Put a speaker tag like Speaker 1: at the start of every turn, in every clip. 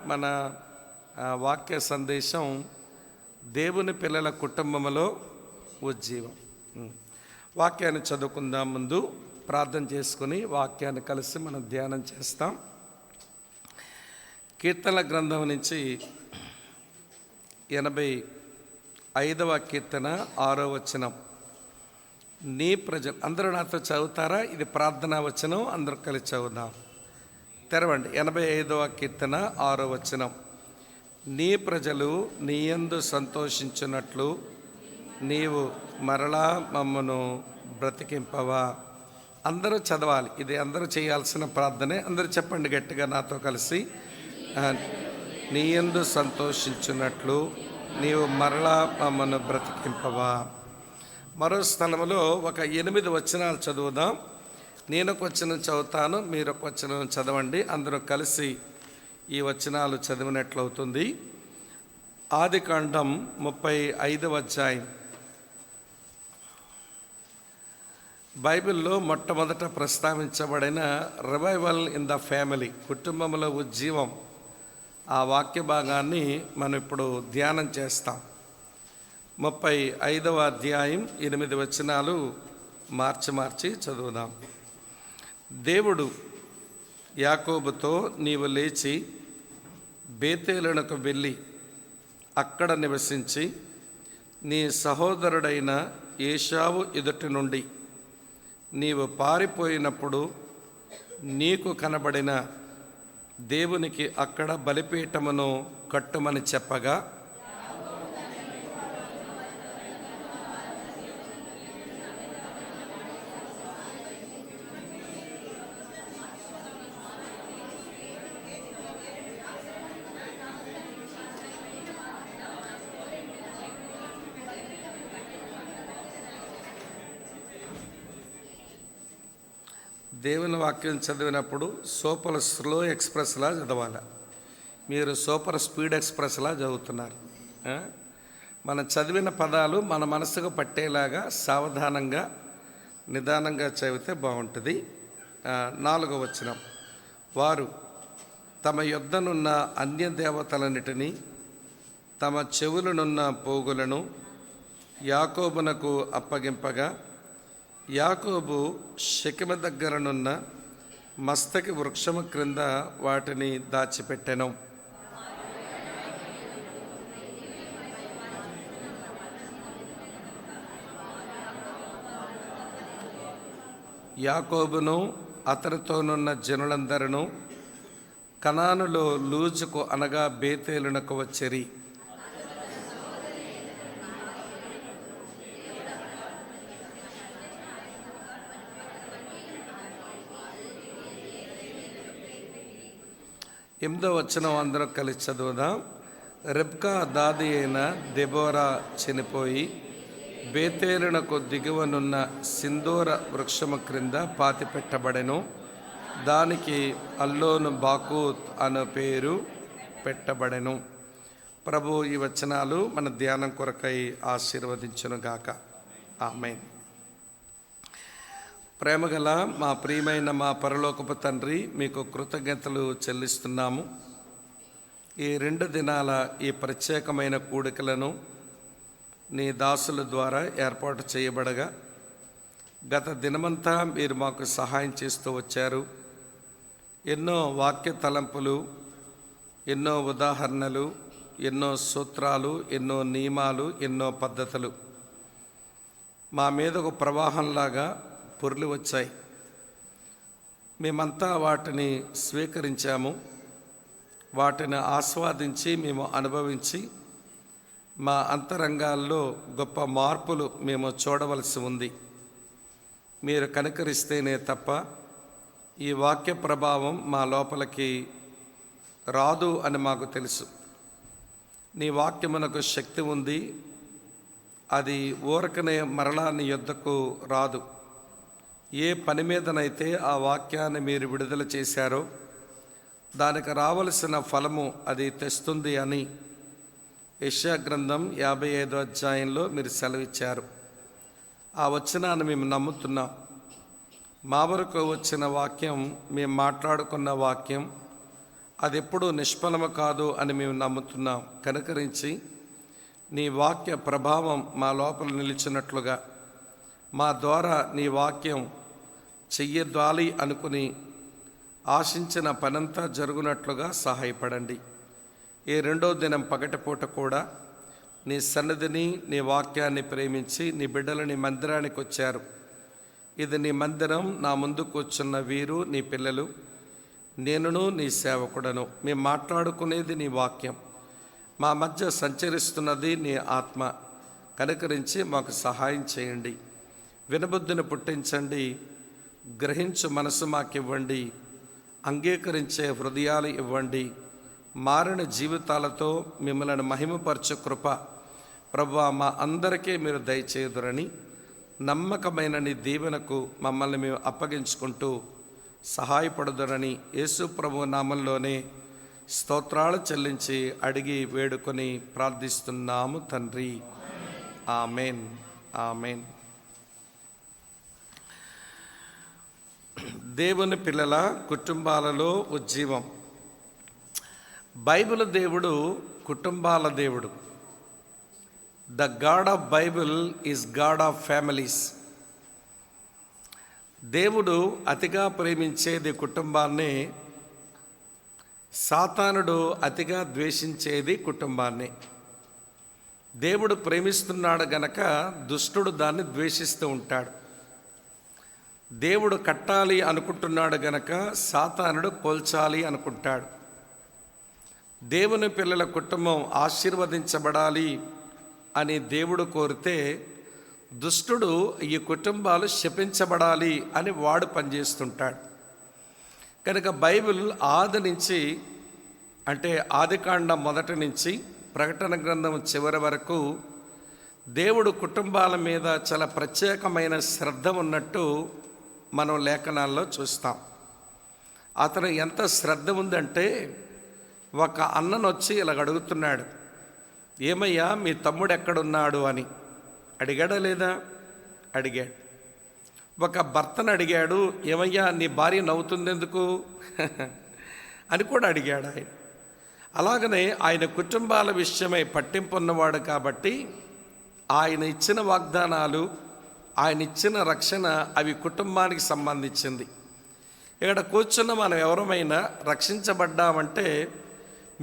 Speaker 1: మన వాక్య సందేశం దేవుని పిల్లల కుటుంబంలో ఉజ్జీవం. వాక్యాన్ని చదువుకుందాం. ముందు ప్రార్థన చేసుకుని వాక్యాన్ని కలిసి మనం ధ్యానం చేస్తాం. కీర్తనల గ్రంథం నుంచి 85వ కీర్తన 6వ వచనం. నీ ప్రజలు అందరూ నాతో చదువుతారా? ఇది ప్రార్థనా వచనం, అందరూ కలిసి చదువుదాం. తెరవండి. 85వ కీర్తన 6వ వచనం. నీ ప్రజలు నీయందు సంతోషించున్నట్లు నీవు మరలా మమ్మను బ్రతికింపవా. అందరూ చదవాలి. ఇది అందరూ చేయాల్సిన ప్రార్థనే. అందరూ చెప్పండి గట్టిగా నాతో కలిసి. నీయందు సంతోషించున్నట్లు నీవు మరలా మమ్మను బ్రతికింపవా. మరో స్థలంలో ఒక 8 వచనాలు చదువుదాం. నేను ఒక వచనం చదువుతాను, మీరు ఒక వచనం చదవండి. అందరూ కలిసి ఈ వచనాలు చదివినట్లవుతుంది. ఆదికాండం 35వ అధ్యాయం. బైబిల్లో మొట్టమొదట ప్రస్తావించబడిన రివైవల్ ఇన్ ద ఫ్యామిలీ, కుటుంబంలో ఉజ్జీవం, ఆ వాక్య భాగాన్ని మనం ఇప్పుడు ధ్యానం చేస్తాం. 35వ అధ్యాయం 8 వచనాలు మార్చి చదువుదాం. దేవుడు యాకోబుతో, నీవు లేచి బేతేలునకు వెళ్ళి అక్కడ నివసించి నీ సహోదరుడైన ఏశావు ఎదుటి నుండి నీవు పారిపోయినప్పుడు నీకు కనబడిన దేవునికి అక్కడ బలిపీఠమును కట్టుమని చెప్పగా, దేవుని వాక్యం చదివినప్పుడు సూపర్ స్లో ఎక్స్ప్రెస్లా చదవాలి. మీరు సూపర్ స్పీడ్ ఎక్స్ప్రెస్లా చదువుతున్నారు. మనం చదివిన పదాలు మన మనసుకు పట్టేలాగా సావధానంగా నిదానంగా చదివితే బాగుంటుంది. 4వ వచనం. వారు తమ యొద్దనున్న అన్య దేవతలన్నిటినీ తమ చెవులనున్న పోగులను యాకోబునకు అప్పగింపగా, యాకోబు షెకెము దగ్గరనున్న మస్తకి వృక్షము క్రింద వాటిని దాచిపెట్టెను. యాకోబును అతనితోనున్న జనులందరూ కనానులో లూజుకు అనగా బేతేలునకు వచ్చిరి. ఎనిమిదో వచనం అందరూ కలిసి చదువుదాం. రెబ్కా దాది అయిన దెబోరా చనిపోయి బేతేలునకు దిగువనున్న సింధూర వృక్షము క్రింద పాతిపెట్టబడెను. దానికి అల్లోను బాకూత్ అను పేరు పెట్టబడెను. ప్రభు ఈ వచనాలు మన ధ్యానం కొరకై ఆశీర్వదించునుగాక. ఆమేన్. ప్రేమగల మా ప్రియమైన మా పరలోకపు తండ్రి, మీకు కృతజ్ఞతలు చెల్లిస్తున్నాము. ఈ 2 దినాల ఈ ప్రత్యేకమైన కూడికలను నీ దాసుల ద్వారా ఏర్పాటు చేయబడగా గత దినమంతా మీరు మాకు సహాయం చేస్తూ వచ్చారు. ఎన్నో వాక్య తలంపులు, ఎన్నో ఉదాహరణలు, ఎన్నో సూత్రాలు, ఎన్నో నియమాలు, ఎన్నో పద్ధతులు మా మీద ఒక ప్రవాహంలాగా పొర్లి వచ్చాయి. మేమంతా వాటిని స్వీకరించాము. వాటిని ఆస్వాదించి మేము అనుభవించి మా అంతరంగాల్లో గొప్ప మార్పులు మేము చూడవలసి ఉంది. మీరు కనికరిస్తేనే తప్ప ఈ వాక్య ప్రభావం మా లోపలికి రాదు అని మాకు తెలుసు. నీ వాక్యమునకు శక్తి ఉంది. అది ఊరకనే మరలా నీ యొద్దకు రాదు. ఏ పని మీదనైతే ఆ వాక్యాన్ని మీరు విడుదల చేశారో దానికి రావలసిన ఫలము అది తెస్తుంది అని యెషయా గ్రంథం 55వ అధ్యాయంలో మీరు సెలవిచ్చారు. ఆ వచనాన్ని మేము నమ్ముతున్నాం. మా వరకు వచ్చిన వాక్యం, మేము మాట్లాడుకున్న వాక్యం, అది ఎప్పుడూ నిష్ఫలము కాదు అని మేము నమ్ముతున్నాం. కనుకరించి నీ వాక్య ప్రభావం మా లోపల నిలిచినట్లుగా, మా ద్వారా నీ వాక్యం చెయ్యద్వాలి అనుకుని ఆశించిన పనంతా జరుగునట్లుగా సహాయపడండి. ఈ రెండో దినం పగటిపూట కూడా నీ సన్నిధిని, నీ వాక్యాన్ని ప్రేమించి నీ బిడ్డలు నీ మందిరానికి వచ్చారు. ఇది నీ మందిరం. నా ముందు కూర్చున్న వీరు నీ పిల్లలు, నేనును నీ సేవకుడను. మేము మాట్లాడుకునేది నీ వాక్యం, మా మధ్య సంచరిస్తున్నది నీ ఆత్మ. కనుకరించి మాకు సహాయం చేయండి. వినబుద్ధిని పుట్టించండి. గ్రహించు మనసు మాకివ్వండి. అంగీకరించే హృదయాలు ఇవ్వండి. మారిన జీవితాలతో మిమ్మల్ని మహిమపరచు కృప ప్రభువా మా అందరికీ మీరు దయచేయుదురని నమ్మకమైన నీ దీవెనకు మమ్మల్ని మేము అప్పగించుకుంటూ సహాయపడుదురని యేసు ప్రభు నామంలోనే స్తోత్రాలు చెల్లించి అడిగి వేడుకొని ప్రార్థిస్తున్నాము తండ్రి. Amen, amen. దేవుని పిల్లల కుటుంబాలలో ఉజ్జీవం. బైబిల్ దేవుడు కుటుంబాల దేవుడు. The God of Bible is God of families. దేవుడు అతిగా ప్రేమించేది కుటుంబాన్ని, సాతానుడు అతిగా ద్వేషించేది కుటుంబాన్ని. దేవుడు ప్రేమిస్తున్నాడు గనక దుష్టుడు దాన్ని ద్వేషిస్తూ ఉంటాడు. దేవుడు కట్టాలి అనుకుంటున్నాడు గనక సాతానుడు కోల్చాలి అనుకుంటాడు. దేవుని పిల్లల కుటుంబం ఆశీర్వదించబడాలి అని దేవుడు కోరితే దుష్టుడు ఈ కుటుంబాలు శపించబడాలి అని వాడు పనిచేస్తుంటాడు. కనుక బైబిల్ ఆది నుంచి, అంటే ఆదికాండం మొదటి నుంచి ప్రకటన గ్రంథం చివరి వరకు దేవుడు కుటుంబాల మీద చాలా ప్రత్యేకమైన శ్రద్ధ ఉన్నట్టు మనం లేఖనాల్లో చూస్తాం. అతను ఎంత శ్రద్ధ ఉందంటే ఒక అన్నను వచ్చి ఇలా అడుగుతున్నాడు, ఏమయ్యా మీ తమ్ముడు ఎక్కడున్నాడు అని. అడిగాడా లేదా? అడిగాడు. ఒక భర్తను అడిగాడు, ఏమయ్యా నీ భార్య నవ్వుతుంది ఎందుకు అని కూడా అడిగాడు ఆయన. అలాగనే ఆయన కుటుంబాల విషయమై పట్టింపు ఉన్నవాడు కాబట్టి ఆయన ఇచ్చిన వాగ్దానాలు, ఆయన ఇచ్చిన రక్షణ అవి కుటుంబానికి సంబంధించింది. ఇక్కడ కూర్చున్న మనం ఎవరమైనా రక్షించబడ్డామంటే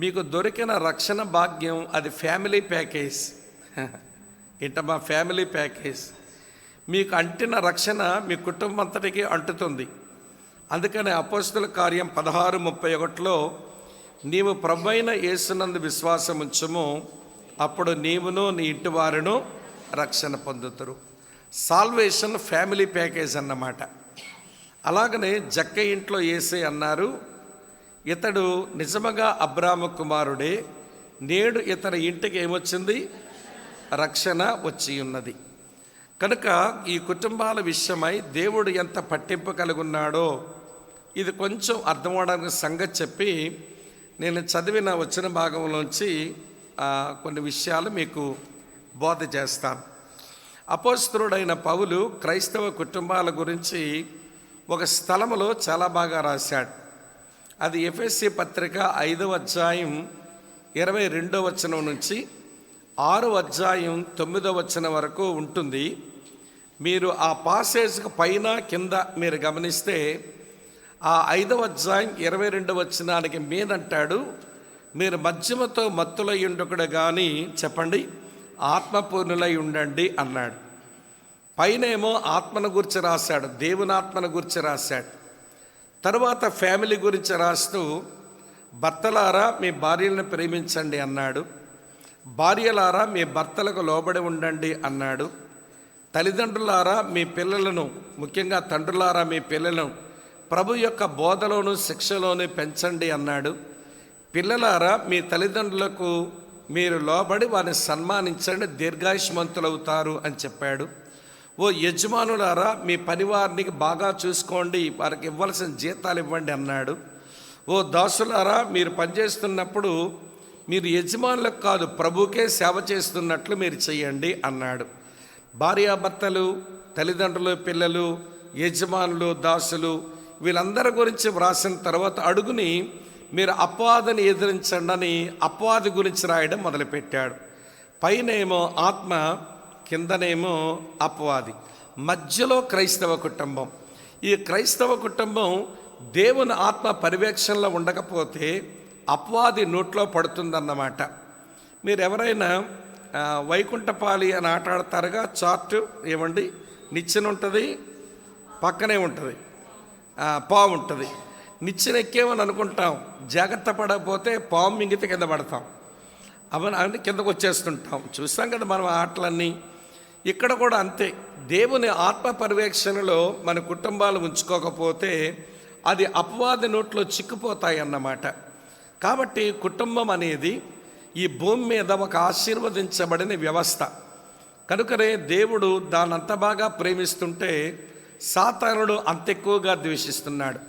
Speaker 1: మీకు దొరికిన రక్షణ భాగ్యం అది ఫ్యామిలీ ప్యాకేజ్. మా ఫ్యామిలీ ప్యాకేజ్. మీకు అంటిన రక్షణ మీ కుటుంబం అంతటికి అంటుతుంది. అందుకని అపోస్తలుల కార్యం 16:31లో నీవు ప్రభువైన యేసునందు విశ్వాసం ఉంచుము, అప్పుడు నీవును నీ ఇంటి వారును రక్షణ పొందుతారు. సాల్వేషన్ ఫ్యామిలీ ప్యాకేజ్ అన్నమాట. అలాగనే జక్క ఇంట్లో యేసే అన్నారు, ఇతడు నిజముగా అబ్రాము కుమారుడే, నేడు ఇతని ఇంటికి ఏమొచ్చింది? రక్షణ వచ్చి ఉన్నది. కనుక ఈ కుటుంబాల విషయమై దేవుడు ఎంత పట్టింపు కలిగి ఉన్నాడో ఇది కొంచెం అర్థమవడానికి సంగతి చెప్పి నేను చదివిన వచ్చిన భాగంలోంచి కొన్ని విషయాలు మీకు బోధ చేస్తాను. అపోస్తలుడైన పౌలు క్రైస్తవ కుటుంబాల గురించి ఒక స్థలములో చాలా బాగా రాశాడు. అది ఎఫెసీ పత్రిక 5వ అధ్యాయం 22వ వచనం నుంచి 6వ అధ్యాయం 9వ వచనం వరకు ఉంటుంది. మీరు ఆ పాసేజ్కి పైన కింద మీరు గమనిస్తే ఆ 5వ అధ్యాయం 22వ వచనానికి మీదంటాడు, మీరు మద్యముతో మత్తులై ఉండకుడు కానీ చెప్పండి ఆత్మపూర్ణులై ఉండండి అన్నాడు. పైనేమో ఆత్మను గురించి రాశాడు, దేవుని ఆత్మను గురించి రాశాడు. తరువాత ఫ్యామిలీ గురించి రాస్తూ భర్తలారా మీ భార్యలను ప్రేమించండి అన్నాడు. భార్యలారా మీ భర్తలకు లోబడి ఉండండి అన్నాడు. తల్లిదండ్రులారా మీ పిల్లలను, ముఖ్యంగా తండ్రులారా మీ పిల్లలను ప్రభు యొక్క బోధలోను శిక్షలోను పెంచండి అన్నాడు. పిల్లలారా మీ తల్లిదండ్రులకు మీరు లోబడి వారిని సన్మానించండి, దీర్ఘాయుష్మంతులవుతారు అని చెప్పాడు. ఓ యజమానులారా మీ పనివారికి బాగా చూసుకోండి, వారికి ఇవ్వాల్సిన జీతాలు ఇవ్వండి అన్నాడు. ఓ దాసులారా మీరు పనిచేస్తున్నప్పుడు మీరు యజమానులకు కాదు ప్రభుకే సేవ చేస్తున్నట్లు మీరు చెయ్యండి అన్నాడు. భార్యాభర్తలు, తల్లిదండ్రులు, పిల్లలు, యజమానులు, దాసులు వీళ్ళందరి గురించి వ్రాసిన తర్వాత అడుగుని మీరు అపవాదిని ఎదిరించండి అని అపవాది గురించి రాయడం మొదలుపెట్టాడు. పైనేమో ఆత్మ, కిందనేమో అపవాది, మధ్యలో క్రైస్తవ కుటుంబం. ఈ క్రైస్తవ కుటుంబం దేవుని ఆత్మ పర్యవేక్షణలో ఉండకపోతే అపవాది నోట్లో పడుతుందన్నమాట. మీరు ఎవరైనా వైకుంఠపాలి అని ఆట ఆడతారుగా, చార్టు ఏమండి, నిచ్చెన ఉంటుంది, పక్కనే ఉంటుంది పాము ఉంటుంది. నిచ్చెన ఎక్కేమని అనుకుంటాం, జాగ్రత్త పడకపోతే పాము మింగితే కింద పడతాం, అవన్నీ కిందకు వచ్చేస్తుంటాం. చూస్తాం కదా మనం ఆటలన్నీ. ఇక్కడ కూడా అంతే, దేవుని ఆత్మ పర్యవేక్షణలో మన కుటుంబాలు ఉంచుకోకపోతే అది అపవాది నోట్లో చిక్కుపోతాయి అన్నమాట. కాబట్టి కుటుంబం అనేది ఈ భూమి మీద ఒక ఆశీర్వదించబడిన వ్యవస్థ. కనుకనే దేవుడు దాన్ని అంత బాగా ప్రేమిస్తుంటే సాతానుడు అంత ఎక్కువగా ద్వేషిస్తున్నాడు.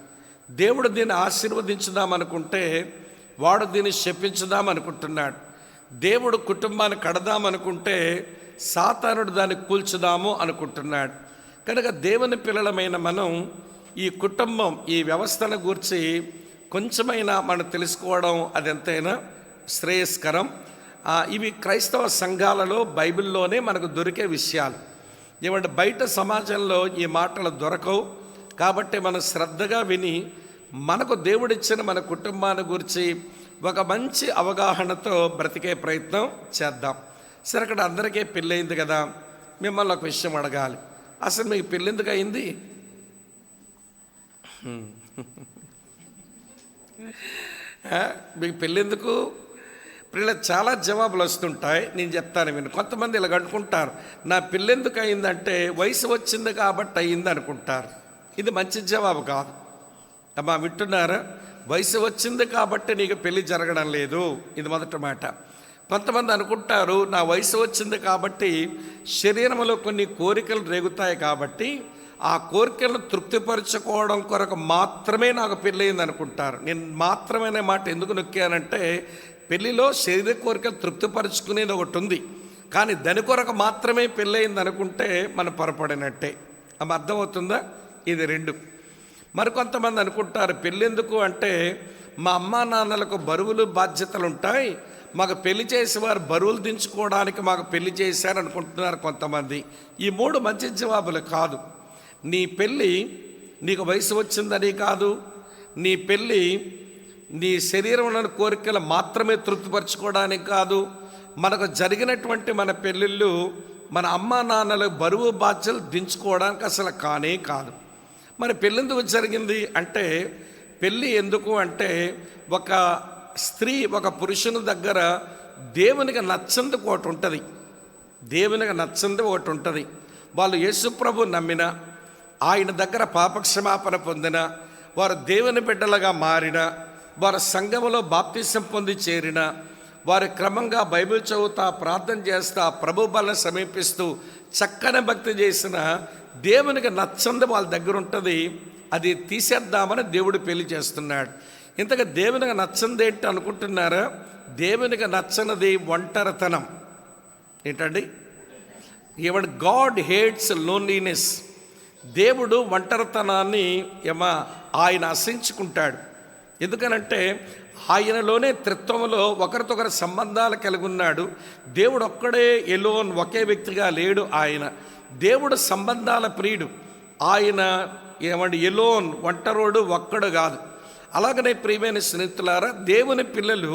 Speaker 1: దేవుడు దీన్ని ఆశీర్వదించుదామనుకుంటే వాడు దీన్ని శపించుదామనుకుంటున్నాడు. దేవుడు కుటుంబాన్ని కడదామనుకుంటే సాతానుడు దాన్ని కూల్చుదాము అనుకుంటున్నాడు. కనుక దేవుని పిల్లలమైన మనం ఈ కుటుంబం, ఈ వ్యవస్థను గూర్చి కొంచెమైనా మనం తెలుసుకోవడం అది ఎంతైనా శ్రేయస్కరం. ఇవి క్రైస్తవ సంఘాలలో బైబిల్లోనే మనకు దొరికే విషయాలు. ఏమంటే బయట సమాజంలో ఈ మాటలు దొరకవు. కాబట్టి మనం శ్రద్ధగా విని మనకు దేవుడిచ్చిన మన కుటుంబాన్ని గురించి ఒక మంచి అవగాహనతో బ్రతికే ప్రయత్నం చేద్దాం. సరే, అక్కడ అందరికీ పెళ్ళయింది కదా, మిమ్మల్ని ఒక విషయం అడగాలి. అసలు మీకు పెళ్ళెందుకు అయింది? మీకు పెళ్ళెందుకు? పిల్లల చాలా జవాబులు వస్తుంటాయి, నేను చెప్తాను విను. కొంతమంది ఇలా అనుకుంటారు, నా పెళ్ళెందుకు అయిందంటే వయసు వచ్చింది కాబట్టి అయింది అనుకుంటారు. ఇది మంచి జవాబు కాదు అమ్మా, వింటున్నారా? వయసు వచ్చింది కాబట్టి నీకు పెళ్ళి జరగడం లేదు, ఇది మొదటి మాట. కొంతమంది అనుకుంటారు, నా వయసు వచ్చింది కాబట్టి శరీరంలో కొన్ని కోరికలు రేగుతాయి కాబట్టి ఆ కోరికలను తృప్తిపరచుకోవడం కొరకు మాత్రమే నాకు పెళ్ళయింది అనుకుంటారు. నేను మాత్రమే మాట ఎందుకు నొక్కానంటే పెళ్ళిలో శరీర కోరికలు తృప్తిపరచుకునేది ఒకటి ఉంది, కానీ దాని కొరకు మాత్రమే పెళ్ళయింది అనుకుంటే మనం పొరపడినట్టే. అవి అర్థమవుతుందా? ఇది రెండు. మరికొంతమంది అనుకుంటారు, పెళ్ళెందుకు అంటే మా అమ్మా నాన్నలకు బరువులు బాధ్యతలు ఉంటాయి, మాకు పెళ్లి చేసి వారు బరువులు దించుకోవడానికి మాకు పెళ్లి చేశారు అనుకుంటున్నారు కొంతమంది. ఈ మూడు మంచి జవాబులు కాదు. నీ పెళ్ళి నీకు వయసు వచ్చిందని కాదు, నీ పెళ్ళి నీ శరీరంలోని కోరికలు మాత్రమే తృప్తిపరచుకోవడానికి కాదు. మనకు జరిగినటువంటి మన పెళ్ళిళ్ళు మన అమ్మా నాన్నల బరువు బాధ్యతలు దించుకోవడానికి అసలు కానే కాదు. మరి పెళ్ళెందుకు జరిగింది అంటే, పెళ్ళి ఎందుకు అంటే ఒక స్త్రీ ఒక పురుషుని దగ్గర దేవునికి నచ్చంది ఒకటి ఉంటుంది, దేవునికి నచ్చంది ఒకటి ఉంటుంది. వాళ్ళు యేసుప్రభు నమ్మిన, ఆయన దగ్గర పాపక్షమాపణ పొందిన, వారు దేవుని బిడ్డలుగా మారిన, వారు సంఘములో బాప్తిసం పొంది చేరిన, వారు క్రమంగా బైబిల్ చదువుతా, ప్రార్థన చేస్తా, ప్రభు బలను సమీపిస్తూ చక్కని భక్తి చేసిన దేవునికి నచ్చంది వాళ్ళ దగ్గర ఉంటుంది. అది తీసేద్దామని దేవుడు పెళ్లి చేస్తున్నాడు. ఇంతగా దేవునికి నచ్చంది ఏంటి అనుకుంటున్నారా? దేవునికి నచ్చనిది ఒంటరితనం. ఏంటండి? Even God hates loneliness. దేవుడు ఒంటరితనాన్ని ఆయన అసహించుకుంటాడు. ఎందుకనంటే ఆయనలోనే త్రిత్వంలో ఒకరితో ఒకరి సంబంధాలు కలిగి ఉన్నాడు. దేవుడు ఒక్కడే ఎలోన్, ఒకే వ్యక్తిగా లేడు. ఆయన దేవుడు సంబంధాల ప్రియుడు. ఆయన ఎలోన్, ఒంటరోడు, ఒక్కడు కాదు. అలాగనే ప్రియమైన స్నేహితులారా, దేవుని పిల్లలు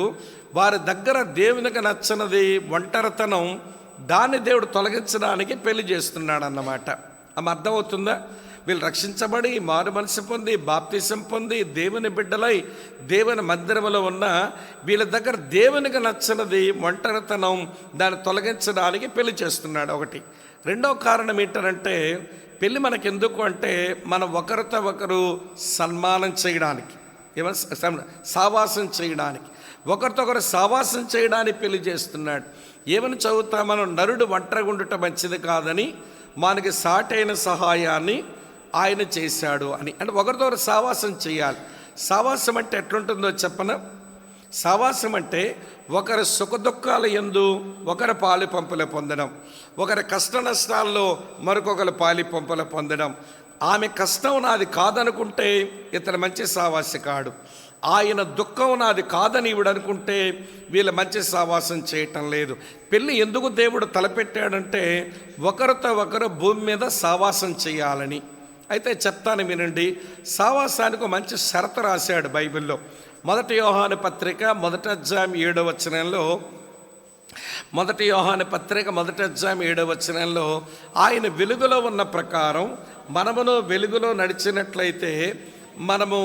Speaker 1: వారి దగ్గర దేవునికి నచ్చనిది ఒంటరితనం, దాన్ని దేవుడు తొలగించడానికి పెళ్లి చేస్తున్నాడు అన్నమాట. ఆమె అర్థమవుతుందా? వీళ్ళు రక్షించబడి మారు మనసు పొంది బాప్తిసం పొంది దేవుని బిడ్డలై దేవుని మందిరంలో ఉన్న వీళ్ళ దగ్గర దేవునికి నచ్చనిది ఒంటరితనం, దాన్ని తొలగించడానికి పెళ్లి చేస్తున్నాడు. ఒకటి. రెండవ కారణం ఏంటంటే, పెళ్ళి మనకెందుకు అంటే మనం ఒకరితో ఒకరు సన్మానం చేయడానికి, సావాసం చేయడానికి, ఒకరితో ఒకరు సావాసం చేయడానికి పెళ్లి చేస్తున్నాడు. ఏమని చదువుతా మనం, నరుడు ఒంటరిగా ఉండటం మంచిది కాదని మనకి సాటైన సహాయాన్ని ఆయన చేశాడు అని. అంటే ఒకరితో ఒకరు సావాసం చేయాలి. సావాసం అంటే ఎట్లుంటుందో చెప్పన? సావాసం అంటే ఒకరి సుఖదుఖాల యందు ఒకరి పాలి పంపులు పొందడం, ఒకరి కష్ట నష్టాల్లో మరొకరు పాలి పంపులు పొందడం. ఆమె కష్టం నాది కాదనుకుంటే ఇతను మంచి సావాసి కాడు. ఆయన దుఃఖం నాది కాదని ఈవిడ అనుకుంటే వీళ్ళు మంచి సావాసం చేయటం లేదు. పెళ్ళి ఎందుకు దేవుడు తలపెట్టాడంటే ఒకరితో ఒకరు భూమి మీద సావాసం చేయాలని. అయితే చెప్తాను వినండి. సావాసానికి మంచి షరతు రాశాడు బైబిల్లో. 1 యోహాను పత్రిక 1వ అధ్యాయం 7వ వచనంలో 1 యోహాను పత్రిక 1వ అధ్యాయం 7వ వచనంలో ఆయన వెలుగులో ఉన్న ప్రకారం మనమును వెలుగులో నడిచినట్లయితే మనము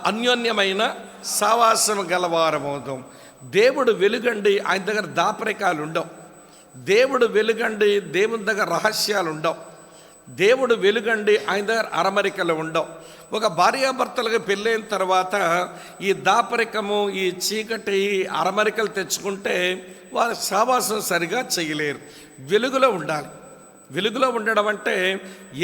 Speaker 1: అన్యోన్యమైన సావాసం గలవారమవుతాం. దేవుడు వెలుగండి, ఆయన దగ్గర దాపరికాలు ఉండవు. దేవుడు వెలుగండి, దేవుని దగ్గర రహస్యాలు ఉండవు. దేవుడు వెలుగండి, ఆయన దగ్గర అరమరికలు ఉండవు. ఒక భార్యాభర్తలుగా పెళ్ళైన తర్వాత ఈ దాపరికము, ఈ చీకటి, అరమరికలు తెచ్చుకుంటే వారు సావాసం సరిగా చేయలేరు. వెలుగులో ఉండాలి. వెలుగులో ఉండడం అంటే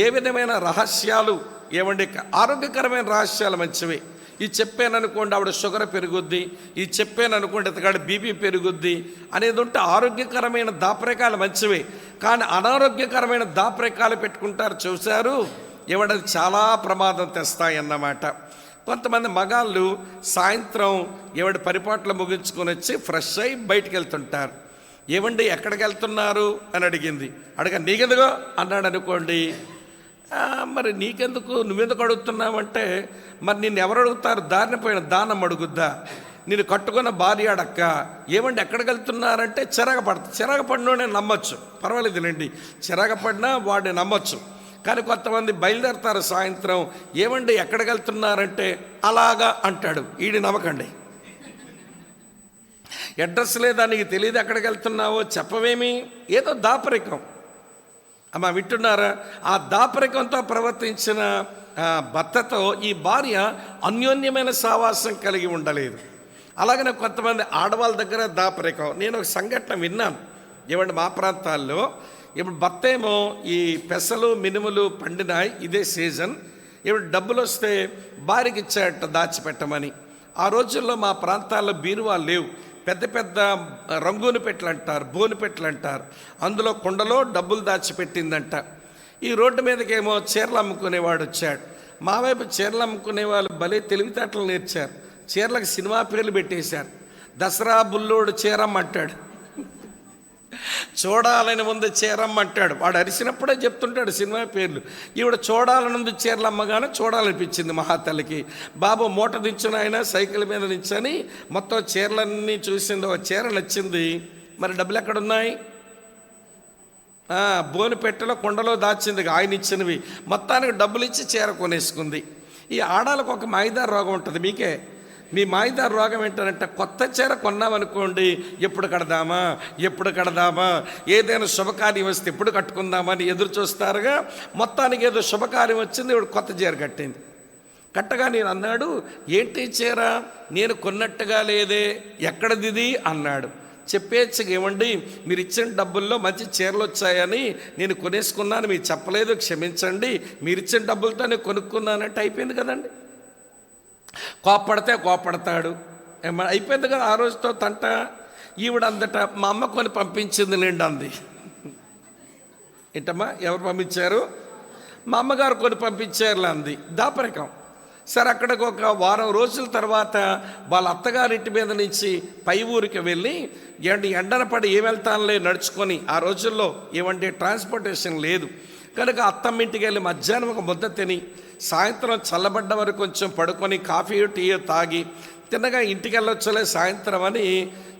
Speaker 1: ఏ విధమైన రహస్యాలు ఏమండి, ఆరోగ్యకరమైన రహస్యాలు మంచివి. ఇది చెప్పాననుకోండి ఆవిడ షుగర్ పెరుగుద్ది, ఇది చెప్పాననుకోండి ఇతగాడు బీపీ పెరుగుద్ది అనేది ఉంటే ఆరోగ్యకరమైన దాపరికాలు మంచివి. కానీ అనారోగ్యకరమైన దాపరికాలు పెట్టుకుంటారు, చూశారు, ఏమంటే చాలా ప్రమాదం తెస్తాయన్నమాట. కొంతమంది మగాళ్ళు సాయంత్రం ఏమంటే పరిపాట్లు ముగించుకొని వచ్చి ఫ్రెష్ అయ్యి బయటికి వెళ్తుంటారు. ఏమండి ఎక్కడికి వెళ్తున్నారు అని అడిగింది. నీకెందుకో అన్నాడు అనుకోండి. మరి నీకెందుకు, నువ్వెందుకు అడుగుతున్నావంటే మరి నిన్ను ఎవరు అడుగుతారు? దారిని పోయిన దానం అడుగుద్దా? నేను కట్టుకున్న భార్య అడక్క. ఏమండి ఎక్కడికి వెళ్తున్నారంటే చిరగపడినోడే నమ్మొచ్చు, పర్వాలేదులేండి, చిరగపడినా వాడిని నమ్మొచ్చు. కానీ కొంతమంది బయలుదేరతారు సాయంత్రం, ఏమండి ఎక్కడికి వెళ్తున్నారంటే అలాగా అంటాడు, ఈడి నమ్మకండి. అడ్రస్ లేదా, నీకు తెలియదు ఎక్కడికి వెళ్తున్నావో చెప్పవేమి, ఏదో దాపరికం. అమ్మా వింటున్నారా? ఆ దాపరికంతో ప్రవర్తించిన భర్తతో ఈ భార్య అన్యోన్యమైన సావాసం కలిగి ఉండలేదు. అలాగనే కొంతమంది ఆడవాళ్ళ దగ్గర దాపరికం. నేను ఒక సంఘటన విన్నాను. ఏమంటే మా ప్రాంతాల్లో ఇప్పుడు భర్త ఏమో ఈ పెసలు మినుములు పండినాయి, ఇదే సీజన్, ఇప్పుడు డబ్బులు వస్తే భార్యకి ఇచ్చాడట దాచిపెట్టమని. ఆ రోజుల్లో మా ప్రాంతాల్లో బీరువాలు లేవు. పెద్ద పెద్ద రంగుని పెట్లు అంటారు, బోని పెట్లు అంటారు, అందులో కుండలో డబ్బులు దాచిపెట్టిందంట. ఈ రోడ్డు మీదకేమో చీరలు అమ్ముకునేవాడు వచ్చాడు. మా వైపు చీరలు అమ్ముకునే వాళ్ళు భలే తెలివితేటలు నేర్చారు. చీరలకు సినిమా పేర్లు పెట్టేశారు. దసరా బుల్లోడు చీరమ్మంటాడు, చూడాలని ముందు చీరమ్మంటాడు. వాడు అరిసినప్పుడే చెప్తుంటాడు సినిమా పేర్లు. ఈవిడ చూడాలని ముందు చీరలు అమ్మగానే చూడాలనిపించింది మహాతల్లికి. బాబు మూట దించుని ఆయన సైకిల్ మీద నించని మొత్తం చీరలన్నీ చూసింది. ఒక చీర నచ్చింది, మరి డబ్బులు ఎక్కడున్నాయి? బోని పెట్టెలో కుండలో దాచింది ఆయన ఇచ్చినవి. మొత్తానికి డబ్బులు ఇచ్చి చీర కొనేసుకుంది. ఈ ఆడాలకు ఒక మాయిదారు రోగం ఉంటుంది. మీకే మీ మాయిదారు రోగం ఏంటంటే కొత్త చీర కొన్నామనుకోండి, ఎప్పుడు కడదామా, ఏదైనా శుభకార్యం వస్తే ఎప్పుడు కట్టుకుందామా అని ఎదురు చూస్తారుగా. మొత్తానికి ఏదో శుభకార్యం వచ్చింది, ఇప్పుడు కొత్త చీర కట్టింది. కట్టగా నేను అన్నాడు, ఏంటి చీర? నేను కొన్నట్టుగా లేదే, ఎక్కడిది అన్నాడు. చెప్పేచ్చుగా, ఏమండి మీరు ఇచ్చిన డబ్బుల్లో మంచి చీరలు వచ్చాయని నేను కొనేసుకున్నాను, మీరు చెప్పలేదు, క్షమించండి, మీరు ఇచ్చిన డబ్బులతో నేను కొనుక్కున్నానంటే అయిపోయింది కదండి. కోప్పడతాడు, అయిపోయింది కదా. ఆ రోజుతో తంట. ఈవిడ అందట మా అమ్మ కొని పంపించింది లేండి అంది. ఏంటమ్మా ఎవరు పంపించారు? మా అమ్మగారు కొని పంపించారులే అంది. దాపరికం. సరే అక్కడికి ఒక వారం రోజుల తర్వాత వాళ్ళ అత్తగారింటి మీద నుంచి పై ఊరికి వెళ్ళి ఎండన పడి ఏం వెళ్తానులే నడుచుకొని. ఆ రోజుల్లో ఏమంటే ట్రాన్స్పోర్టేషన్ లేదు కనుక అత్తమ్మ ఇంటికి వెళ్ళి మధ్యాహ్నం ఒక ముద్ద తిని సాయంత్రం చల్లబడ్డ వరకు కొంచెం పడుకొని కాఫీ టీ తాగి తిన్నగా ఇంటికి వెళ్ళొచ్చలే సాయంత్రం అని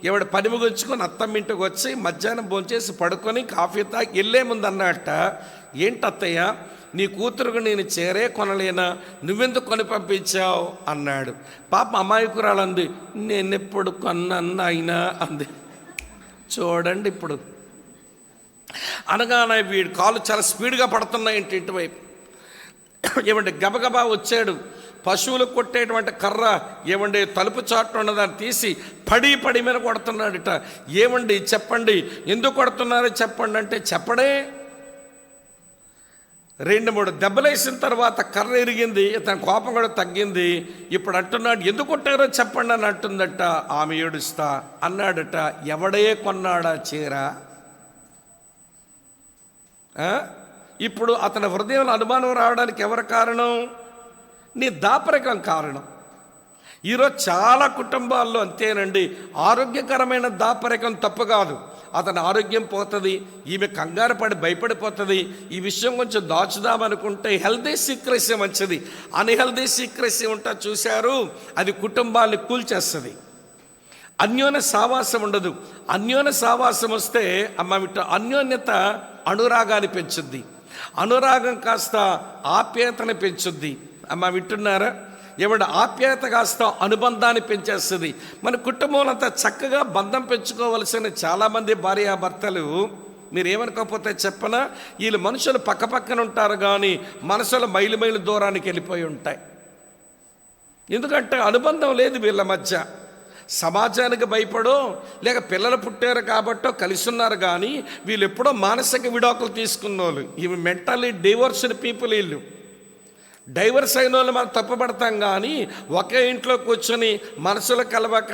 Speaker 1: ఎవడ పని ముగించుకొని అత్తమ్మ ఇంటికి వచ్చి మధ్యాహ్నం భోంచేసి పడుకొని కాఫీ తాగి వెళ్ళే ముందు అన్నట్ట, ఏంటత్తయ్య నీ కూతురుకు నేను చీరే కొనలేనా, నువ్వెందుకు కొని పంపించావు అన్నాడు. పాప అమాయకురాలంది, నేనెప్పుడు కొన్నాను అయినా అంది. చూడండి ఇప్పుడు అనగానే వీడి కాళ్ళు చాలా స్పీడ్గా పడుతున్నాయి ఇంటి వైపు. ఏమంటే గబగబా వచ్చాడు. పశువులు కొట్టేటువంటి కర్ర ఏమండి తలుపు చాటున ఉన్నదాన్ని తీసి పడి మీద కొడుతున్నాడట. ఏమండి చెప్పండి, ఎందుకు కొడుతున్నారో చెప్పండి అంటే చెప్పడే. 2-3 దెబ్బలేసిన తర్వాత కర్ర ఎరిగింది, తన కోపం కూడా తగ్గింది. ఇప్పుడు అంటున్నాడు, ఎందుకు కొట్టారో చెప్పండి అని అంటుందట. ఆమె ఏడుస్తా అన్నాడట, ఎవడే కొన్నాడా చీర? ఇప్పుడు అతని హృదయంలో అనుమానం రావడానికి ఎవరు కారణం? నీ దాపరికం కారణం. ఈరోజు చాలా కుటుంబాల్లో అంతేనండి. ఆరోగ్యకరమైన దాపరికం తప్పు కాదు, అతని ఆరోగ్యం పోతుంది, ఈమె కంగారు పడి భయపడిపోతుంది, ఈ విషయం కొంచెం దాచుదామనుకుంటే హెల్దీ సీక్రెసీ మంచిది. అన్హెల్దీ సీక్రెసీ ఉంటా చూశారు, అది కుటుంబాన్ని కూల్చేస్తుంది. అన్యోన్య సావాసం ఉండదు. అన్యోన్య సావాసం వస్తే అన్యోన్యత అనురాగాన్ని పెంచుద్ది, అనురాగం కాస్త ఆప్యాయతని పెంచుద్ది. వింటున్నారా? ఎవడ ఆప్యాయత కాస్త అనుబంధాన్ని పెంచేస్తుంది. మన కుటుంబంలో అంతా చక్కగా బంధం పెంచుకోవలసిన చాలామంది భార్యాభర్తలు, మీరేమనుకోకపోతే చెప్పనా, వీళ్ళు మనుషులు పక్కపక్కన ఉంటారు కానీ మనసులు మైలు మైలు దూరానికి వెళ్ళిపోయి ఉంటాయి. ఎందుకంటే అనుబంధం లేదు వీళ్ళ మధ్య. సమాజానికి భయపడో లేక పిల్లలు పుట్టారు కాబట్టో కలిసి ఉన్నారు కానీ వీళ్ళు ఎప్పుడో మానసిక విడాకులు తీసుకున్న వాళ్ళు. ఇవి మెంటల్లీ డివోర్స్డ్ పీపుల్. వీళ్ళు డైవర్స్ అయిన వాళ్ళు మనం తప్పుపడతాం కానీ ఒకే ఇంట్లో కూర్చొని మనసులు కలవక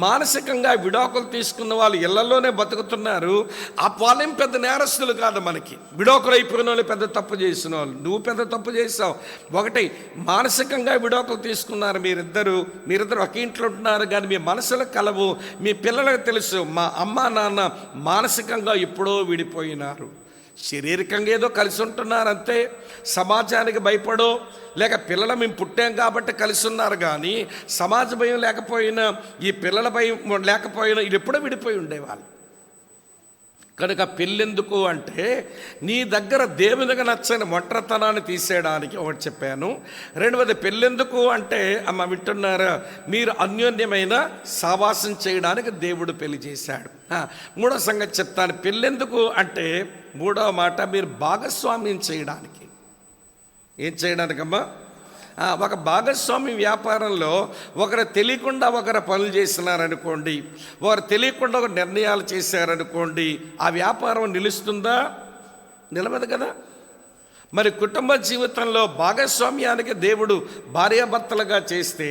Speaker 1: మానసికంగా విడాకులు తీసుకున్న వాళ్ళు ఇళ్లలోనే బతుకుతున్నారు. ఆ వాళ్ళేం పెద్ద నేరస్తులు కాదు. మనకి విడాకులు అయిపోయిన వాళ్ళు పెద్ద తప్పు చేసిన వాళ్ళు. నువ్వు పెద్ద తప్పు చేసావు. ఒకటి, మానసికంగా విడాకులు తీసుకున్నారు మీరిద్దరు ఒకే ఇంట్లో ఉంటున్నారు కానీ మీ మనసులు కలవు. మీ పిల్లలకు తెలుసు మా అమ్మ నాన్న మానసికంగా ఎప్పుడో విడిపోయినారు. శారీరకంగా ఏదో కలిసి ఉంటున్నారు అంతే. సమాజానికి భయపడో లేక పిల్లలు మేము పుట్టాం కాబట్టి కలిసి ఉన్నారు కానీ సమాజ భయం లేకపోయినా, ఈ పిల్లల భయం లేకపోయినా ఇది ఎప్పుడో విడిపోయి ఉండేవాళ్ళు. కనుక పెళ్ళెందుకు అంటే నీ దగ్గర దేవునిగా నచ్చని ఒంటరితనాన్ని తీసేయడానికి ఒకటి చెప్పాను. రెండవది, పెళ్ళెందుకు అంటే వింటున్నారా, మీరు అన్యోన్యమైన సావాసం చేయడానికి దేవుడు పెళ్లి చేశాడు. మూడో సంగతి చెప్తాను. పెళ్ళెందుకు అంటే మూడవ మాట, మీరు భాగస్వామ్యం చేయడానికి. ఏం చేయడానికమ్మా? ఒక భాగస్వామి వ్యాపారంలో ఒకరు తెలియకుండా ఒకరు పనులు చేసినారనుకోండి, వారు తెలియకుండా ఒక నిర్ణయాలు చేశారనుకోండి, ఆ వ్యాపారం నిలుస్తుందా? నిలవదు కదా. మరి కుటుంబ జీవితంలో భాగస్వామ్యానికి దేవుడు భార్యాభర్తలుగా చేస్తే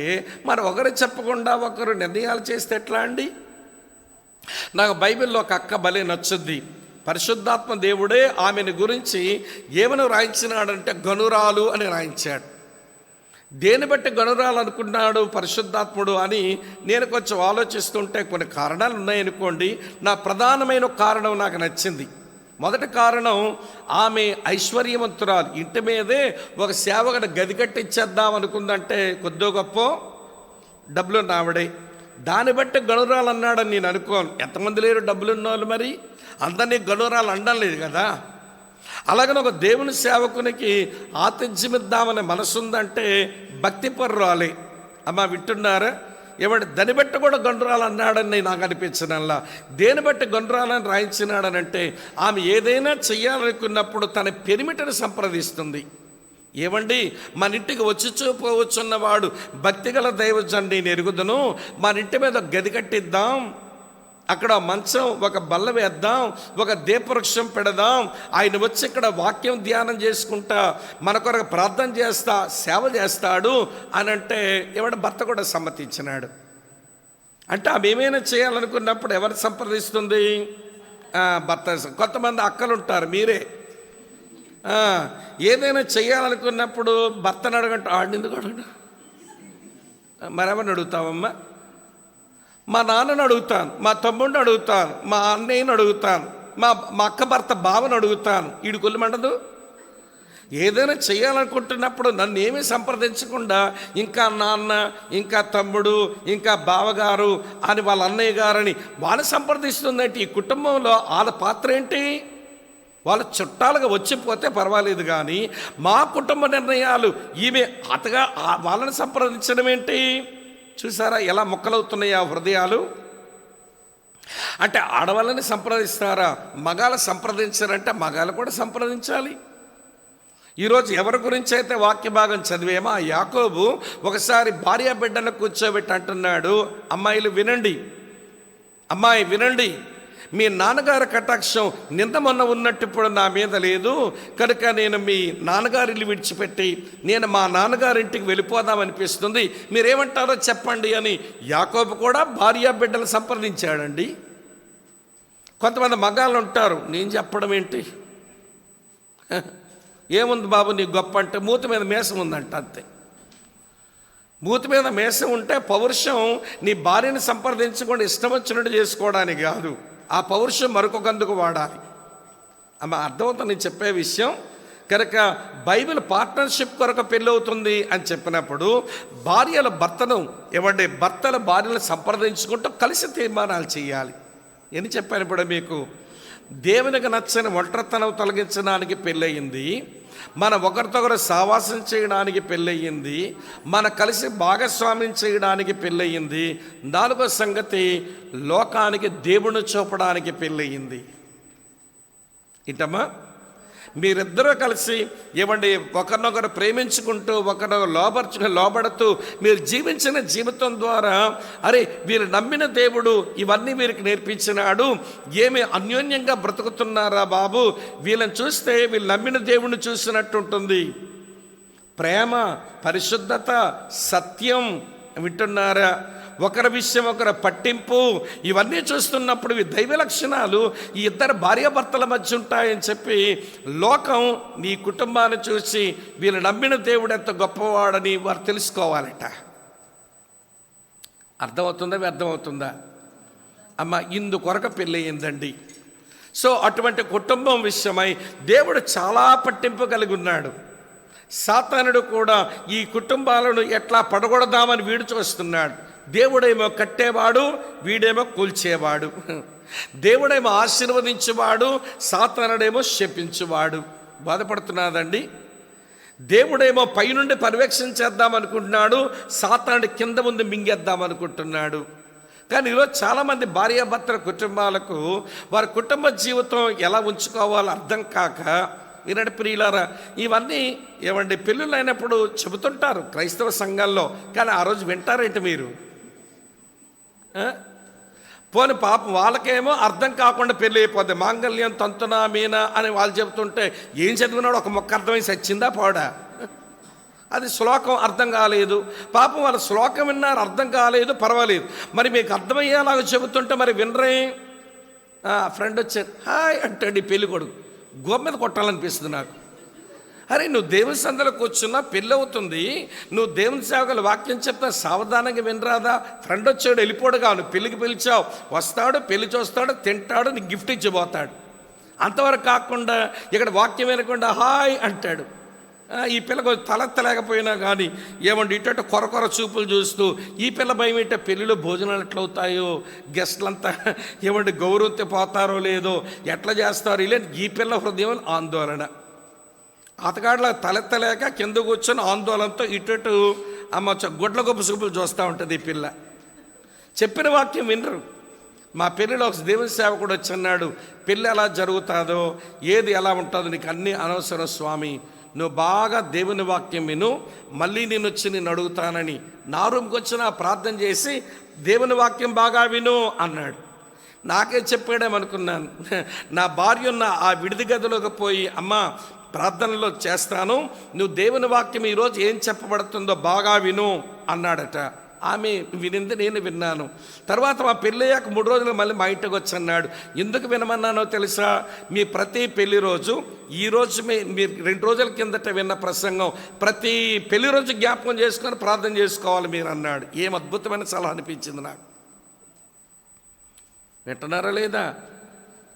Speaker 1: మరి ఒకరు చెప్పకుండా ఒకరు నిర్ణయాలు చేస్తే ఎట్లా అండి? నాకు బైబిల్లో ఒక అక్క భలే నచ్చుద్ది. పరిశుద్ధాత్మ దేవుడే ఆమెను గురించి ఏమని రాయించినాడంటే గనురాలు అని రాయించాడు. దేని బట్టి గనురాలు అనుకున్నాడు పరిశుద్ధాత్ముడు అని నేను కొంచెం ఆలోచిస్తుంటే కొన్ని కారణాలు ఉన్నాయనుకోండి. నా ప్రధానమైన కారణం నాకు నచ్చింది. మొదటి కారణం, ఆమె ఐశ్వర్యవంతురాలు. ఇంటి మీదే ఒక సేవకుడు గది కట్టించేద్దాం అనుకుందంటే కొద్దో గొప్ప డబ్బులు ఆవిడే. దాన్ని బట్టి గనురాలు అన్నాడని నేను అనుకోను. ఎంతమంది లేరు డబ్బులున్న వాళ్ళు? మరి అందరినీ గనురాలు అనడం లేదు కదా. అలాగని ఒక దేవుని సేవకునికి ఆతిథ్యమిద్దామనే మనసుందంటే భక్తిపరురాలే. వింటున్నారా? ఏమంటే దాన్ని బట్టి కూడా గొండ్రాలు అన్నాడని నాకు అనిపించినల్లా. దేని బట్టి గొండ్రాలని రాయించినాడనంటే ఆమె ఏదైనా చెయ్యాలనుకున్నప్పుడు తన పెరిమిటను సంప్రదిస్తుంది. ఏమండి, మన ఇంటికి పోవచ్చున్నవాడు భక్తిగల దైవజనుడు నేను ఎరుగుదును, మన ఇంటి మీద గది కట్టిద్దాం, అక్కడ మంచం ఒక బల్ల వేద్దాం, ఒక దీపవృక్షం పెడదాం, ఆయన వచ్చి ఇక్కడ వాక్యం ధ్యానం చేసుకుంటా మన కొరకు ప్రార్థన చేస్తా సేవ చేస్తాడు అని అంటే ఎవడ భర్త కూడా సమ్మతించినాడు. అంటే ఆమె ఏమైనా చేయాలనుకున్నప్పుడు ఎవరు సంప్రదిస్తుంది? భర్త. కొంతమంది అక్కలు ఉంటారు, మీరే ఏదైనా చేయాలనుకున్నప్పుడు భర్తను అడగంట. ఆడినందుకు అడగ మరెవరిని అడుగుతావమ్మా? మా నాన్నను అడుగుతాను, మా తమ్ముడిని అడుగుతాను, మా అన్నయ్యను అడుగుతాను, మా అక్క భర్త బావను అడుగుతాను. ఈడు కొల్లుమండదు. ఏదైనా చేయాలనుకుంటున్నప్పుడు నన్ను ఏమీ సంప్రదించకుండా ఇంకా నాన్న, ఇంకా తమ్ముడు, ఇంకా బావగారు అని వాళ్ళ అన్నయ్య గారని వాళ్ళు సంప్రదిస్తుందంటే ఈ కుటుంబంలో వాళ్ళ పాత్ర ఏంటి? వాళ్ళ చుట్టాలుగా వచ్చిపోతే పర్వాలేదు కానీ మా కుటుంబ నిర్ణయాలు ఈమె అతగా వాళ్ళని సంప్రదించడం ఏంటి? చూసారా ఎలా మొక్కలవుతున్నాయి ఆ హృదయాలు? అంటే ఆడవాళ్ళని సంప్రదిస్తారా? మగాళ్ళ సంప్రదించారంటే మగాళ్ళు కూడా సంప్రదించాలి. ఈరోజు ఎవరి గురించి అయితే వాక్య భాగం చదివేమో ఆ యాకోబు ఒకసారి భార్య బిడ్డను కూర్చోబెట్టి అంటున్నాడు, అమ్మాయిలు వినండి, అమ్మాయి వినండి, మీ నాన్నగారి కటాక్షం నిన్న మొన్న ఉన్నట్టు ఇప్పుడు నా మీద లేదు కనుక నేను మీ నాన్నగారిని విడిచిపెట్టి నేను మా నాన్నగారింటికి వెళ్ళిపోదామనిపిస్తుంది, మీరేమంటారో చెప్పండి అని యాకోబు కూడా భార్య బిడ్డలు సంప్రదించాడండి. కొంతమంది మగాళ్ళు ఉంటారు, నేను చెప్పడం ఏంటి, ఏముంది బాబు నీ గొప్ప అంటే మూతి మీద మేసం ఉందంట అంతే. మూతి మీద మేసం ఉంటే పౌరుషం నీ భార్యని సంప్రదించకుండా ఇష్టం వచ్చినట్టు చేసుకోవడానికి కాదు, ఆ పౌరుషం మరొకందుకు వాడాలి. అమ్మ అర్థమవుతుంది నేను చెప్పే విషయం. కనుక బైబిల్ పార్ట్నర్షిప్ కొరకు పెళ్ళవుతుంది అని చెప్పినప్పుడు భార్యల భర్తను భర్తల భార్యలను సంప్రదించుకుంటూ కలిసి తీర్మానాలు చేయాలి. అని చెప్పాను ఇప్పుడు మీకు. దేవునికి నచ్చని ఒంటరితనం తొలగించడానికి పెళ్ళయింది, మన ఒకరితొకరు సావాసం చేయడానికి పెళ్ళయింది, మన కలిసి భాగస్వామ్యం చేయడానికి పెళ్ళయింది. 4వ సంగతి లోకానికి దేవుని చూపడానికి పెళ్ళయింది. ఏంటమ్మా? మీరిద్దరూ కలిసి ఒకరినొకరు ప్రేమించుకుంటూ ఒకరినొకరు లోబడుతూ మీరు జీవించిన జీవితం ద్వారా వీరు నమ్మిన దేవుడు ఇవన్నీ వీరికి నేర్పించినాడు, ఏమి అన్యోన్యంగా బ్రతుకుతున్నారా బాబు, వీళ్ళని చూస్తే వీళ్ళు నమ్మిన దేవుడిని చూసినట్టు ఉంటుంది. ప్రేమ, పరిశుద్ధత, సత్యం వింటున్నారా? ఒకరి విషయం ఒకరి పట్టింపు, ఇవన్నీ చూస్తున్నప్పుడు ఈ దైవ లక్షణాలు ఈ ఇద్దరు భార్యాభర్తల మధ్య ఉంటాయని చెప్పి లోకం నీ కుటుంబాన్ని చూసి వీళ్ళు నమ్మిన దేవుడు ఎంత గొప్పవాడని వారు తెలుసుకోవాలట. అర్థమవుతుందా? వ్యర్థమవుతుందా? అమ్మ ఇందుకొరకు పెళ్ళి అయిందండి. సో అటువంటి కుటుంబం విషయమై దేవుడు చాలా పట్టింపు కలిగి ఉన్నాడు. సాతానుడు కూడా ఈ కుటుంబాలను ఎట్లా పడగొడదామని వీడు చూస్తున్నాడు. దేవుడేమో కట్టేవాడు, వీడేమో కూల్చేవాడు. దేవుడేమో ఆశీర్వదించేవాడు, సాతానుడేమో శపించేవాడు. బాధపడుతున్నాదండి. దేవుడేమో పైనుండి పర్యవేక్షణ చేద్దామనుకుంటున్నాడు, సాతానుడి కింద ముందు మింగేద్దామనుకుంటున్నాడు. కానీ ఈరోజు చాలామంది భార్యాభర్తల కుటుంబాలకు వారి కుటుంబ జీవితం ఎలా ఉంచుకోవాలో అర్థం కాక వినడి ప్రియులారా, ఇవన్నీ పెళ్ళిళ్ళు అయినప్పుడు చెబుతుంటారు క్రైస్తవ సంఘాల్లో, కానీ ఆ రోజు వింటారేంటి మీరు? పోని పాపం వాళ్ళకేమో అర్థం కాకుండా పెళ్ళి అయిపోద్ది. మాంగళ్యం తంతునా మీనా అని వాళ్ళు చెబుతుంటే ఏం చదివినాడు, ఒక మొక్క అర్థమై సచ్చిందా పోడా? అది శ్లోకం అర్థం కాలేదు. పాపం వాళ్ళ శ్లోకం విన్నారు, అర్థం కాలేదు, పర్వాలేదు. మరి మీకు అర్థమయ్యేలాగా చెబుతుంటే మరి వినరే. ఫ్రెండ్ వచ్చారు, హాయ్ అంటాడు ఈ పెళ్ళి కొడుకు. గోప మీద కొట్టాలనిపిస్తుంది నాకు. నువ్వు దేవుని సందులో కూర్చున్నా పెళ్ళి అవుతుంది, నువ్వు దేవుని సేవకులు వాక్యం చెప్తా సావధానంగా వినరాదా? ఫ్రెండ్ వచ్చాడు వెళ్ళిపోడు కావు, నువ్వు పెళ్ళికి పిలిచావు, వస్తాడు, పెళ్లి చూస్తాడు, తింటాడు, నీకు గిఫ్ట్ ఇచ్చిపోతాడు. అంతవరకు కాకుండా ఇక్కడ వాక్యం వినకుండా హాయ్ అంటాడు. ఈ పిల్లకు తలెత్తలేకపోయినా కానీ ఇటు కొరకొర చూపులు చూస్తూ ఈ పిల్ల భయం ఏంటో పెళ్ళిలో భోజనాలు ఎట్లవుతాయో, గెస్ట్లంతా గౌరవంతో పోతారో లేదో, ఎట్లా చేస్తారో ఇలా ఈ పిల్ల హృదయం ఆందోళన. అతగాడ్ల తలెత్తలేక కింద కూర్చొని ఆందోళనతో ఇటు గుడ్ల గొప్ప చూపులు చూస్తూ ఉంటుంది ఈ పిల్ల. చెప్పిన వాక్యం వినరు. మా పెళ్ళిలో ఒక దేవుని సేవకుడు వచ్చి అన్నాడు, పెళ్ళి ఎలా జరుగుతుందో ఏది ఎలా ఉంటుందో నీకు అన్నీ అనవసరం స్వామి, నువ్వు బాగా దేవుని వాక్యం విను, మళ్ళీ నేను వచ్చి నేను అడుగుతానని నా రూమ్కి వచ్చి ప్రార్థన చేసి దేవుని వాక్యం బాగా విను అన్నాడు. నాకే చెప్పాడేమనుకున్నాను. నా భార్య ఉన్న ఆ విడిది గదిలోకి పోయి అమ్మా ప్రార్థనలో చేస్తాను, నువ్వు దేవుని వాక్యం ఈరోజు ఏం చెప్పబడుతుందో బాగా విను అన్నాడట. ఆమె వినింది, నేను విన్నాను. తర్వాత మా పెళ్ళయ్యాక 3 రోజులు మళ్ళీ మా ఇంటికి వచ్చి అన్నాడు, ఎందుకు వినమన్నానో తెలుసా, మీ ప్రతి పెళ్లి రోజు ఈరోజు మీరు 2 రోజుల కిందట విన్న ప్రసంగం ప్రతి పెళ్లి రోజు జ్ఞాపకం చేసుకొని ప్రార్థన చేసుకోవాలి మీరు అన్నాడు. ఏం అద్భుతమైన సలహా అనిపించింది నాకు. వింటున్నారా లేదా?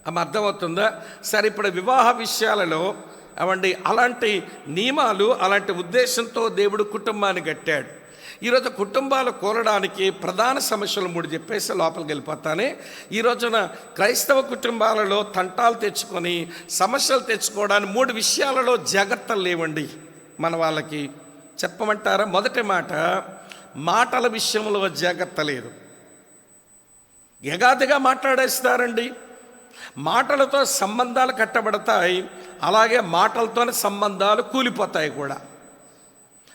Speaker 1: ఆమె అర్థమవుతుందా? సరే, ఇప్పుడు వివాహ విషయాలలో అలాంటి నియమాలు, అలాంటి ఉద్దేశంతో దేవుడు కుటుంబాన్ని కట్టాడు. ఈరోజు కుటుంబాలు కూలడానికి ప్రధాన సమస్యలు 3 చెప్పేసి లోపలికి వెళ్ళిపోతానే. ఈ రోజున క్రైస్తవ కుటుంబాలలో తంటాలు తెచ్చుకొని సమస్యలు తెచ్చుకోవడానికి 3 విషయాలలో జాగ్రత్తలు లేవండి. మన వాళ్ళకి చెప్పమంటారా? మొదటి మాట, మాటల విషయంలో జాగ్రత్త లేదు. ఎగాదిగా మాట్లాడేస్తారండి. మాటలతో సంబంధాలు కట్టబడతాయి, అలాగే మాటలతోనే సంబంధాలు కూలిపోతాయి కూడా.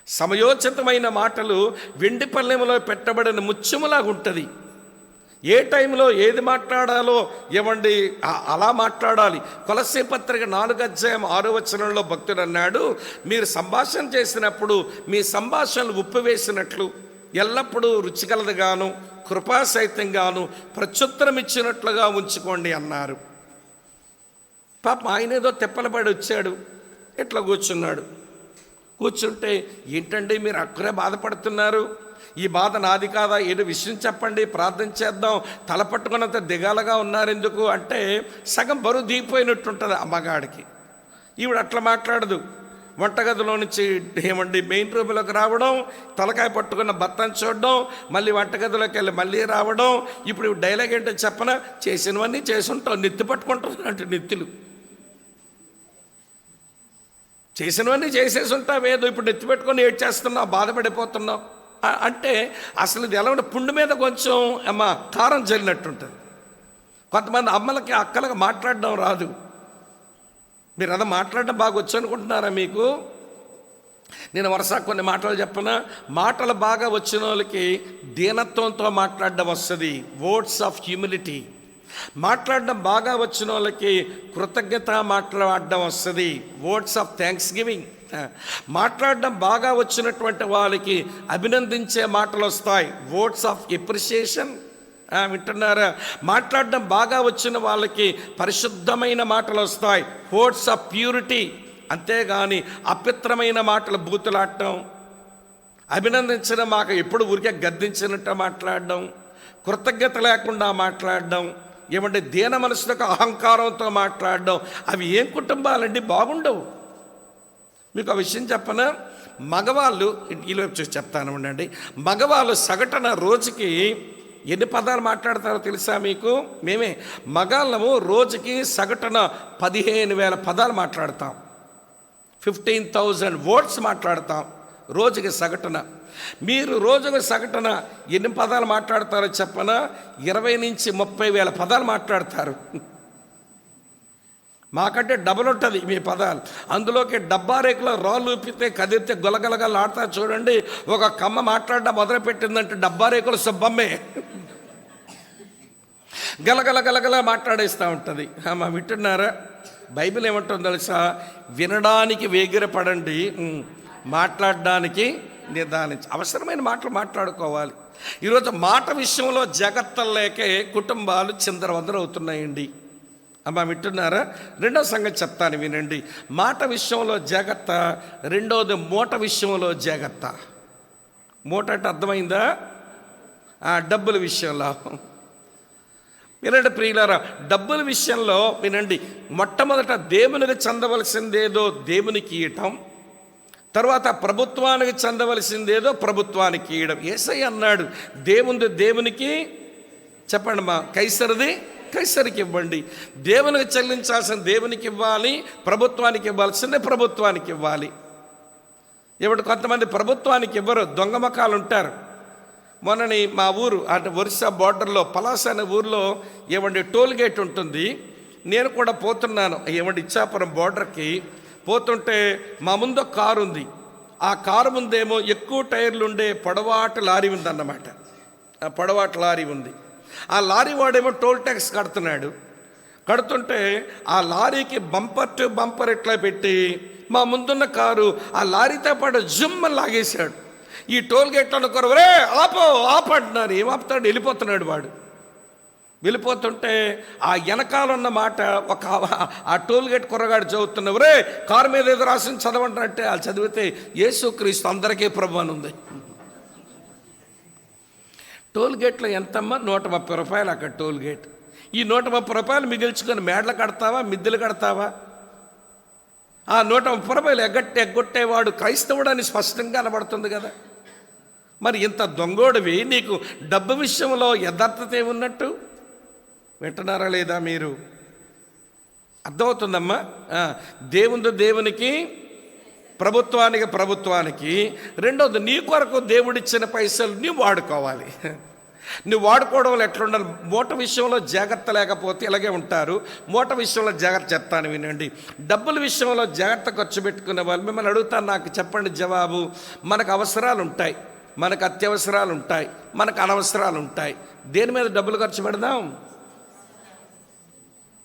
Speaker 1: సమయోచితమైన మాటలు వెండి పళ్ళెంలో పెట్టబడిన ముత్యములాగా ఉంటుంది. ఏ టైంలో ఏది మాట్లాడాలో అలా మాట్లాడాలి. కొలస్సీ పత్రిక 4:6 భక్తుడు అన్నాడు, మీరు సంభాషణ చేసినప్పుడు మీ సంభాషణలు ఉప్పు వేసినట్లు ఎల్లప్పుడూ రుచికలదిగాను కృపాసహితంగాను ప్రత్యుత్తరం ఇచ్చినట్లుగా ఉంచుకోండి అన్నారు. పాపం ఆయన ఏదో తెప్పలపడి వచ్చాడు, ఇట్లా కూర్చున్నాడు. కూర్చుంటే ఏంటండి మీరు అక్కడే బాధపడుతున్నారు, ఈ బాధ నాది కాదా, ఏదో విషయం చెప్పండి, ప్రార్థన చేద్దాం, తలపట్టుకున్నంత దిగాలుగా ఉన్నారు ఎందుకు అంటే సగం బరువు దిగిపోయినట్టుంటుంది అమ్మగాడికి. ఈవిడ అట్లా మాట్లాడదు. వంటగదిలో నుంచి ఏమండి మెయిన్ రూమ్లోకి రావడం, తలకాయ పట్టుకున్న భర్తను చూడడం, మళ్ళీ వంటగదిలోకి వెళ్ళి మళ్ళీ రావడం. ఇప్పుడు డైలాగ్ ఏంటో చెప్పన, చేసినవన్నీ చేసుంటావు, నెత్తి పట్టుకుంటున్నట్టు నెత్తులు చేసినవన్నీ చేసేసి ఉంటావు, ఏదో ఇప్పుడు నెత్తి పెట్టుకొని ఏడ్చేస్తున్నావు, బాధపడిపోతున్నావు అంటే అసలు ఇది ఎలా ఉంటే పుండు మీద కొంచెం కారం జల్లినట్టుంటుంది. కొంతమంది అమ్మలకి అక్కలకి మాట్లాడడం రాదు. మీరు అలా మాట్లాడడం బాగా వచ్చు అనుకుంటున్నారా మీకు? నేను వరుస కొన్ని మాటలు చెప్పనా? మాటలు బాగా వచ్చిన వాళ్ళకి దీనత్వంతో మాట్లాడడం వస్తుంది, వర్డ్స్ ఆఫ్ హ్యూమిలిటీ. మాట్లాడడం బాగా వచ్చిన వాళ్ళకి కృతజ్ఞత మాట్లాడడం వస్తుంది, వర్డ్స్ ఆఫ్ థ్యాంక్స్ గివింగ్. మాట్లాడడం బాగా వచ్చినటువంటి వాళ్ళకి అభినందించే మాటలు వస్తాయి, వర్డ్స్ ఆఫ్ ఎప్రిషియేషన్. వింటున్నారా? మాట్లాడడం బాగా వచ్చిన వాళ్ళకి పరిశుద్ధమైన మాటలు వస్తాయి, వర్డ్స్ ఆఫ్ ప్యూరిటీ. అంతేగాని అపవిత్రమైన మాటలు బూతులాడటం, అభినందించడం మాకు ఎప్పుడు ఊరికే గద్దించినట్టు మాట్లాడడం, కృతజ్ఞత లేకుండా మాట్లాడడం, ఏమంటే దీన మనసులకు అహంకారంతో మాట్లాడడం, అవి ఏం కుటుంబాలండి? బాగుండవు. మీకు ఆ విషయం చెప్పనా? మగవాళ్ళు ఈలోపు చూసి చెప్తాను ఉండండి. మగవాళ్ళు సగటున రోజుకి ఎన్ని పదాలు మాట్లాడతారో తెలుసా మీకు? మేమే మగాళ్ళము రోజుకి సగటున 15,000 పదాలు మాట్లాడతాం, 15,000 వర్డ్స్ మాట్లాడతాం రోజుకి సగటున. మీరు రోజుకి సగటున ఎన్ని పదాలు మాట్లాడతారో చెప్పనా? 20,000 నుంచి 30,000 పదాలు మాట్లాడతారు. మాకంటే డబల్ ఉంటుంది మీ పదాలు. అందులోకి డబ్బా రేకులో రాళ్ళు ఊపితే కదిరితే గొలగలగలు ఆడతారు చూడండి. ఒక కమ్మ మాట్లాడడం మొదలుపెట్టిందంటే డబ్బా రేకుల సుబ్బమ్మే గలగల గలగల మాట్లాడేస్తూ ఉంటుంది. వింటున్నారా? బైబిల్ ఏమంటుందో తెలుసా? వినడానికి వేగిరపడండి, మాట్లాడడానికి నిదానించి. అవసరమైన మాటలు మాట్లాడుకోవాలి. ఈరోజు మాట విషయంలో జాగ్రత్తలు లేకే కుటుంబాలు చిందరవందర అవుతున్నాయండి. వింటున్నారా? రెండో సంగతి చెప్తాను వినండి. మాట విషయంలో జాగ్రత్త, రెండోది మూట విషయంలో జాగ్రత్త. మూట అంటే అర్థమైందా? డబ్బుల విషయంలో వినండి ప్రియులారా. డబ్బుల విషయంలో వినండి. మొట్టమొదట దేవునికి చెందవలసిందేదో దేవునికి ఇవ్వటం, తర్వాత ప్రభుత్వానికి చెందవలసిందేదో ప్రభుత్వానికి ఇవ్వడం. యేసయ్య అన్నాడు, దేవుంది దేవునికి చెప్పండి మా, కైసరిది కైసరికి ఇవ్వండి. దేవునికి చెల్లించాల్సిన దేవునికి ఇవ్వాలి, ప్రభుత్వానికి ఇవ్వాల్సిందే ప్రభుత్వానికి ఇవ్వాలి. ఇప్పుడు కొంతమంది ప్రభుత్వానికి ఇవ్వరు, దొంగ మకాలు ఉంటారు. మొన్నని మా ఊరు అంటే ఒరిస్సా బార్డర్లో పలాస అనే ఊర్లో ఏమండి టోల్ గేట్ ఉంటుంది. నేను కూడా పోతున్నాను ఏమండి ఇచ్చాపురం బార్డర్కి. పోతుంటే మా ముందు ఒక కారు ఉంది. ఆ కారు ముందేమో ఎక్కువ టైర్లు ఉండే పొడవాటి లారీ ఉందన్నమాట. ఆ పొడవాటి లారీ ఉంది. ఆ లారీ వాడేమో టోల్ ట్యాక్స్ కడుతున్నాడు. కడుతుంటే ఆ లారీకి బంపర్ టు బంపర్ ఇట్లా పెట్టి మా ముందున్న కారు ఆ లారీతో పాటు జుమ్మని లాగేశాడు. ఈ టోల్ గేట్లో అనుకోరు, రే ఆపంటున్నారు. ఏం ఆపుతాడు? వెళ్ళిపోతున్నాడు వాడు. వెళ్ళిపోతుంటే ఆ వెనకాలన్న మాట ఒక ఆ టోల్ గేట్ కుర్రగాడు చదువుతున్నావు, రే కారు మీద ఏదో రాసి చదవంటే వాళ్ళు చదివితే యేసుక్రీస్తు అందరికీ ప్రభు అని ఉంది. టోల్ గేట్లో ఎంతమ్మా? 130 రూపాయలు అక్కడ టోల్ గేట్. ఈ 130 రూపాయలు మిగిల్చుకొని మేడలు కడతావా, మిద్దెలు కడతావా? ఆ 130 రూపాయలు ఎగ్గొట్టేవాడు క్రైస్తవుడని స్పష్టంగా కనబడుతుంది కదా. మరి ఇంత దొంగోడివి, నీకు డబ్బు విషయంలో యథార్థత ఏమున్నట్టు? వింటున్నారా లేదా మీరు? అర్థమవుతుందమ్మా? దేవుంది దేవునికి, ప్రభుత్వానికి ప్రభుత్వానికి. రెండోది నీ కొరకు దేవుడిచ్చిన పైసలు నీవు వాడుకోవాలి. నువ్వు వాడుకోవడంలో ఎట్లుండాలి? మూట విషయంలో జాగ్రత్త లేకపోతే ఇలాగే ఉంటారు. మూట విషయంలో జాగ్రత్త చెప్తాను వినండి. డబ్బుల విషయంలో జాగ్రత్త ఖర్చు పెట్టుకునే వాళ్ళు మిమ్మల్ని అడుగుతాను, నాకు చెప్పండి జవాబు. మనకు అవసరాలు ఉంటాయి, మనకు అత్యవసరాలు ఉంటాయి, మనకు అనవసరాలు ఉంటాయి. దేని మీద డబ్బులు ఖర్చు పెడదాం?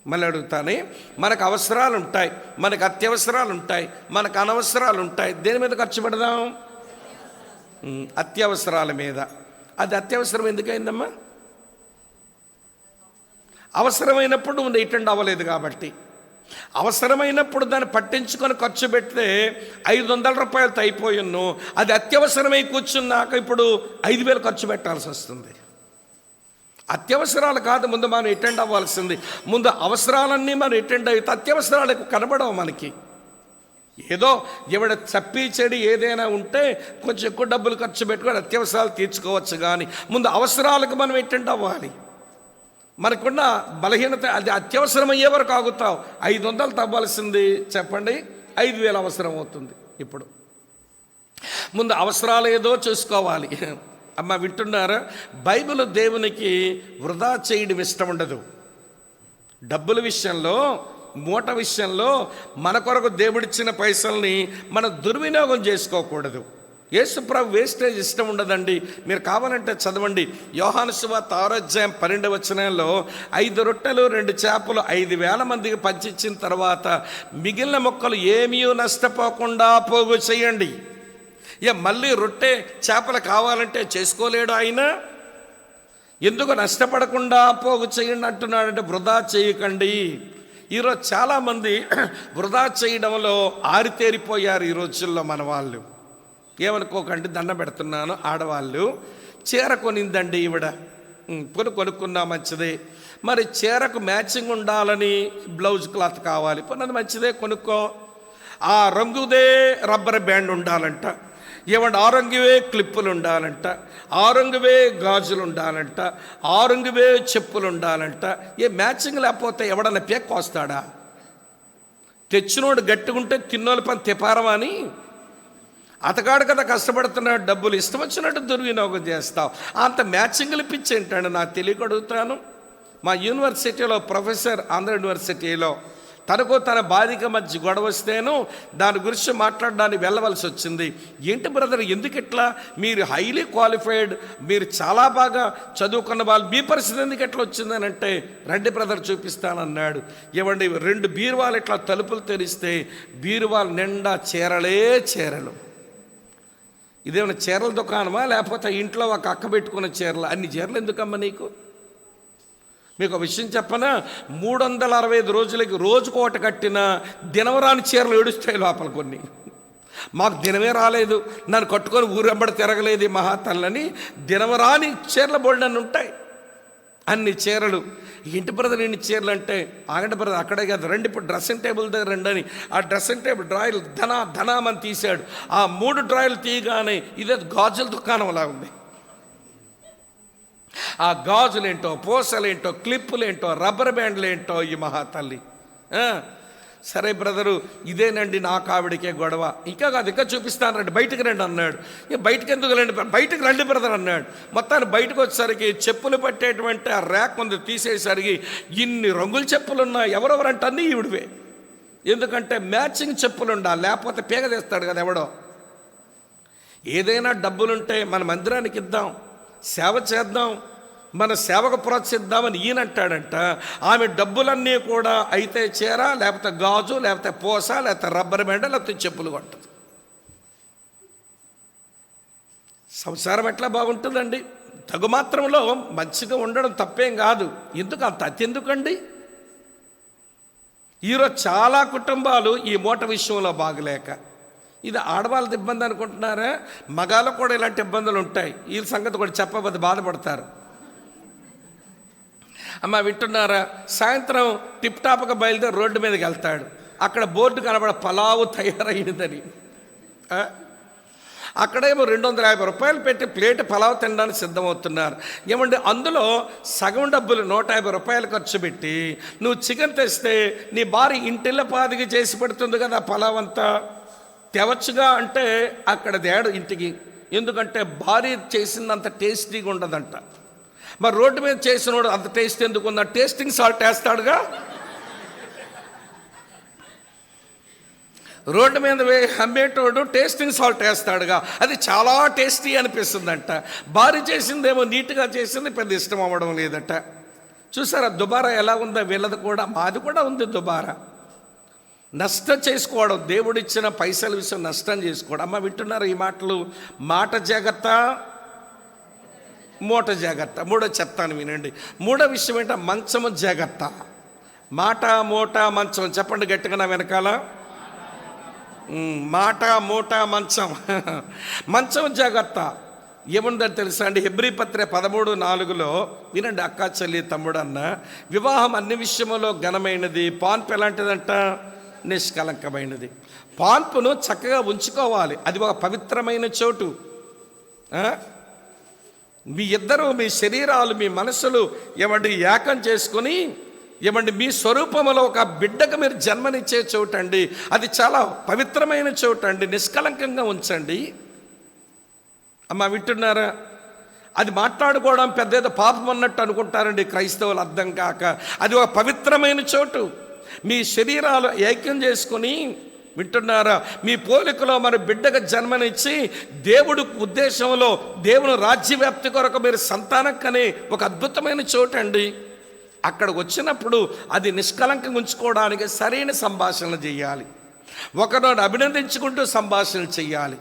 Speaker 1: మళ్ళీ అడుగుతానే, మనకు అవసరాలు ఉంటాయి, మనకు అత్యవసరాలు ఉంటాయి, మనకు అనవసరాలు ఉంటాయి. దేని మీద ఖర్చు పెడదాం? అత్యవసరాల మీద. అది అత్యవసరం ఎందుకైందమ్మా? అవసరమైనప్పుడు నువ్వు అటెండ్ అవ్వలేదు కాబట్టి. అవసరమైనప్పుడు దాన్ని పట్టించుకొని ఖర్చు పెడితే 500 రూపాయలతో అయిపోయిన్ను, అది అత్యవసరమై కూర్చున్నాక ఇప్పుడు 5,000 ఖర్చు పెట్టాల్సి వస్తుంది. అత్యవసరాలు కాదు ముందు మనం అటెండ్ అవ్వాల్సింది, ముందు అవసరాలన్నీ మనం అటెండ్ అయితే అత్యవసరాలకు కనబడవు మనకి. ఏదో ఎవడ చప్పి చెడి ఏదైనా ఉంటే కొంచెం ఎక్కువ డబ్బులు ఖర్చు పెట్టుకొని అత్యవసరాలు తీర్చుకోవచ్చు, కానీ ముందు అవసరాలకు మనం అటెండ్ అవ్వాలి. మనకున్న బలహీనత అది అత్యవసరం అయ్యే వరకు ఆగుతావు. 500 తవ్వాల్సింది చెప్పండి 5,000 అవసరం అవుతుంది. ఇప్పుడు ముందు అవసరాలు ఏదో చూసుకోవాలి. అమ్మ వింటున్నారా? బైబిల్ దేవునికి వృధా చేయడం ఇష్టం ఉండదు. డబ్బుల విషయంలో, మూట విషయంలో మన కొరకు దేవుడిచ్చిన పైసల్ని మనం దుర్వినియోగం చేసుకోకూడదు. యేసుప్రభు వేస్టేజ్ ఇష్టం ఉండదండి. మీరు కావాలంటే చదవండి. యోహాను సువార్త 6:12 5 రొట్టెలు 2 చేపలు 5,000 మందికి పంచిచ్చిన తర్వాత మిగిలిన మొక్కలు ఏమీ నష్టపోకుండా పోగు చేయండి. మళ్ళీ రొట్టె చేపలు కావాలంటే చేసుకోలేడు ఆయన. ఎందుకు నష్టపడకుండా పోగు చేయండి అంటున్నాడంటే వృధా చేయకండి. ఈరోజు చాలామంది వృధా చేయడంలో ఆరితేరిపోయారు ఈ రోజుల్లో మన వాళ్ళు. ఏమనుకోకండి, దండం పెడుతున్నాను. ఆడవాళ్ళు చీర కొనిందండి ఈవిడ, కొనుక్కున్నా మంచిదే. మరి చీరకు మ్యాచింగ్ ఉండాలని బ్లౌజ్ క్లాత్ కావాలి, అది మంచిదే కొనుక్కో. ఆ రంగుదే రబ్బర్ బ్యాండ్ ఉండాలంట, ఏమంటే ఆ రంగువే క్లిప్పులు ఉండాలంట, ఆ రంగువే గాజులు ఉండాలంట, ఆ రంగువే చెప్పులు ఉండాలంట. మ్యాచింగ్ లేకపోతే ఎవడన్నా పేక్ వస్తాడా? తెచ్చినోడు గట్టిగుంటే తిన్నోళ్ళ పని తెపారమా అని అతగాడు కదా కష్టపడుతున్నాడు, డబ్బులు ఇష్టం వచ్చినట్టు దుర్వినియోగం చేస్తావు. అంత మ్యాచింగ్లు పిచ్చి ఏంటండి నాకు తెలియక అడుగుతాను. మా యూనివర్సిటీలో ప్రొఫెసర్, ఆంధ్ర యూనివర్సిటీలో తనకు తన బాధిక మధ్య గొడవ వస్తేను దాని గురించి మాట్లాడడానికి వెళ్ళవలసి వచ్చింది. ఏంటి బ్రదర్ ఎందుకు ఇట్లా, మీరు హైలీ క్వాలిఫైడ్, మీరు చాలా బాగా చదువుకున్న వాళ్ళు, మీ పరిస్థితి ఎందుకు ఎట్లా వచ్చిందని అంటే, రండి బ్రదర్ చూపిస్తానన్నాడు. ఏమండి 2 బీరువాలు ఇట్లా తలుపులు తెరిస్తే బీరువాలు నిండా చీరలు. ఇదేమైనా చీరల దుకాణమా లేకపోతే ఇంట్లో ఒక అక్క పెట్టుకున్న చీరలు? అన్ని చీరలు ఎందుకమ్మా నీకు? మీకు ఒక విషయం చెప్పనా, 365 రోజులకి రోజుకోట కట్టిన దినవరాని చీరలు ఏడుస్తాయి లోపల కొన్ని. మాకు దినమే రాలేదు, నన్ను కట్టుకొని ఊరెంబడి తిరగలేదు ఈ మహాతల్లని దినవరాని చీరల బోల్డన్ని ఉంటాయి. అన్ని చీరలు. ఇంటి బ్రదర్ ఇన్ని చీరలు అంటే, ఆగండి బ్రదర్ అక్కడే కాదు, రండి ఇప్పుడు డ్రెస్సింగ్ టేబుల్ దగ్గర రండి అని ఆ డ్రెస్సింగ్ టేబుల్ డ్రాయలు ధనామని తీశాడు. ఆ 3 డ్రాయలు తీయగానే ఇదే గాజుల దుకాణంలా ఉంది. ఆ గాజులేంటో, పూసలేంటో, క్లిప్పులేంటో, రబ్బర్ బ్యాండ్లేంటో ఈ మహాతల్లి. సరే బ్రదరు ఇదేనండి నాకు ఆవిడకే గొడవ. ఇంకా కాదు, ఇంకా చూపిస్తాను రండి, బయటకు రండి అన్నాడు. బయటకు ఎందుకు రండి, బయటకు రండి బ్రదర్ అన్నాడు. మొత్తాన్ని బయటకు వచ్చేసరికి చెప్పులు పట్టేటువంటి ఆ ర్యాక్ ముందు తీసేసరికి ఇన్ని రంగుల చెప్పులు ఉన్నాయి. ఎవరెవరంటే అన్నీ ఈవిడివే. ఎందుకంటే మ్యాచింగ్ చెప్పులు ఉండాలి, లేకపోతే పీగ తెస్తాడు కదా ఎవడో. ఏదైనా డబ్బులుంటే మన మందిరానికి ఇద్దాం, సేవ చేద్దాం, మన సేవకు ప్రోత్సహిద్దామని ఈయనంటాడంట. ఆమె డబ్బులన్నీ కూడా అయితే చీర, లేకపోతే గాజు, లేకపోతే పూస, లేకపోతే రబ్బర్ బ్యాండ్, లేకపోతే చెప్పులు కొంటది. సంసారం ఎట్లా బాగుంటుందండి? తగు మాత్రంలో మంచిగా ఉండడం తప్పేం కాదు. ఎందుకు అంత అతి ఎందుకండి? ఈరోజు చాలా కుటుంబాలు ఈ మూట విషయంలో బాగలేక, ఇది ఆడవాళ్ళది ఇబ్బంది అనుకుంటున్నారా? మగాళ్ళకు కూడా ఇలాంటి ఇబ్బందులు ఉంటాయి. ఈ సంగతి కూడా చెప్పబోతే బాధపడతారు. అమ్మ వింటున్నారా? సాయంత్రం టిప్ టాప్గా బయలుదేరి రోడ్డు మీదకి వెళ్తాడు. అక్కడ బోర్డు కనబడ పలావు తయారైందని. అక్కడేమో 250 రూపాయలు పెట్టి ప్లేట్ పలావ్ తినడానికి సిద్ధమవుతున్నారు. ఏమంటే అందులో సగం డబ్బులు 150 రూపాయలు ఖర్చు పెట్టి నువ్వు చికెన్ తెస్తే నీ భార్య ఇంటిల్ల పాదికి చేసి పెడుతుంది కదా పలావ్ అంతా. తెవచ్చుగా అంటే అక్కడ తేడు ఇంటికి. ఎందుకంటే భార్య చేసిందంత టేస్టీగా ఉండదంట. మరి రోడ్డు మీద చేసినోడు అంత టేస్ట్ ఎందుకు ఉందా? Tasting salt వేస్తాడుగా. రోడ్డు మీద అమ్మేటోడు టేస్టింగ్ సాల్ట్ వేస్తాడుగా, అది చాలా టేస్టీ అనిపిస్తుందంట. భార్య చేసిందేమో నీట్గా చేసింది, పెద్ద ఇష్టం అవ్వడం లేదట. చూసారా దుబారా ఎలా ఉందో వీళ్ళది కూడా, మాది కూడా ఉంది దుబారా. నష్టం చేసుకోవడం, దేవుడిచ్చిన పైసల విషయం నష్టం చేసుకోవడం. అమ్మ వింటున్నారు ఈ మాటలు? మాట జాగ్రత్త, మూట జాగ్రత్త. 3వ చెప్తాను వినండి. 3వ విషయం ఏంటంటే మంచము జాగ్రత్త. మాట మూట మంచం, చెప్పండి గట్టిగా నా వెనకాల. మాట మూట మంచం. మంచం జాగ్రత్త. ఏముందని తెలుసా అండి? హెబ్రీ పత్రిక 13:4 వినండి అక్క చెల్లి తమ్ముడు అన్న, వివాహం అన్ని విషయములో ఘనమైనది, పాన్పు ఎలాంటిదంట? నిష్కలంకమైనది. పాన్పును చక్కగా ఉంచుకోవాలి, అది ఒక పవిత్రమైన చోటు. మీ ఇద్దరు మీ శరీరాలు మీ మనసులు ఏమండి ఏకం చేసుకుని ఏమండి మీ స్వరూపంలో ఒక బిడ్డకు మీరు జన్మనిచ్చే చోటు అండి. అది చాలా పవిత్రమైన చోటు అండి. నిష్కలంకంగా ఉంచండి. అమ్మ వింటున్నారా? అది మాట్లాడుకోవడం పెద్ద ఏదో పాపం అన్నట్టు అనుకుంటారండి క్రైస్తవులు, అర్థం కాక. అది ఒక పవిత్రమైన చోటు. మీ శరీరాలు ఐక్యం చేసుకుని, వింటున్నారా, మీ పోలికలో మరి బిడ్డకు జన్మనిచ్చి దేవుడు ఉద్దేశంలో దేవుని రాజ్యవ్యాప్తి కొరకు మీరు సంతానం కనే ఒక అద్భుతమైన చోటు అండి. అక్కడికి వచ్చినప్పుడు అది నిష్కలంకంగా ఉంచుకోవడానికి సరైన సంభాషణలు చేయాలి. ఒకరిని అభినందించుకుంటూ సంభాషణలు చేయాలి.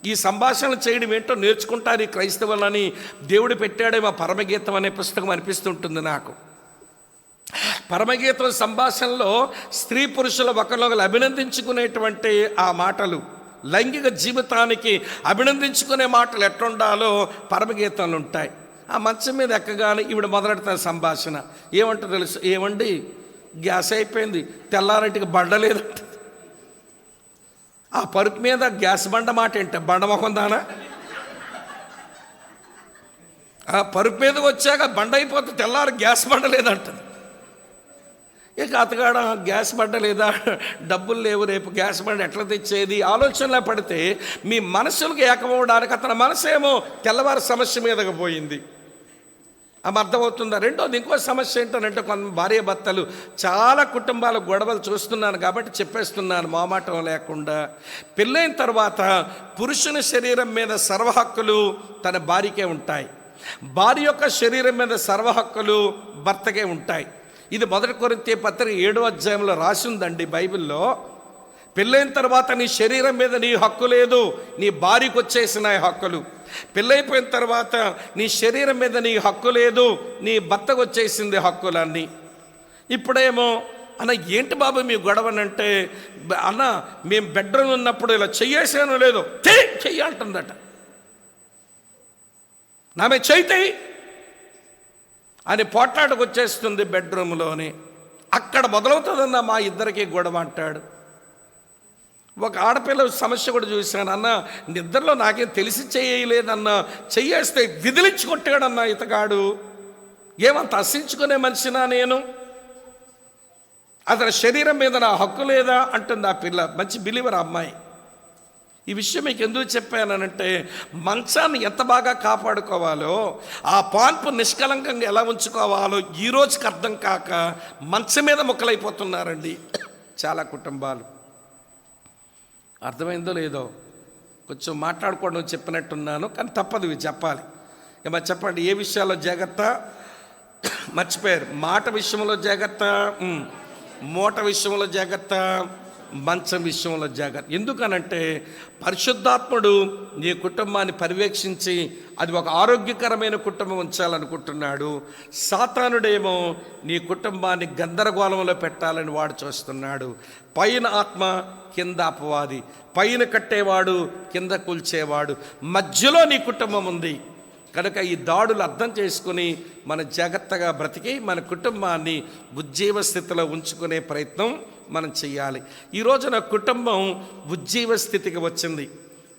Speaker 1: ఈ సంభాషణలు చేయడం ఏంటో నేర్చుకుంటారు ఈ క్రైస్తవులని దేవుడు పెట్టాడే మా పరమగీతం అనే పుస్తకం అనిపిస్తుంటుంది నాకు. పరమగీతం సంభాషణలో స్త్రీ పురుషుల ఒకరినొకరు అభినందించుకునేటువంటి ఆ మాటలు, లైంగిక జీవితానికి అభినందించుకునే మాటలు ఎట్లుండాలో పరమగీతంలో ఉంటాయి. ఆ మంచం మీద ఎక్కగానే ఈవిడ మొదలెడతాను సంభాషణ. ఏమంటో తెలుసు? ఏమండి గ్యాస్ అయిపోయింది, తెల్లారింటికి బండలేదంట. ఆ పరుపు మీద గ్యాస్ బండ మాట ఏంట? బండ మొహం దానా? ఆ పరుపు మీదకి వచ్చాక బండ అయిపోతే తెల్లారి గ్యాస్ బండ లేదంటది. ఇక అతగాడ గ్యాస్ బండ లేదా, డబ్బులు లేవు, రేపు గ్యాస్ బండ ఎట్లా తెచ్చేది ఆలోచనలో పడితే మీ మనసులకు ఏకమవడానికి అతని మనసేమో తెల్లవారి సమస్య మీదకి పోయింది. ఆమె అర్థమవుతుందా? రెండోది ఇంకో సమస్య ఏంటంటే కొంత భార్య భర్తలు చాలా కుటుంబాల గొడవలు చూస్తున్నాను కాబట్టి చెప్పేస్తున్నాను మొహమాటం లేకుండా. పెళ్ళైన తర్వాత పురుషుని శరీరం మీద సర్వహక్కులు తన భార్యకే ఉంటాయి, భార్య యొక్క శరీరం మీద సర్వహక్కులు భర్తకే ఉంటాయి. ఇది 1 కొరింథీ పత్రిక 7వ అధ్యాయంలో రాసి ఉందండి బైబిల్లో. పెళ్ళైన తర్వాత నీ శరీరం మీద నీ హక్కు లేదు, నీ భార్యకు వచ్చేసిన హక్కులు. పెళ్ళైపోయిన తర్వాత నీ శరీరం మీద నీ హక్కు లేదు, నీ భర్తకు వచ్చేసింది హక్కులన్నీ. ఇప్పుడేమో అన్న ఏంటి బాబు మీ గొడవనంటే, అన్న మేము బెడ్రూమ్ ఉన్నప్పుడు ఇలా చెయ్యేసానో లేదో చెయ్యి అంటుందట. నామే చెయ్యి అని పోట్లాటకు వచ్చేస్తుంది బెడ్రూమ్లోని. అక్కడ మొదలవుతుందన్న మా ఇద్దరికి గొడవ అంటాడు. ఒక ఆడపిల్ల సమస్య కూడా చూశాను. అన్న నిద్రలో నాకేం తెలిసి చేయలేదన్న, చెయ్యేస్తే విదిలించి కొట్టాడన్న ఇతగాడు. ఏమంత అసహించుకునే మనిషినా నేను? అతని శరీరం మీద నా హక్కు లేదా అంటుంది ఆ పిల్ల. మంచి బిలీవర్ అమ్మాయి. ఈ విషయం మీకు ఎందుకు చెప్పానంటే, మంచాన్ని ఎంత బాగా కాపాడుకోవాలో, ఆ పాన్పు నిష్కలంకంగా ఎలా ఉంచుకోవాలో ఈ రోజుకి అర్థం కాక మంచం మీద ముక్కలైపోతున్నారండి చాలా కుటుంబాలు. అర్థమైందో లేదో కొంచెం మాట్లాడుకోవడం చెప్పినట్టున్నాను, కానీ తప్పదు ఇవి చెప్పాలి. ఏమో చెప్పండి, ఏ విషయాల్లో జాగ్రత్త? మర్చిపోయారు. మాట విషయంలో జాగ్రత్త, మూట విషయంలో జాగ్రత్త, మంచం విషయంలో జాగ్రత్త. ఎందుకనంటే పరిశుద్ధాత్ముడు నీ కుటుంబాన్ని పర్యవేక్షించి అది ఒక ఆరోగ్యకరమైన కుటుంబం ఉంచాలనుకుంటున్నాడు. సాతానుడేమో నీ కుటుంబాన్ని గందరగోళంలో పెట్టాలని వాడు చూస్తున్నాడు. పైన ఆత్మ, కింద అపవాది. పైన కట్టేవాడు, కింద కూల్చేవాడు, మధ్యలో నీ కుటుంబం ఉంది. కనుక ఈ దాడులు అర్థం చేసుకుని మన జాగ్రత్తగా బ్రతికి మన కుటుంబాన్ని ఉజ్జీవ స్థితిలో ఉంచుకునే ప్రయత్నం మనం చెయ్యాలి. ఈ రోజున కుటుంబం ఉజ్జీవ స్థితికి వచ్చింది.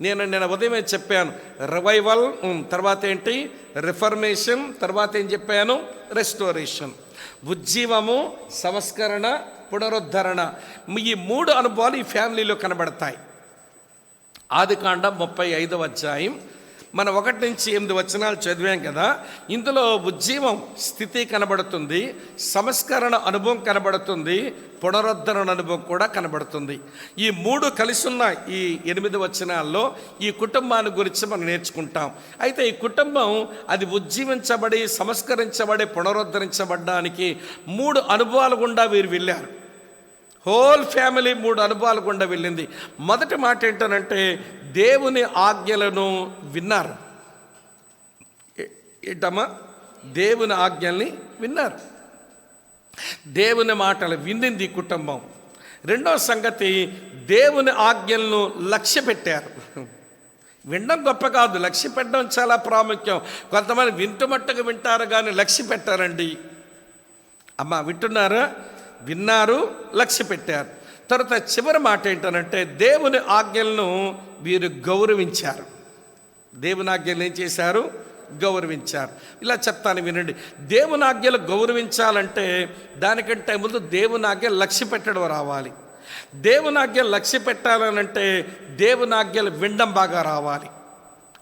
Speaker 1: నేను ఉదయమే చెప్పాను, రివైవల్, తర్వాత ఏంటి రిఫర్మేషన్, తర్వాత ఏం చెప్పాను రెస్టోరేషన్. ఉజ్జీవము, సంస్కరణ, పునరుద్ధరణ. ఈ 3 అనుభవాలు ఈ ఫ్యామిలీలో కనబడతాయి. ఆదికాండం 35వ అధ్యాయం మనం 1 నుంచి 8 వచనాలు చదివాం కదా. ఇందులో ఉజ్జీవం స్థితి కనబడుతుంది, సంస్కరణ అనుభవం కనబడుతుంది, పునరుద్ధరణ అనుభవం కూడా కనబడుతుంది. ఈ 3 కలిసి ఉన్న ఈ 8 వచనాల్లో ఈ కుటుంబాన్ని గురించి మనం నేర్చుకుంటాం. అయితే ఈ కుటుంబం అది ఉజ్జీవించబడి, సంస్కరించబడి, పునరుద్ధరించబడడానికి 3 అనుభవాలు గుండా వీరు వెళ్ళారు. హోల్ ఫ్యామిలీ 3 అనుభవాలు గుండా వెళ్ళింది. మొదటి మాట ఏంటనంటే దేవుని ఆజ్ఞలను విన్నారు. ఏంటమ్మా? దేవుని ఆజ్ఞల్ని విన్నారు. దేవుని మాటలు వినింది ఈ కుటుంబం. రెండో సంగతి, దేవుని ఆజ్ఞలను లక్ష్య పెట్టారు. వినడం గొప్ప కాదు, లక్ష్య పెట్టడం చాలా ప్రాముఖ్యం. కొంతమంది వింటుమట్టుగా వింటారు కానీ లక్ష్య పెట్టారండి. అమ్మ వింటున్నారా? విన్నారు, లక్ష్య పెట్టారు. తర్వాత చివరి మాట ఏంటనంటే, దేవుని ఆజ్ఞలను వీరు గౌరవించారు. దేవుని ఆజ్ఞలు ఏం చేశారు? గౌరవించారు. ఇలా చెప్తాను వినండి. దేవుని ఆజ్ఞలు గౌరవించాలంటే దానికంటే ముందు దేవుని ఆజ్ఞలు లక్ష్య పెట్టడం రావాలి. దేవుని ఆజ్ఞలు లక్ష్య పెట్టాలనంటే దేవుని ఆజ్ఞలు వినడం బాగా రావాలి.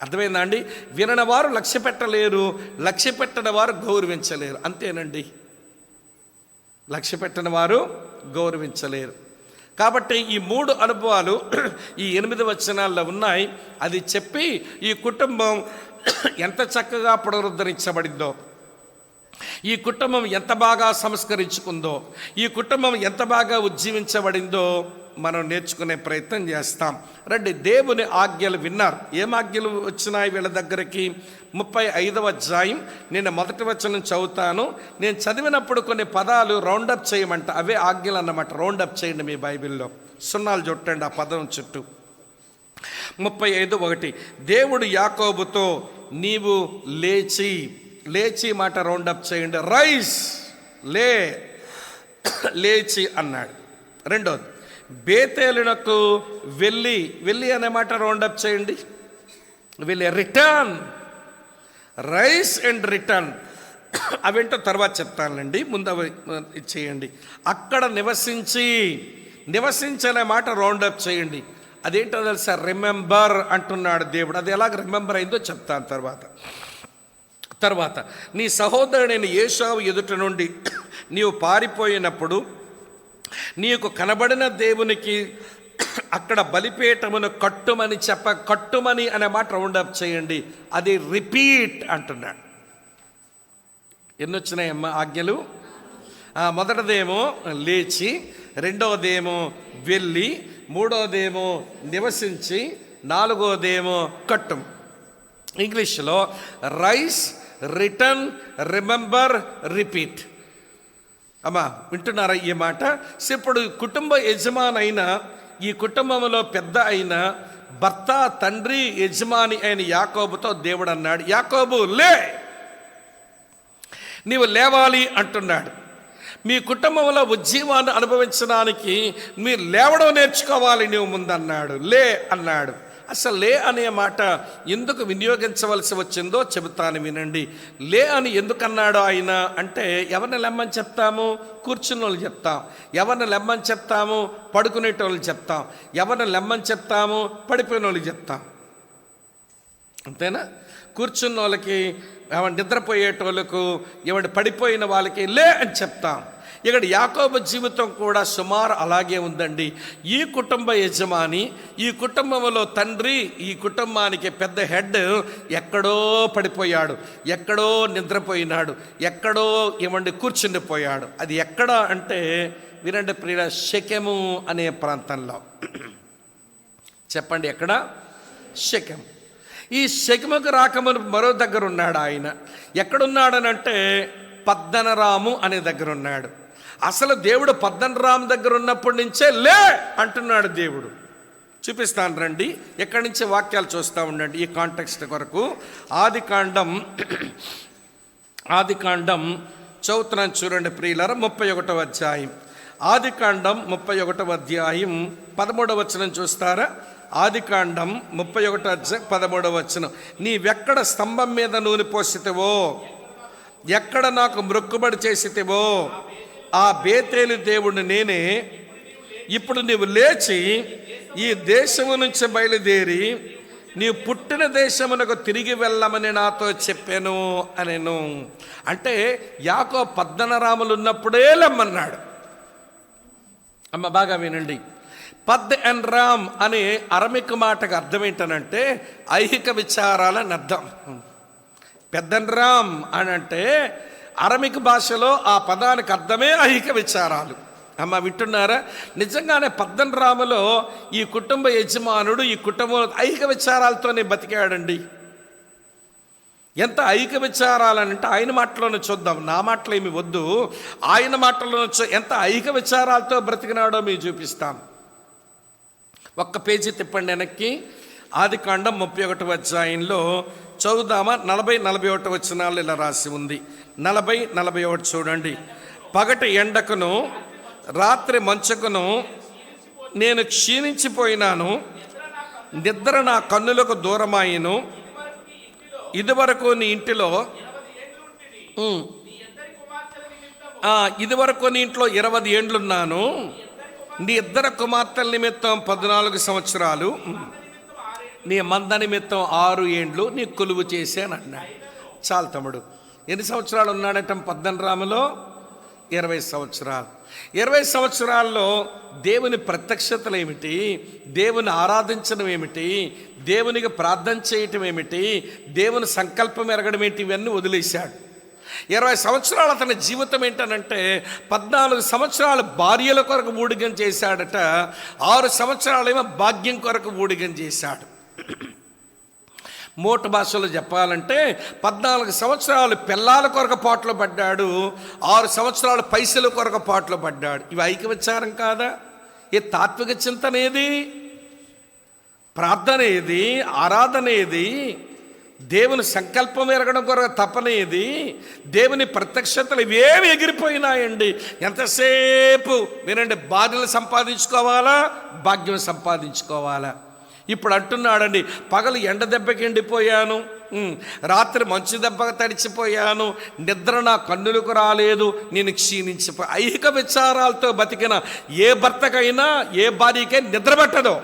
Speaker 1: అర్థమైందా అండి? వినని వారు లక్ష్య పెట్టలేరు, లక్ష్య పెట్టని వారు గౌరవించలేరు. అంతేనండి, లక్ష్య పెట్టని వారు గౌరవించలేరు. కాబట్టి ఈ 3 అనుభవాలు ఈ 8 వచనాల్లో ఉన్నాయి. అది చెప్పి ఈ కుటుంబం ఎంత చక్కగా పునరుద్ధరించబడిందో, ఈ కుటుంబం ఎంత బాగా సంస్కరించుకుందో, ఈ కుటుంబం ఎంత బాగా ఉజ్జీవించబడిందో మనం నేర్చుకునే ప్రయత్నం చేస్తాం. రండి, దేవుని ఆజ్ఞలు విన్నారు. ఏం ఆజ్ఞలు వచ్చినాయి వీళ్ళ దగ్గరికి? 35వ అధ్యాయం నేను మొదటి వచనం చదువుతాను. నేను చదివినప్పుడు కొన్ని పదాలు రౌండప్ చేయమంట, అవే ఆజ్ఞలు అన్నమాట. రౌండప్ చేయండి మీ బైబిల్లో, సున్నాలు చుట్టండి ఆ పదం చుట్టూ. 35:1 దేవుడు యాకోబుతో నీవు లేచి, లేచి మాట రౌండప్ చేయండి. రైస్, లేచి అన్నాడు. రెండోది, బేతేలునకు వెళ్ళి అనే మాట రౌండప్ చేయండి. వెళ్ళి, రిటర్న్, రైస్ అండ్ రిటర్న్. అవేంటో తర్వాత చెప్తానులేండి, ముందు అవి చేయండి. అక్కడ నివసించనే మాట రౌండప్ చేయండి. అదేంటో తెలుసా? రిమెంబర్ అంటున్నాడు దేవుడు. అది ఎలాగ రిమెంబర్ అయిందో చెప్తాను తర్వాత నీ సహోదరుడైన ఏశావు ఎదుట నుండి నీవు పారిపోయినప్పుడు నీకు కనబడిన దేవునికి అక్కడ బలిపీఠమును కట్టుమని అనే మాట రౌండప్ చేయండి. అది రిపీట్ అంటున్నాడు. ఎన్ని వచ్చినాయమ్మా ఆజ్ఞలు? మొదటిదేమో లేచి, రెండవదేమో వెళ్ళి, మూడవదేమో నివసించి, నాలుగవదేమో కట్టుం. ఇంగ్లీష్లో రైస్, రిటర్న్, రిమెంబర్, రిపీట్. అమ్మా వింటున్నారా ఈ మాట? ఇప్పుడు కుటుంబ యజమానైన, ఈ కుటుంబంలో పెద్ద అయిన భర్త, తండ్రి, యజమాని అయిన యాకోబుతో దేవుడు అన్నాడు, యాకోబు లే, నీవు లేవాలి అంటున్నాడు. మీ కుటుంబంలో ఉజ్జీవాన్ని అనుభవించడానికి మీరు లేవడం నేర్చుకోవాలి నీవు ముందన్నాడు. లే అన్నాడు. అసలు లే అనే మాట ఎందుకు వినియోగించవలసి వచ్చిందో చెబుతాను వినండి. లే అని ఎందుకన్నాడో ఆయన అంటే, ఎవరిని లెమ్మని చెప్తాము? కూర్చున్న వాళ్ళు చెప్తాం. ఎవరిని లెమ్మని చెప్తాము? పడుకునేటోళ్ళు చెప్తాం. ఎవరిని లెమ్మని చెప్తాము? పడిపోయిన వాళ్ళకి చెప్తాం. అంతేనా? కూర్చున్న వాళ్ళకి, నిద్రపోయేటోళ్ళకు, ఎవడు పడిపోయిన వాళ్ళకి లే అని చెప్తాం. ఇక్కడ యాకోబు జీవితం కూడా సుమారు అలాగే ఉందండి. ఈ కుటుంబ యజమాని, ఈ కుటుంబంలో తండ్రి, ఈ కుటుంబానికి పెద్ద హెడ్ ఎక్కడో పడిపోయాడు, ఎక్కడో నిద్రపోయినాడు, ఎక్కడో కూర్చుండిపోయాడు. అది ఎక్కడ అంటే వినండి ప్రియుల, షెకెము అనే ప్రాంతంలో. చెప్పండి ఎక్కడ? షెకెము. ఈ షెకెముకు రాకమును మరో దగ్గర ఉన్నాడు ఆయన. ఎక్కడున్నాడనంటే పద్దనరాము అనే దగ్గర ఉన్నాడు. అసలు దేవుడు పద్దనరాము దగ్గర ఉన్నప్పటి నుంచే లే అంటున్నాడు దేవుడు. చూపిస్తాను రండి, ఎక్కడి నుంచి వాక్యాలు చూస్తూ ఉండండి ఈ కాంటెక్స్ట్ కొరకు. ఆదికాండం చదువుతున్నాను చూడండి ప్రియులారా, 31వ అధ్యాయం. ఆదికాండం 31వ అధ్యాయం 13వ వచనం చూస్తారా? ఆదికాండం 31వ అధ్యాయం 13వ వచనం. నీవెక్కడ స్తంభం మీద నూనె పోసితివో, ఎక్కడ నాకు మ్రొక్కుబడి చేసితివో ఆ బేతేలు దేవుడు నేనే. ఇప్పుడు నీవు లేచి ఈ దేశము నుంచి బయలుదేరి నీవు పుట్టిన దేశమునకు తిరిగి వెళ్ళమని నాతో చెప్పాను అనేను. అంటే యాకోబు పద్దనరాములు ఉన్నప్పుడే లెమ్మన్నాడు. అమ్మ బాగా వినండి, పద్ అండ్ రామ్ అనే అరమిక్ మాటకు అర్థం ఏంటనంటే ఐహిక విచారాలని అర్థం. పెద్దన్రామ్ అని అంటే అరమిక్ భాషలో ఆ పదానికి అర్థమే ఐహిక విచారాలు. అమ్మ వింటున్నారా? నిజంగానే పద్దనరాములో ఈ కుటుంబ యజమానుడు ఈ కుటుంబం ఐహిక విచారాలతోనే బతికాడండి. ఎంత ఐక్య విచారాలనంటే ఆయన మాటలోనే చూద్దాం, నా మాటలు ఏమి వద్దు, ఆయన మాటలోనే ఎంత ఐక్య విచారాలతో బ్రతికినాడో మీకు చూపిస్తాం. ఒక్క పేజీ తిప్పండి వెనక్కి. ఆదికాండం 31వ అధ్యాయంలో చదువుదామా? 40-41 వచనాలు ఇలా రాసి ఉంది. 40-41 చూడండి. పగటి ఎండకును రాత్రి మంచుకును నేను క్షీణించిపోయినాను, నిద్ర నా కన్నులకు దూరమాయను. ఇదివరకు నీ ఇంటిలో ఇదివరకు నీ ఇంట్లో 20 ఏండ్లున్నాను, నీ ఇద్దరు కుమార్తెల నిమిత్తం 14 సంవత్సరాలు, నీ మంద నిమిత్తం 6 ఏండ్లు నీ కొలువు చేశాను అన్నాడు. చాలు తమ్ముడు. ఎన్ని సంవత్సరాలు ఉన్నాడట పద్దనరాములో? 20 సంవత్సరాలు. 20 సంవత్సరాల్లో దేవుని ప్రత్యక్షతలు ఏమిటి, దేవుని ఆరాధించడం ఏమిటి, దేవునికి ప్రార్థన చేయటం ఏమిటి, దేవుని సంకల్పం ఎరగడం ఏంటి, ఇవన్నీ వదిలేశాడు. 20 సంవత్సరాలు అతని జీవితం ఏంటనంటే 14 సంవత్సరాలు భార్యల కొరకు ఊడిగం చేశాడట, 6 సంవత్సరాలేమో భాగ్యం కొరకు ఊడిగం చేశాడు. మోటు భాషలో చెప్పాలంటే 14 సంవత్సరాలు పిల్లల కొరకు పాటలు పడ్డాడు, 6 సంవత్సరాలు పైసల కొరకు పాటలు పడ్డాడు. ఇవి ఐక్యవిచారం కాదా? ఏ తాత్విక చింతన ఏది, ప్రార్థన ఏది, ఆరాధన ఏది, దేవుని సంకల్పం ఎరగడం కొరకు తపనేది, దేవుని ప్రత్యక్షతలు ఇవేమి ఎగిరిపోయినాయండి. ఎంతసేపు వినండి, బాధలు సంపాదించుకోవాలా, భాగ్యం సంపాదించుకోవాలా. ఇప్పుడు అంటున్నాడండి, పగలు ఎండ దెబ్బకి ఎండిపోయాను, రాత్రి మంచు దెబ్బకి తడిచిపోయాను, నిద్ర నా కన్నులకు రాలేదు, నేను క్షీణించిపోయి. ఐహిక విచారాలతో బతికిన ఏ భర్తకైనా ఏ భార్యకైనా నిద్ర పట్టదు.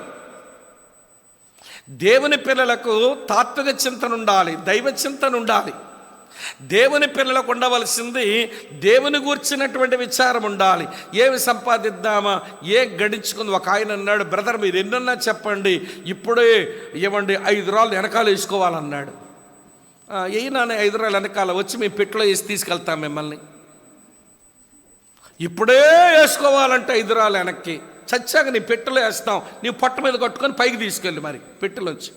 Speaker 1: దేవుని పిల్లలకు తాత్విక చింతన ఉండాలి, దైవ చింతన ఉండాలి. దేవుని పిల్లలకు ఉండవలసింది దేవుని గూర్చినటువంటి విచారం ఉండాలి. ఏమి సంపాదిద్దామా, ఏ గడించుకుంది. ఒక ఆయన అన్నాడు, బ్రదర్ మీరు ఎన్నన్నా చెప్పండి, ఇప్పుడే ఇవ్వండి, 5 రాళ్ళు వెనకాల వేసుకోవాలన్నాడు. అయినా 5 రాళ్ళు వెనకాల వచ్చి మేము పెట్టులో వేసి తీసుకెళ్తాం మిమ్మల్ని. ఇప్పుడే వేసుకోవాలంటే 5 రాళ్ళు వెనక్కి, చచ్చాక నీ పెట్టెలో వేస్తాం, నీ పొట్ట మీద కట్టుకొని పైకి తీసుకెళ్ళి మరి పెట్టెలోంచి.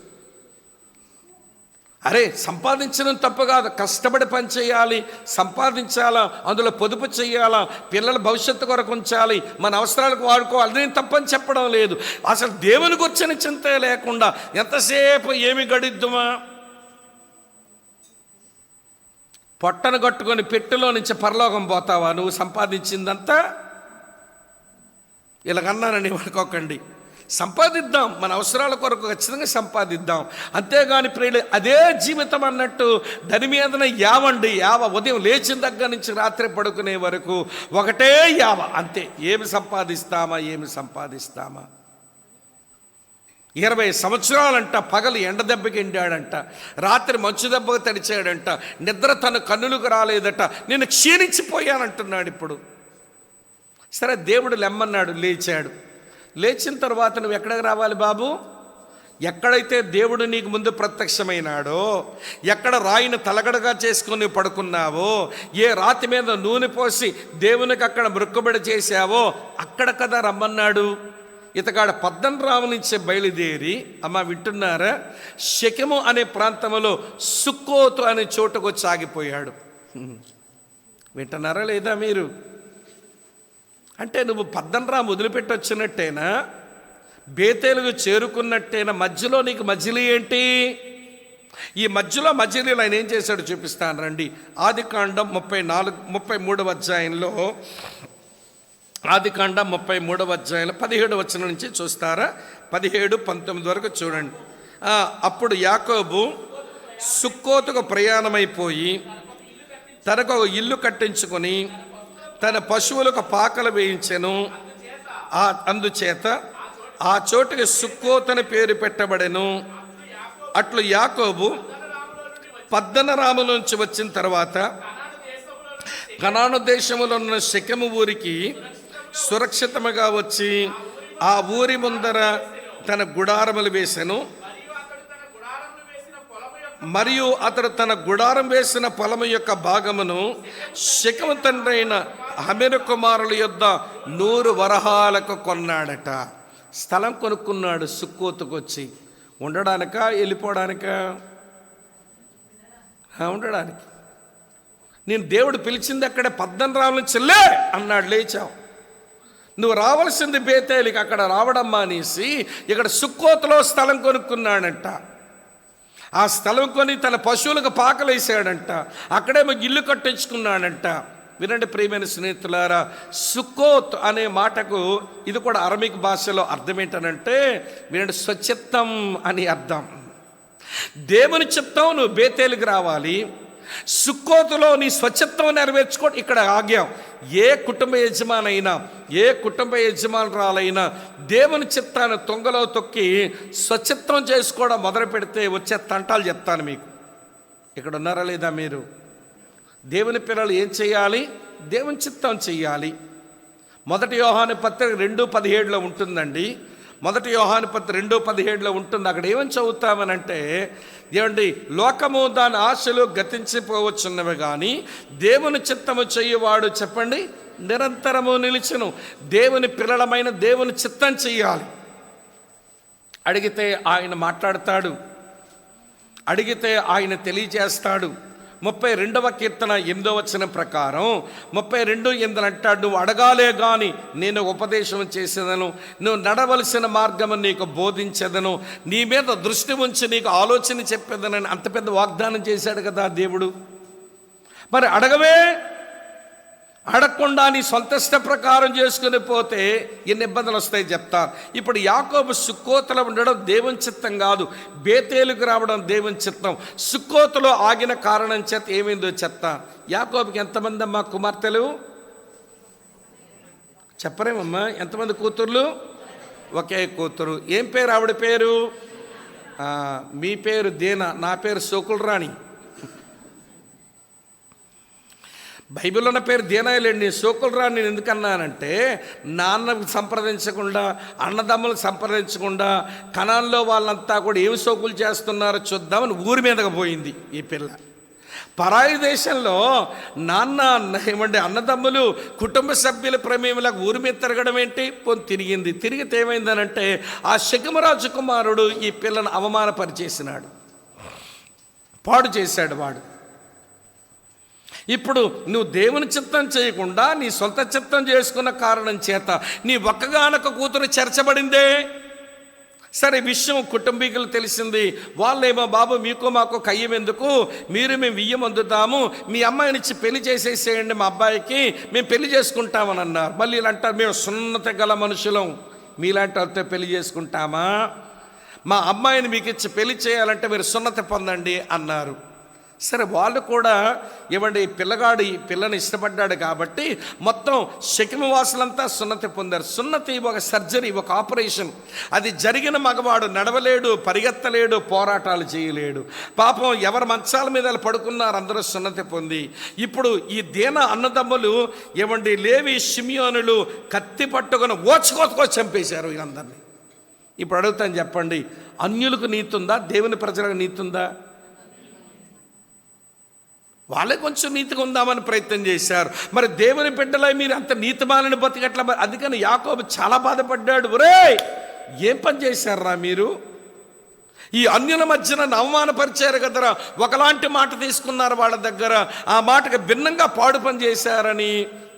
Speaker 1: అరే సంపాదించడం తప్పు కాదు, కష్టపడి పని చేయాలి, సంపాదించాలా, అందులో పొదుపు చేయాలా, పిల్లల భవిష్యత్తు కొరకు ఉంచాలి, మన అవసరాలకు వాడుకోవాలి, నేను తప్పని చెప్పడం లేదు. అసలు దేవుని గురించిన చింత లేకుండా ఎంతసేపు ఏమి గడిద్దుమా, పొట్టను కట్టుకొని పెట్టెలో నుంచి పరలోకం పోతావా నువ్వు సంపాదించిందంతా? ఇలాగన్నానని అనుకోకండి. సంపాదిద్దాం, మన అవసరాల కొరకు ఖచ్చితంగా సంపాదిద్దాం. అంతేగాని ప్రియులు అదే జీవితం అన్నట్టు దాని మీదనే యావ ఉదయం లేచిన దగ్గర నుంచి రాత్రి పడుకునే వరకు ఒకటే యావ, అంతే. ఏమి సంపాదిస్తామా. 20 సంవత్సరాలంట పగలు ఎండ దెబ్బకి ఎండాడంట, రాత్రి మంచు దెబ్బకు తడిచాడంట, నిద్ర తన కన్నులకు రాలేదట, నేను క్షీణించిపోయానంటున్నాడు. ఇప్పుడు సరే దేవుడు లెమ్మన్నాడు, లేచాడు. లేచిన తర్వాత నువ్వు ఎక్కడికి రావాలి బాబు? ఎక్కడైతే దేవుడు నీకు ముందు ప్రత్యక్షమైనాడో, ఎక్కడ రాయిని తలగడగా చేసుకుని పడుకున్నావో, ఏ రాతి మీద నూనె పోసి దేవునికి అక్కడ మృక్కుబడి చేశావో అక్కడ కదా రమ్మన్నాడు. ఇతగాడ పద్దనరాము నుంచి బయలుదేరి, అమ్మ వింటున్నారా, షెకెము అనే ప్రాంతంలో సుక్కోతు అనే చోటుకు వచ్చి ఆగిపోయాడు. వింటున్నారా లేదా మీరు? అంటే నువ్వు పద్దనరాము వదిలిపెట్టి వచ్చినట్టేనా, బేతేలుకు చేరుకున్నట్టేనా? మధ్యలో నీకు మజిలీ ఏంటి? ఈ మధ్యలో మజిలీలో ఆయన ఏం చేశాడు చూపిస్తాను రండి. ఆదికాండం 33వ అధ్యాయంలో, ఆదికాండం 33వ అధ్యాయంలో 17వ వచనం నుంచి చూస్తారా, 17-19 వరకు చూడండి. అప్పుడు యాకోబు సుక్కోతుకు ప్రయాణమైపోయి తనకు ఒక ఇల్లు కట్టించుకొని తన పశువులకు పాకలు వేయించెను. అందుచేత ఆ చోటుకి సుక్కోతని పేరు పెట్టబడెను. అట్లు యాకోబు పద్దనరాము నుంచి వచ్చిన తర్వాత కనాను దేశములో ఉన్న షెకెము ఊరికి సురక్షితముగా వచ్చి ఆ ఊరి ముందర తన గుడారములు వేసెను. మరియు అతడు తన గుడారం వేసిన పొలము యొక్క భాగమును షెకెము తండ్రి అయిన హమెరు కుమారుల యొద్ద 100 వరహాలకు కొన్నాడట. స్థలం కొనుక్కున్నాడు సుక్కోతుకు వచ్చి. ఉండడానికా వెళ్ళిపోవడానికా? ఉండడానికి. నేను దేవుడు పిలిచింది అక్కడే పద్దనరాముల చెల్లే అన్నాడు, లేచావు. నువ్వు రావాల్సింది బేతేలికి, అక్కడ రావడం మానేసి ఇక్కడ సుక్కోతులో స్థలం కొనుక్కున్నాడంట. ఆ స్థలం కొని తన పశువులకు పాకలేసాడంట. అక్కడేమో ఇల్లు కట్టించుకున్నాడంట. వినండి ప్రియమైన స్నేహితులారా, సుక్కోత్ అనే మాటకు ఇది కూడా అరమిక్ భాషలో అర్థం ఏంటనంటే, వినండి, స్వచిత్తం అని అర్థం. దేవుని చిత్తం నువ్వు బేతేలికి రావాలి, సుక్కోతులో నీ స్వచ్ఛత్వం నెరవేర్చుకోండి. ఇక్కడ ఆగ్యాం. ఏ కుటుంబ యజమానైనా, ఏ కుటుంబ యజమానురాలైనా దేవుని చిత్తాన్ని తొంగలో తొక్కి స్వచ్ఛత్వం చేసుకోవడం మొదలు పెడితే వచ్చే తంటాలు చెప్తాను మీకు. ఇక్కడ ఉన్నారా లేదా మీరు? దేవుని పిల్లలు ఏం చేయాలి? దేవుని చిత్తం చెయ్యాలి. 1 యోహాను పత్రిక 2:17 ఉంటుందండి. 1 యోహాను పత్రిక 2:17 ఉంటుంది. అక్కడ ఏమని చదువుతామనంటే, ఏమండి, లోకము దాని ఆశలు గతించిపోవచ్చున్నవి కానీ దేవుని చిత్తము చెయ్యవాడు, చెప్పండి, నిరంతరము నిలిచెను. దేవుని పిల్లలమైన దేవుని చిత్తం చెయ్యాలి. అడిగితే ఆయన మాట్లాడతాడు, అడిగితే ఆయన తెలియజేస్తాడు. 32వ కీర్తన 8వ వచనం ప్రకారం 32:8 అంటాడు, నువ్వు అడగాలే గాని నేను ఉపదేశం చేసేదను, నువ్వు నడవలసిన మార్గము నీకు బోధించేదను, నీ మీద దృష్టి ఉంచి నీకు ఆలోచన చెప్పేదనని అంత పెద్ద వాగ్దానం చేశాడు కదా దేవుడు. మరి అడగవే, అడగకుండా నీ సొంత ఇష్ట ప్రకారం చేసుకుని పోతే ఎన్ని ఇబ్బందులు వస్తాయి చెప్తాను. ఇప్పుడు యాకోబు సుక్కోతులో ఉండడం దేవుని చిత్తం కాదు, బేతేలుకు రావడం దేవుని చిత్తం. సుక్కోతులో ఆగిన కారణం చేత ఏమైందో చెప్తా. యాకోబుకి ఎంతమంది అమ్మా కుమార్తెలు? చెప్పరేమమ్మా? ఎంతమంది కూతుర్లు? ఒకే కూతురు. ఏం పేరు ఆవిడ పేరు? మీ పేరు దేనా, నా పేరు సోకుల్ రాణి. బైబిల్లో ఉన్న పేరు దేనాయలేండి. సోకుల్ రాణి నేను ఎందుకన్నానంటే, నాన్నకు సంప్రదించకుండా, అన్నదమ్ములకు సంప్రదించకుండా కనాన్లో వాళ్ళంతా కూడా ఏమి సోకులు చేస్తున్నారో చూద్దామని ఊరి మీదకి పోయింది ఈ పిల్ల. పరాయి దేశంలో నాన్న ఏమంటే అన్నదమ్ములు కుటుంబ సభ్యుల ప్రమేయులకు ఊరి మీద తిరగడం ఏంటి? తిరిగింది. తిరిగితే ఏమైందనంటే, ఆ శకుమరాజు కుమారుడు ఈ పిల్లను అవమానపరిచేసినాడు, పాడు చేశాడు వాడు. ఇప్పుడు నువ్వు దేవుని చిత్తం చేయకుండా నీ సొంత చిత్తం చేసుకున్న కారణం చేత నీ ఒక్కగానొక్క కూతురు చేర్చబడిందే. సరే, విషయం కుటుంబీకులు తెలిసింది. వాళ్ళేమో, బాబు మీకు మాకు కయ్యం ఎందుకు, మేము వియ్యం అందుతాము, మీ అమ్మాయినిచ్చి పెళ్లి చేసేసేయండి, మా అబ్బాయికి మేము పెళ్లి చేసుకుంటామని అన్నారు. మళ్ళీ ఇలా అంటారు, మేము సున్నత గల మనుషులం, మీలాంటి వాళ్ళతో పెళ్లి చేసుకుంటామా? మా అమ్మాయిని మీకు ఇచ్చి పెళ్లి చేయాలంటే మీరు సున్నత పొందండి అన్నారు. సరే, వాళ్ళు కూడా ఏమండి, ఈ పిల్లని ఇష్టపడ్డాడు కాబట్టి మొత్తం షెకెము వాసులంతా సున్నతి పొందారు. సున్నతి ఒక సర్జరీ, ఒక ఆపరేషన్. అది జరిగిన మగవాడు నడవలేడు, పరిగెత్తలేడు, పోరాటాలు చేయలేడు. పాపం ఎవరు మంచాల మీద పడుకున్నారు, అందరూ సున్నతి పొంది. ఇప్పుడు ఈ దీన అన్నదమ్ములు ఏమండి, లేవి షిమియోనులు కత్తి పట్టుకొని ఓచుకోతుకో చంపేశారు వీళ్ళందరినీ. ఇప్పుడు అడుగుతాను, చెప్పండి, అన్యులకు నీతి ఉందా, దేవుని ప్రజలకు నీతి ఉందా? వాళ్ళే కొంచెం నీతిగా ఉందామని ప్రయత్నం చేశారు. మరి దేవుని బిడ్డలై మీరు అంత నీతిమాలని బతికట్ల. అందుకని యాకోబు చాలా బాధపడ్డాడు. ఒరేయ్, ఏం పని చేశారా మీరు? ఈ అన్యుల మధ్యన అవమానపరిచారు కదరా, ఒకలాంటి మాట తీసుకున్నారు వాళ్ళ దగ్గర, ఆ మాటకు భిన్నంగా పాడు పని చేశారని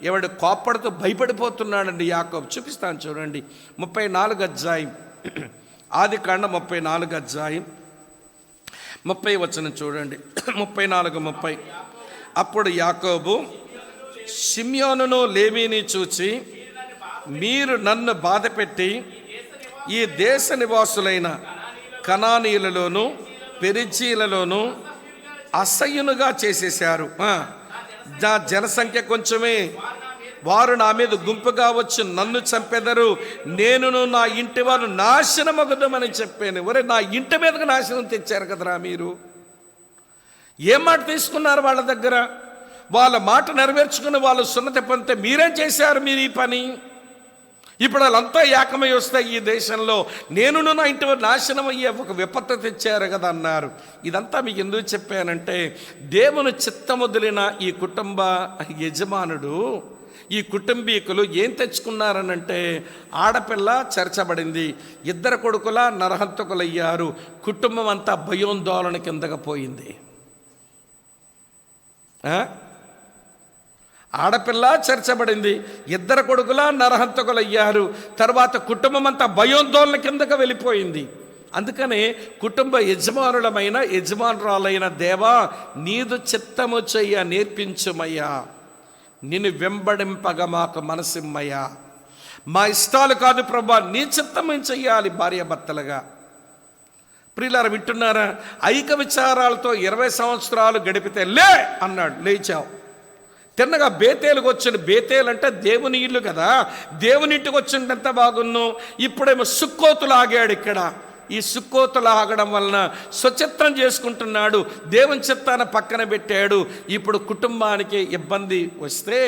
Speaker 1: ఎవడు కోప్పడుతూ భయపడిపోతున్నాడండి యాకోబు. చూపిస్తాను చూడండి, 34వ అధ్యాయం, ఆదికాండం 34వ అధ్యాయం 30వ వచనం చూడండి. 34:30. అప్పుడు యాకోబు షిమ్యోనును లేవీని చూచి, మీరు నన్ను బాధపెట్టి ఈ దేశ నివాసులైన కనానీయులలోను పెరిజీలలోను అసహ్యునుగా చేసేశారు. నా జనసంఖ్య కొంచెమే, వారు నా మీద గుంపుగా వచ్చి నన్ను చంపెదరు, నేనును నా ఇంటి వారు నాశనమగుదామని చెప్పాను. ఒరే, నా ఇంటి మీదకి నాశనం తెచ్చారు కదరా మీరు. ఏం మాట తీసుకున్నారు వాళ్ళ దగ్గర? వాళ్ళ మాట నెరవేర్చుకుని వాళ్ళు సున్నతి పొందితే మీరేం చేశారు? మీరు ఈ పని. ఇప్పుడు వాళ్ళంతా ఏకమై వస్తాయి ఈ దేశంలో, నేనును నా ఇంటి వారు నాశనం అయ్యే ఒక విపత్తు తెచ్చారు కదా అన్నారు. ఇదంతా మీకు ఎందుకు చెప్పానంటే, దేవుని చిత్తముదిలిన ఈ కుటుంబ యజమానుడు, ఈ కుటుంబీకులు ఏం తెచ్చుకున్నారనంటే, ఆడపిల్ల చేర్చబడింది, 2 కొడుకుల నరహంతకులయ్యారు, కుటుంబం అంతా భయోందోళన కిందగా పోయింది. ఆడపిల్ల చేర్చబడింది, 2 కొడుకుల నరహంతకులయ్యారు. తర్వాత కుటుంబం అంతా భయోందోళన కిందకు వెళ్ళిపోయింది. అందుకనే కుటుంబ యజమానులమైన యజమానురాలైన దేవా, నీదు చిత్తము చెయ్య నేర్పించుమయ్యా, నిన్ను వెంబడింపగా మాకు మనసిమ్మయ్యా, మా ఇష్టాలు కాదు ప్రభా, నీ చిత్తమే చెయ్యాలి భార్యాభర్తలుగా. ప్రియులారా, వింటున్నారా? ఐక విచారాలతో 20 సంవత్సరాలు గడిపితే లే అన్నాడు, లేచావు. తిన్నగా బేతేలుకు వచ్చిన, బేతేలు అంటే దేవుని ఇల్లు కదా, దేవుని ఇంటికి వచ్చిందంత బాగున్ను. ఇప్పుడేమో సుక్కోతులు ఆగాడు. ఇక్కడ ఈ సుక్కోతులు ఆగడం వలన స్వచిత్తం చేసుకుంటున్నాడు, దేవుని చిత్తాన్ని పక్కన పెట్టాడు. ఇప్పుడు కుటుంబానికి ఇబ్బంది వస్తే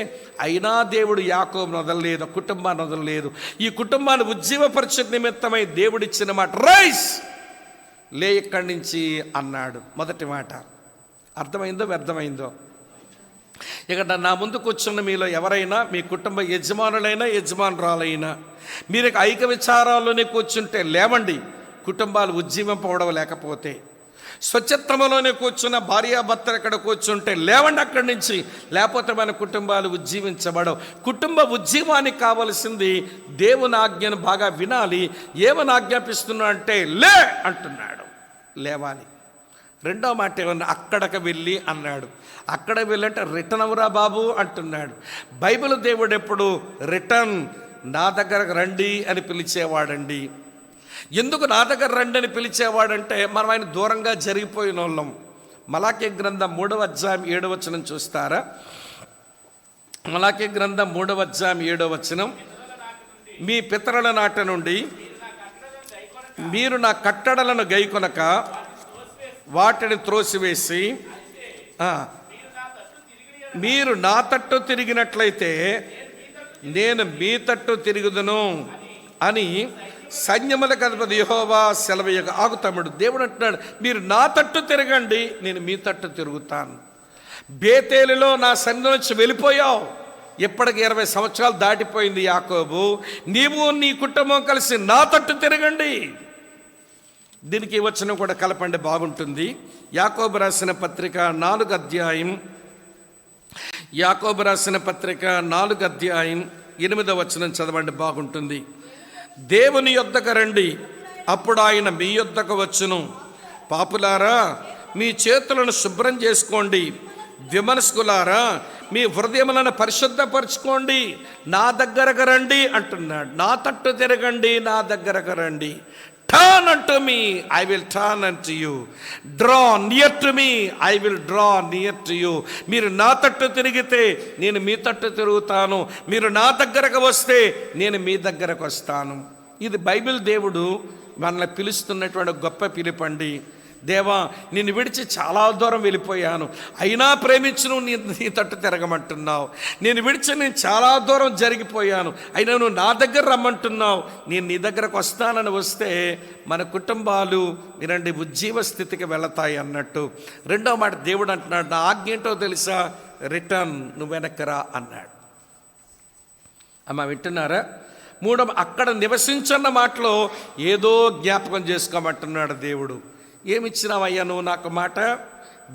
Speaker 1: అయినా దేవుడు యాకోబును వదలలేదు, కుటుంబాన్ని వదలలేదు. ఈ కుటుంబాన్ని ఉజ్జీవపరిచే నిమిత్తమై దేవుడిచ్చిన మాట, రైస్ లే ఇక్కడి నుంచి అన్నాడు. మొదటి మాట అర్థమైందో వ్యర్థమైందో? ఇక్కడ నా ముందు కూర్చున్న మీలో ఎవరైనా, మీ కుటుంబ యజమానులైనా యజమానురాలైనా, మీరు ఐక విచారాల్లోనే కూర్చుంటే లేవండి. కుటుంబాలు ఉజ్జీవింపవడం లేకపోతే, స్వచ్ఛత్తమలోనే కూర్చున్న భార్యాభర్తలు ఎక్కడ కూర్చుంటే లేవండి అక్కడి నుంచి, లేకపోతే మన కుటుంబాలు ఉజ్జీవించబడవు. కుటుంబ ఉజ్జీవానికి కావలసింది దేవుని ఆజ్ఞను బాగా వినాలి. ఏమని ఆజ్ఞాపిస్తున్నా అంటే లే అంటున్నాడు, లేవాలి. రెండో మాట ఏమన్నా, అక్కడికి వెళ్ళి అన్నాడు. అక్కడ వెళ్ళంటే రిటర్న్ అవరా బాబు అంటున్నాడు. బైబిల్ దేవుడు ఎప్పుడు రిటర్న్, నా దగ్గరకు రండి అని పిలిచేవాడండి. ఎందుకు నా దగ్గర రండి అని పిలిచేవాడంటే, మనం ఆయన దూరంగా జరిగిపోయిన వాళ్ళం. మలాకీ గ్రంథం 3వ అధ్యాయం 7వ వచనం చూస్తారా? మలాకీ గ్రంథం 3వ అధ్యాయం 7వ వచనం, మీ పితరుల నాటి నుండి మీరు నా కట్టడలను గైకొనక వాటిని త్రోసివేసి మీరు నా తట్టు తిరిగినట్లయితే నేను మీ తట్టు తిరుగుదును అని సైన్యములకు అధిపతి యెహోవా సెలవీయగా. ఆగు తమ్ముడు, దేవుడు అంటున్నాడు, మీరు నా తట్టు తిరగండి, నేను మీ తట్టు తిరుగుతాను. బేతేలులో నా సన్నిధి నుంచి వెళ్ళిపోయావు, ఇప్పటికి 20 సంవత్సరాలు దాటిపోయింది యాకోబు. నీవు నీ కుటుంబం కలిసి నా తట్టు తిరగండి. దీనికి వచనం కూడా కలపండి, బాగుంటుంది. యాకోబు రాసిన పత్రిక 4వ అధ్యాయం, యాకోబు రాసిన పత్రిక 4వ అధ్యాయం 8వ వచనం చదవండి, బాగుంటుంది. దేవుని యొద్దకు రండి, అప్పుడు ఆయన మీ యొద్దకు వచ్చును. పాపులారా, మీ చేతులను శుభ్రం చేసుకోండి. విమనస్కులారా, మీ హృదయములను పరిశుద్ధపరచుకోండి. నా దగ్గరకు రండి అంటున్నాడు. నా తట్టు తిరగండి, నా దగ్గరకు రండి. Turn unto me, I will turn unto you. Draw near to me, I will draw near to you. మీరు నా తట్టు తిరిగితే నేను మీ తట్టు తిరుగుతాను. మీరు నా దగ్గరకు వస్తే నేను మీ దగ్గరకు వస్తాను. ఇది బైబిల్ దేవుడు మనల్ని పిలుస్తున్నటువంటి గొప్ప పిలుపండి. దేవా, నిన్ను విడిచి చాలా దూరం వెళ్ళిపోయాను, అయినా ప్రేమించు, నువ్వు నీ తట్టు తిరగమంటున్నావు. నేను విడిచి నేను చాలా దూరం జరిగిపోయాను, అయినా నువ్వు నా దగ్గర రమ్మంటున్నావు. నేను నీ దగ్గరకు వస్తానని వస్తే మన కుటుంబాలు వినండి ఉజ్జీవ స్థితికి వెళతాయి అన్నట్టు. రెండో మాట దేవుడు అంటున్నాడు, నా ఆజ్ఞ ఏంటో తెలుసా? రిటర్న్, నువ్వు వెనక్కరా అన్నాడు. అమ్మ వింటున్నారా? మూడవ, అక్కడ నివసించన్న మాటలో ఏదో జ్ఞాపకం చేసుకోమంటున్నాడు దేవుడు. ఏమిచ్చినావయ్యా నువ్వు నాకు మాట?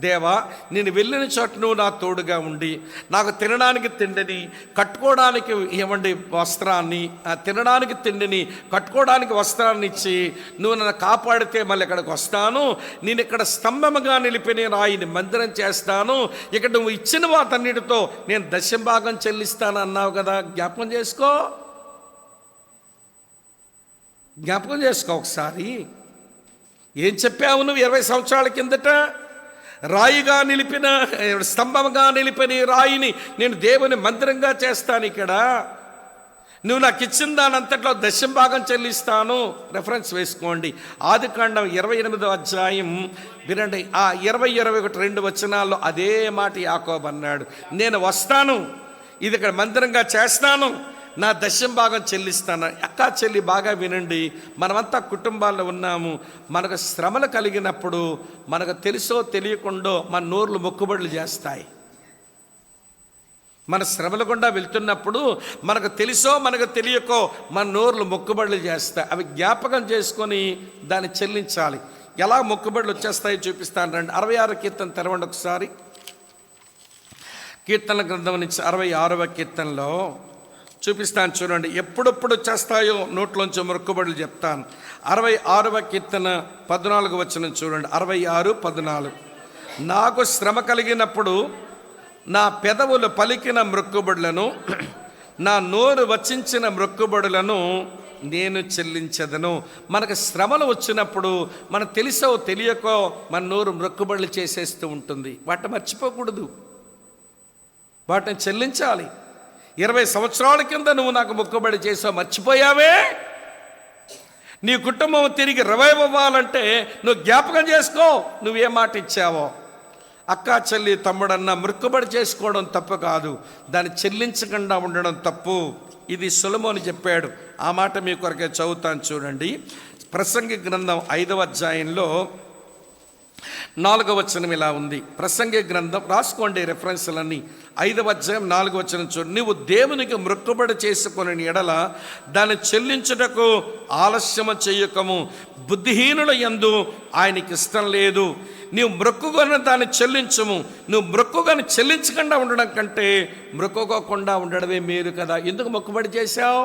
Speaker 1: దేవా, నేను వెళ్ళిన చోట నువ్వు నా తోడుగా ఉండి నాకు తినడానికి తిండిని, కట్టుకోవడానికి ఏమండి వస్త్రాన్ని, తినడానికి తిండిని, కట్టుకోవడానికి వస్త్రాన్ని ఇచ్చి నువ్వు నన్ను కాపాడితే మళ్ళీ ఇక్కడికి వస్తాను. నేను ఇక్కడ స్తంభముగా నిలిపిన రాయిని మందిరం చేస్తాను. ఇక్కడ నువ్వు ఇచ్చిన వాటన్నిటితో నేను దశంభాగం చెల్లిస్తాను అన్నావు కదా. జ్ఞాపకం చేసుకో, జ్ఞాపకం చేసుకో ఒకసారి. ఏం చెప్పావు నువ్వు 20 సంవత్సరాల కిందట? రాయిగా నిలిపిన, స్తంభంగా నిలిపిన రాయిని నేను దేవుని మందిరంగా చేస్తాను. ఇక్కడ నువ్వు నాకు ఇచ్చిన దాని అంతట్లో దశంభాగం చెల్లిస్తాను. రెఫరెన్స్ వేసుకోండి, ఆదికాండం 28వ అధ్యాయం వినండి. ఆ 20, 21, 2 వచనాల్లో అదే మాట యాకోబు అన్నాడు. నేను వస్తాను, ఇది ఇక్కడ మందిరంగా చేస్తాను, నా దశంభాగం చెల్లిస్తాను. అక్కా చెల్లి బాగా వినండి, మనమంతా కుటుంబాల్లో ఉన్నాము. మనకు శ్రమలు కలిగినప్పుడు మనకు తెలుసో తెలియకుండా మన నోర్లు మొక్కుబడులు చేస్తాయి. మన శ్రమల గుండా వెళ్తున్నప్పుడు మనకు తెలుసో మనకు తెలియకో మన నోర్లు మొక్కుబడులు చేస్తాయి. అవి జ్ఞాపకం చేసుకొని దాన్ని చెల్లించాలి. ఎలా మొక్కుబడులు వచ్చేస్తాయో చూపిస్తాను రండి. 66 కీర్తన తెరవండి ఒకసారి. కీర్తన గ్రంథం నుంచి 66వ కీర్తనలో చూపిస్తాను చూడండి. ఎప్పుడెప్పుడు చేస్తాయో నోట్లోంచి మొక్కుబడులు చెప్తాను. 66వ కీర్తన 14వ వచనం చూడండి. 66:14. నాకు శ్రమ కలిగినప్పుడు నా పెదవులు పలికిన మొక్కుబడులను, నా నోరు వచించిన మొక్కుబడులను నేను చెల్లించదను. మనకు శ్రమలు వచ్చినప్పుడు మనకు తెలుసో తెలియకో మన నోరు మొక్కుబడులు చేసేస్తూ ఉంటుంది. వాటిని మర్చిపోకూడదు, వాటిని చెల్లించాలి. 20 సంవత్సరాల కింద నువ్వు నాకు మొక్కుబడి చేసావు, మర్చిపోయావే. నీ కుటుంబం తిరిగి రివైవ్ అవ్వాలంటే నువ్వు జ్ఞాపకం చేసుకో నువ్వే మాట ఇచ్చావో. అక్క చెల్లి తమ్ముడన్న మొక్కుబడి చేసుకోవడం తప్పు కాదు, దాన్ని చెల్లించకుండా ఉండడం తప్పు. ఇది సొలొమోను చెప్పాడు. ఆ మాట మీ కొరకే చదువుతాను చూడండి. ప్రసంగి గ్రంథం 5వ అధ్యాయంలో 4వ వచనం ఇలా ఉంది. ప్రసంగి గ్రంథం రాసుకోండి రెఫరెన్స్లన్నీ. 5వ అధ్యాయం 4వ వచనం చూడండి. నువ్వు దేవునికి మొక్కుబడి చేసుకుని ఎడల దాన్ని చెల్లించుటకు ఆలస్యము చేయకము, బుద్ధిహీనుల యందు ఆయనకి ఇష్టం లేదు. నీవు మొక్కుకొని దాన్ని చెల్లించము. నువ్వు మొక్కుకొని చెల్లించకుండా ఉండడం కంటే మొక్కుకోకుండా ఉండడమే మేలు కదా. ఎందుకు మొక్కుబడి చేశావు?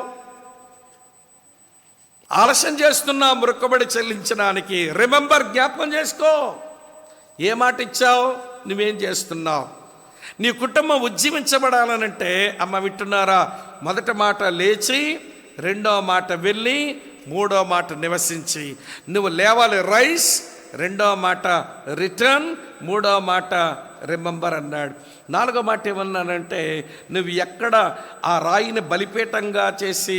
Speaker 1: ఆలస్యం చేస్తున్నా మొక్కుబడి చెల్లించడానికి. రిమెంబర్, జ్ఞాపకం చేసుకో ఏ మాట ఇచ్చావు, నువ్వేం చేస్తున్నావు. నీ కుటుంబం ఉజ్జీవించబడాలనంటే అమ్మ వింటున్నారా, మొదటి మాట లేచి, రెండో మాట వెళ్ళి, మూడో మాట నివసించి. నువ్వు లేవాలి రైస్, రెండో మాట రిటర్న్, మూడో మాట రిమెంబర్ అన్నాడు. నాలుగో మాట ఏమన్నానంటే నువ్వు ఎక్కడ ఆ రాయిని బలిపీఠంగా చేసి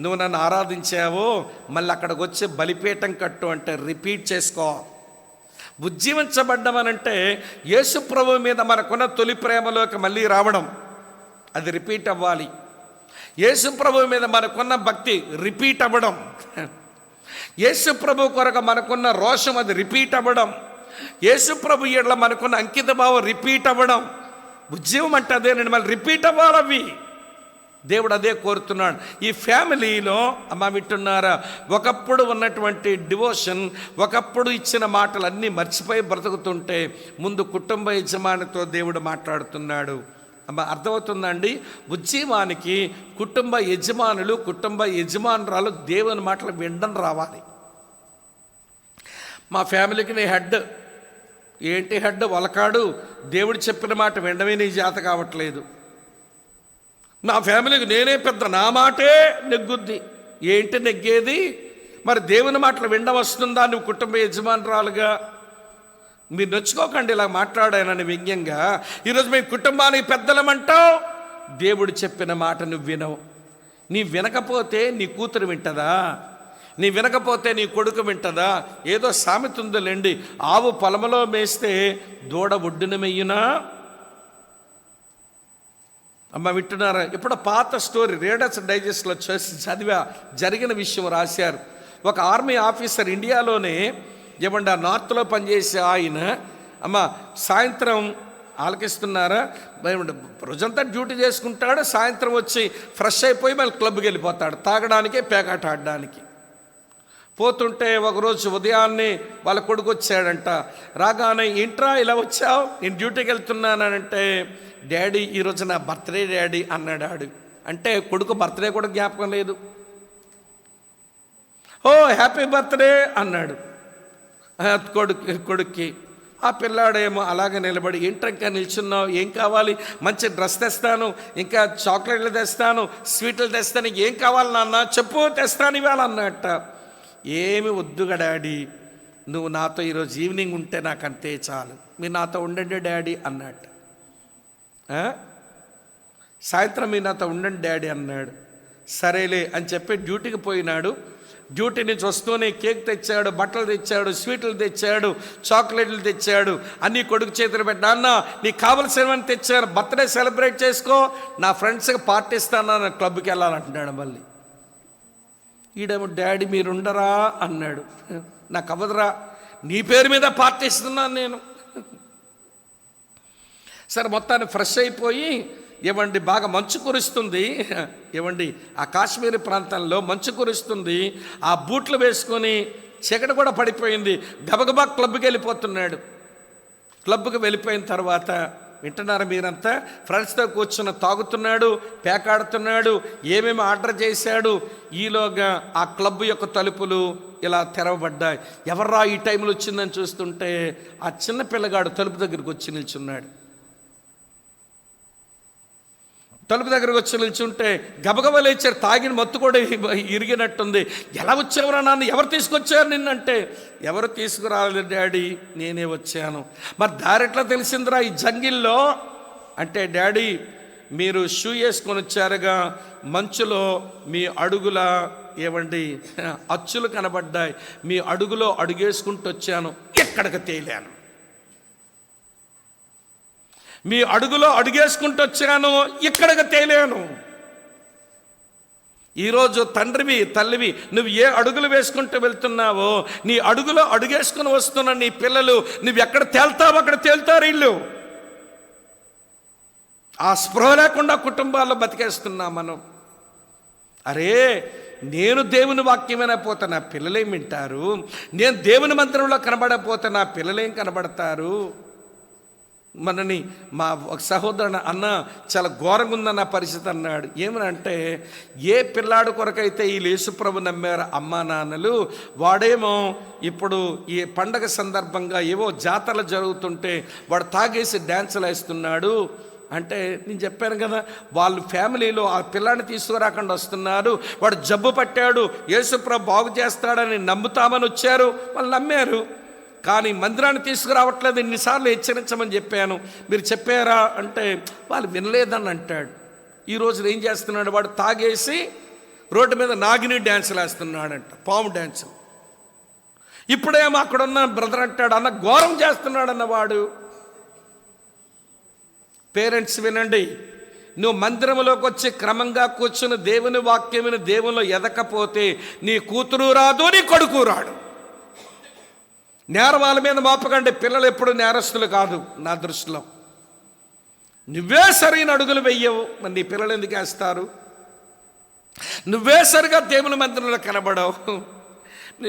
Speaker 1: నువ్వు నన్ను ఆరాధించావో మళ్ళీ అక్కడికి వచ్చి బలిపీఠం కట్టు అంటే రిపీట్ చేసుకో. ఉజ్జీవించబడ్డమనంటే యేసు ప్రభు మీద మనకున్న తొలి ప్రేమలోకి మళ్ళీ రావడం, అది రిపీట్ అవ్వాలి. యేసు ప్రభు మీద మనకున్న భక్తి రిపీట్ అవ్వడం, యేసు ప్రభు కొరకు మనకున్న రోషం అది రిపీట్ అవ్వడం, యేసు ప్రభు ఎడల మనకున్న అంకిత భావం రిపీట్ అవ్వడం. ఉద్యమం అంటే అదేనండి, మళ్ళీ రిపీట్ అవ్వాలి అవి. దేవుడు అదే కోరుతున్నాడు. ఈ ఫ్యామిలీలో అమ్మ వింటున్నారా, ఒకప్పుడు ఉన్నటువంటి డివోషన్, ఒకప్పుడు ఇచ్చిన మాటలు అన్నీ మర్చిపోయి బ్రతుకుతుంటే ముందు కుటుంబ యజమానితో దేవుడు మాట్లాడుతున్నాడు. అమ్మ అర్థమవుతుందండి. ఉద్యమానికి కుటుంబ యజమానులు, కుటుంబ యజమానురాలు దేవుని మాటలు వినడం రావాలి. మా ఫ్యామిలీకి నీ హెడ్ ఏంటి? హెడ్ వలకాడు, దేవుడు చెప్పిన మాట వినడమే నీ చేత కావట్లేదు. నా ఫ్యామిలీకి నేనే పెద్ద, నా మాటే నెగ్గుద్ది. ఏంటి నెగ్గేది? మరి దేవుని మాటలు వినడం వస్తుందా నువ్వు కుటుంబ యజమానురాలుగా? మీరు నొచ్చుకోకండి ఇలా మాట్లాడానని వ్యంగ్యంగా. ఈరోజు మీ కుటుంబానికి పెద్దలమంటావు, దేవుడు చెప్పిన మాట నువ్వు వినవు. నీ వినకపోతే నీ కూతురు వింటదా? నీ వినకపోతే నీ కొడుకు వింటదా? ఏదో సామెత ఉందిలేండి, ఆవు పొలములో మేస్తే దూడ ఒడ్డున మెయ్యునా. అమ్మ వింటున్నారా? ఇప్పుడు పాత స్టోరీ రీడర్స్ డైజెస్ట్లో చదివా, జరిగిన విషయం రాశారు. ఒక ఆర్మీ ఆఫీసర్ ఇండియాలోనే ఏమంటే ఆ నార్త్లో పనిచేసే ఆయన అమ్మ సాయంత్రం ఆలకిస్తున్నారా, రోజంతా డ్యూటీ చేసుకుంటాడు, సాయంత్రం వచ్చి ఫ్రెష్ అయిపోయి మళ్ళీ క్లబ్కి వెళ్ళిపోతాడు, తాగడానికి, పేకాట ఆడడానికి. పోతుంటే ఒకరోజు ఉదయాన్నే వాళ్ళ కొడుకు వచ్చాడంట. రాగానే ఏంట్రా ఇలా వచ్చావు? నేను డ్యూటీకి వెళ్తున్నానంటే, డాడీ ఈరోజు నా బర్త్డే డాడీ అన్నాడు. అంటే కొడుకు బర్త్డే కూడా జ్ఞాపకం లేదు. ఓ హ్యాపీ బర్త్డే అన్నాడు కొడుక్కి. ఆ పిల్లాడేమో అలాగే నిలబడి, ఏంట్రా నిల్చున్నావు, ఏం కావాలి? మంచి డ్రెస్ తెస్తాను, ఇంకా చాక్లెట్లు తెస్తాను, స్వీట్లు తెస్తాను, ఏం కావాలి నాన్న చెప్పు, తెస్తాను ఇవాళ అన్నట్ట. ఏమి వద్దుగా డాడీ, నువ్వు నాతో ఈరోజు ఈవినింగ్ ఉంటే నాకు అంతే చాలు, మీరు నాతో ఉండండి డాడీ అన్నట్ట. సాయంత్రం మీరు నాతో ఉండండి డాడీ అన్నాడు. సరేలే అని చెప్పి డ్యూటీకి పోయినాడు. డ్యూటీ నుంచి వస్తూనే కేక్ తెచ్చాడు, బట్టలు తెచ్చాడు, స్వీట్లు తెచ్చాడు, చాక్లెట్లు తెచ్చాడు, అన్నీ కొడుకు చేతులు పెట్టి, నాన్న నీకు కావలసినవన్నీ తెచ్చాను, బర్త్డే సెలబ్రేట్ చేసుకో, నా ఫ్రెండ్స్కి పార్టీ ఇస్తాను, క్లబ్కి వెళ్ళాలంటున్నాడు. మళ్ళీ ఈడేమో డాడీ మీరుండరా అన్నాడు. నాకు అవ్వదురా, నీ పేరు మీద పార్టీ ఇస్తున్నాను నేను. సరే మొత్తాన్ని ఫ్రెష్ అయిపోయి, ఏమండి బాగా మంచు కురుస్తుంది, ఏమండి ఆ కాశ్మీర్ ప్రాంతంలో మంచు కురుస్తుంది, ఆ బూట్లు వేసుకొని చీకటి కూడా పడిపోయింది, గబగబా క్లబ్కి వెళ్ళిపోతున్నాడు. క్లబ్కి వెళ్ళిపోయిన తర్వాత వింటున్నారా మీరంతా? ఫ్రెండ్స్తో కూర్చుని తాగుతున్నాడు, పేకాడుతున్నాడు, ఏమేమి ఆర్డర్ చేశాడు. ఈలోగా ఆ క్లబ్ యొక్క తలుపులు ఇలా తెరవబడ్డాయి. ఎవర్రా ఈ టైంలో వచ్చిందని చూస్తుంటే ఆ చిన్న పిల్లగాడు తలుపు దగ్గరికి వచ్చి నిల్చున్నాడు. తలుపు దగ్గరకు వచ్చి నిల్చుంటే గబగబా లేచారు. తాగిన మత్తు కూడా ఇరిగినట్టుంది. ఎలా వచ్చావురా నాన్న, ఎవరు తీసుకొచ్చారు నిన్నంటే, ఎవరు తీసుకురాలేదు డాడీ, నేనే వచ్చాను. మరి దారి ఎట్లా తెలిసిందిరా ఈ జంగిల్లో అంటే, డాడీ మీరు షూ వేసుకొని వచ్చారుగా, మంచులో మీ అడుగుల ఏమండి అచ్చులు కనబడ్డాయి, మీ అడుగులో అడుగేసుకుంటూ వచ్చాను, ఎక్కడికి తేలాను. మీ అడుగులో అడుగేసుకుంటూ వచ్చాను, ఇక్కడికి తేలాను. ఈరోజు తండ్రివి తల్లివి, నువ్వు ఏ అడుగులు వేసుకుంటూ వెళ్తున్నావో, నీ అడుగులో అడుగేసుకుని వస్తున్న నీ పిల్లలు నువ్వు ఎక్కడ తేల్తావో అక్కడ తేలుతారు వీళ్ళు. ఆ స్పృహ లేకుండా కుటుంబాల్లో బతికేస్తున్నాం మనం. అరే నేను దేవుని వాక్యమైనా పోతే నా పిల్లలేం వింటారు, నేను దేవుని మందిరంలో కనబడకపోతే నా పిల్లలేం కనబడతారు. మనని మా ఒక సహోదరుడు అన్న చాలా ఘోరంగా ఉందన్న పరిస్థితి అన్నాడు. ఏమనంటే, ఏ పిల్లాడు కొరకైతే ఈ యేసుప్రభు నమ్మారు అమ్మా నాన్నలు, వాడేమో ఇప్పుడు ఈ పండగ సందర్భంగా ఏవో జాతరలు జరుగుతుంటే వాడు తాగేసి డ్యాన్సులు వేస్తున్నాడు. అంటే నేను చెప్పాను కదా, వాళ్ళు ఫ్యామిలీలో ఆ పిల్లాడిని తీసుకురాకుండా వస్తున్నారు. వాడు జబ్బు పట్టాడు, యేసుప్రభు బాగు చేస్తాడని నమ్ముతామని వచ్చారు, వాళ్ళు నమ్మారు. కానీ మందిరాన్ని తీసుకురావట్లేదు, ఎన్నిసార్లు హెచ్చరించమని చెప్పాను, మీరు చెప్పారా అంటే వాళ్ళు వినలేదని అంటాడు. ఈరోజు ఏం చేస్తున్నాడు, వాడు తాగేసి రోడ్డు మీద నాగిని డ్యాన్సులు వేస్తున్నాడంట, పాము డ్యాన్సులు. ఇప్పుడేమో అక్కడున్న బ్రదర్ అంటాడు, అన్న ఘోరం చేస్తున్నాడన్న వాడు. పేరెంట్స్ వినండి, నువ్వు మందిరంలోకి వచ్చి క్రమంగా కూర్చుని దేవుని వాక్యమైన దేవునిలో ఎదకపోతే నీ కూతురు రాదు, నీ కొడుకు రాడు. నేరం వాళ్ళ మీద మోపకండి, పిల్లలు ఎప్పుడు నేరస్తులు కాదు నా దృష్టిలో. నువ్వే సరైన అడుగులు వెయ్యవు, మరి నీ పిల్లలు ఎందుకు వేస్తారు? నువ్వే సరిగా దేవుని మందిరంలో కనబడవు.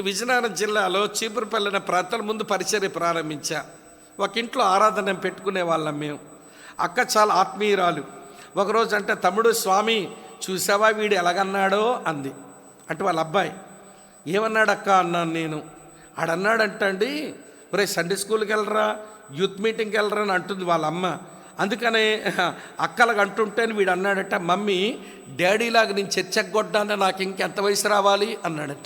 Speaker 1: విజయనగరం జిల్లాలో చీపురుపల్లి అనే ప్రాంతాల ముందు పరిచర్య ప్రారంభించా. ఒక ఇంట్లో ఆరాధన పెట్టుకునే వాళ్ళం మేము. అక్క చాలా ఆత్మీయురాలు. ఒకరోజు అంటే, తమ్ముడు స్వామి చూసావా వీడు ఎలాగన్నాడో అంది. అంటే వాళ్ళ అబ్బాయి. ఏమన్నాడు అక్క అన్నాను నేను. ఆడన్నాడంటండి, ఒరే సండే స్కూల్కి వెళ్ళరా, యూత్ మీటింగ్కి వెళ్ళరా అని అంటుంది వాళ్ళ అమ్మ. అందుకనే అక్కలకు అంటుంటే వీడు అన్నాడట, మమ్మీ డాడీలాగా నేను చర్చగొడ్డాను, నాకు ఇంకెంత వయసు రావాలి అన్నాడట.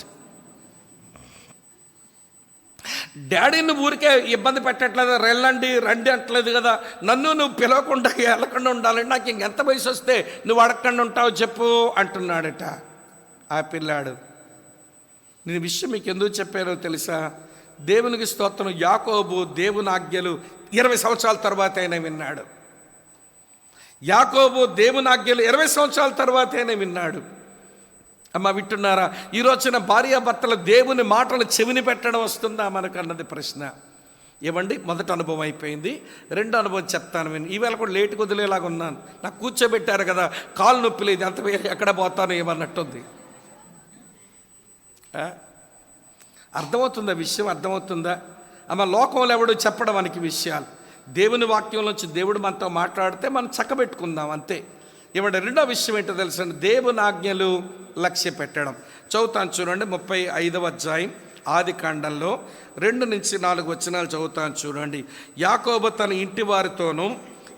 Speaker 1: డాడీని ఊరికే ఇబ్బంది పెట్టట్లేదు, వెళ్ళండి రండి అంటలేదు కదా, నన్ను నువ్వు పిలవకుండా వెళ్ళకుండా ఉండాలంటే నాకు ఇంకెంత వయసు వస్తే నువ్వు అడగకుండా ఉంటావు చెప్పు అంటున్నాడట ఆ పిల్లాడు. నేను విషయం మీకు ఎందుకు చెప్పానో తెలుసా? దేవునికి స్తోత్రం, యాకోబు దేవుని ఆజ్ఞలు 20 సంవత్సరాల తర్వాత అయినా విన్నాడు. యాకోబు దేవుని ఆజ్ఞలు 20 సంవత్సరాల తర్వాత అయినా విన్నాడు. అమ్మ వింటున్నారా? ఈరోజున భార్యాభర్తలు దేవుని మాటలు చెవిని పెట్టడం వస్తుందా మనకు అన్నది ప్రశ్న. ఏమండి, మొదటి అనుభవం అయిపోయింది. రెండో అనుభవం చెప్తాను విని. ఈవేళ కూడా లేటుకు వదిలేలాగా ఉన్నాను. నాకు కూర్చోబెట్టారు కదా, కాలు నొప్పి లేదు, అంత ఎక్కడ పోతాను ఏమన్నట్టుంది. అర్థమవుతుందా విషయం? అర్థమవుతుందా అమ్మ? లోకంలో ఎవడు చెప్పడం మనకి విషయాలు. దేవుని వాక్యంలోంచి దేవుడు మనతో మాట్లాడితే మనం చక్కబెట్టుకుందాం అంతే. ఏమంటే రెండో విషయం ఏంటో తెలుసా? దేవుని ఆజ్ఞలు లక్ష్య పెట్టడం. చదువుతాను చూడండి, 35వ అధ్యాయం ఆది కాండంలో 2-4 వచనాలు చదువుతాను చూడండి. యాకోబు తన ఇంటి వారితోనూ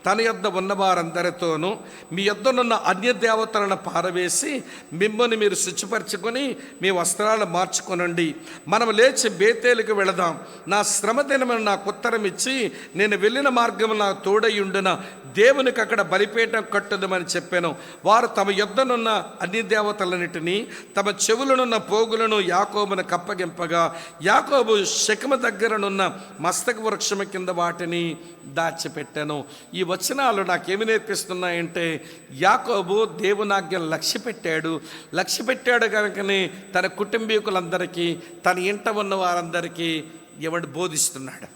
Speaker 1: తన యొద్ద ఉన్నవారందరితోనూ మీ యొద్దనున్న అన్య దేవతలను పారవేసి మిమ్మల్ని మీరు శుచిపరచుకొని మీ వస్త్రాలు మార్చుకొనండి. మనం లేచి బేతేలుకు వెళదాం. నా శ్రమ దినమున నాకు ఉత్తరం ఇచ్చి నేను వెళ్ళిన మార్గము నా తోడయుండున దేవునికి అక్కడ బలిపీఠం కట్టుదమని చెప్పాను. వారు తమ యొద్దనున్న అన్ని దేవతలన్నిటినీ తమ చెవులనున్న పోగులను యాకోబును కప్పగింపగా యాకోబు శెకెము దగ్గరనున్న మస్తక వృక్షము కింద వాటిని దాచిపెట్టాను. ఈ వచనాలు నాకేమి నేర్పిస్తున్నాయంటే, యాకోబు దేవునాజ్ఞను లక్ష్య పెట్టాడు కనుకనే తన కుటుంబీకులందరికీ తన ఇంట ఉన్న వారందరికీ ఎవడు బోధిస్తున్నాడు.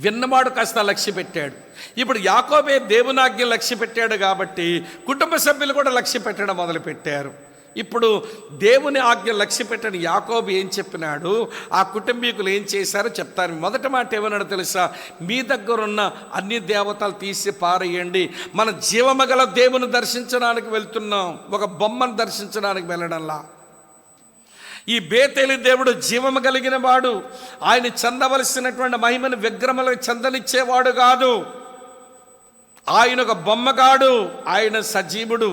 Speaker 1: విన్నవాడు కాస్త లక్ష్య పెట్టాడు. ఇప్పుడు యాకోబే దేవునాజ్ఞ లక్ష్య పెట్టాడు కాబట్టి కుటుంబ సభ్యులు కూడా లక్ష్య పెట్టడం మొదలుపెట్టారు. ఇప్పుడు దేవుని ఆజ్ఞ లక్ష్య పెట్టని యాకోబు ఏం చెప్పినాడు, ఆ కుటుంబీకులు ఏం చేశారో చెప్తాను. మొదటి మాట ఏమన్నాడు తెలుసా? మీ దగ్గరున్న అన్ని దేవతలు తీసి పారేయండి, మన జీవమగల దేవుని దర్శించడానికి వెళ్తున్నాం, ఒక బొమ్మను దర్శించడానికి వెళ్ళడంలా. ఈ బేతేలు దేవుడు జీవము కలిగిన వాడు, ఆయన చెందవలసినటువంటి మహిమను విగ్రహములకు చెందనిచ్చేవాడు కాదు. ఆయన ఒక బొమ్మగాడు, ఆయన సజీవుడు.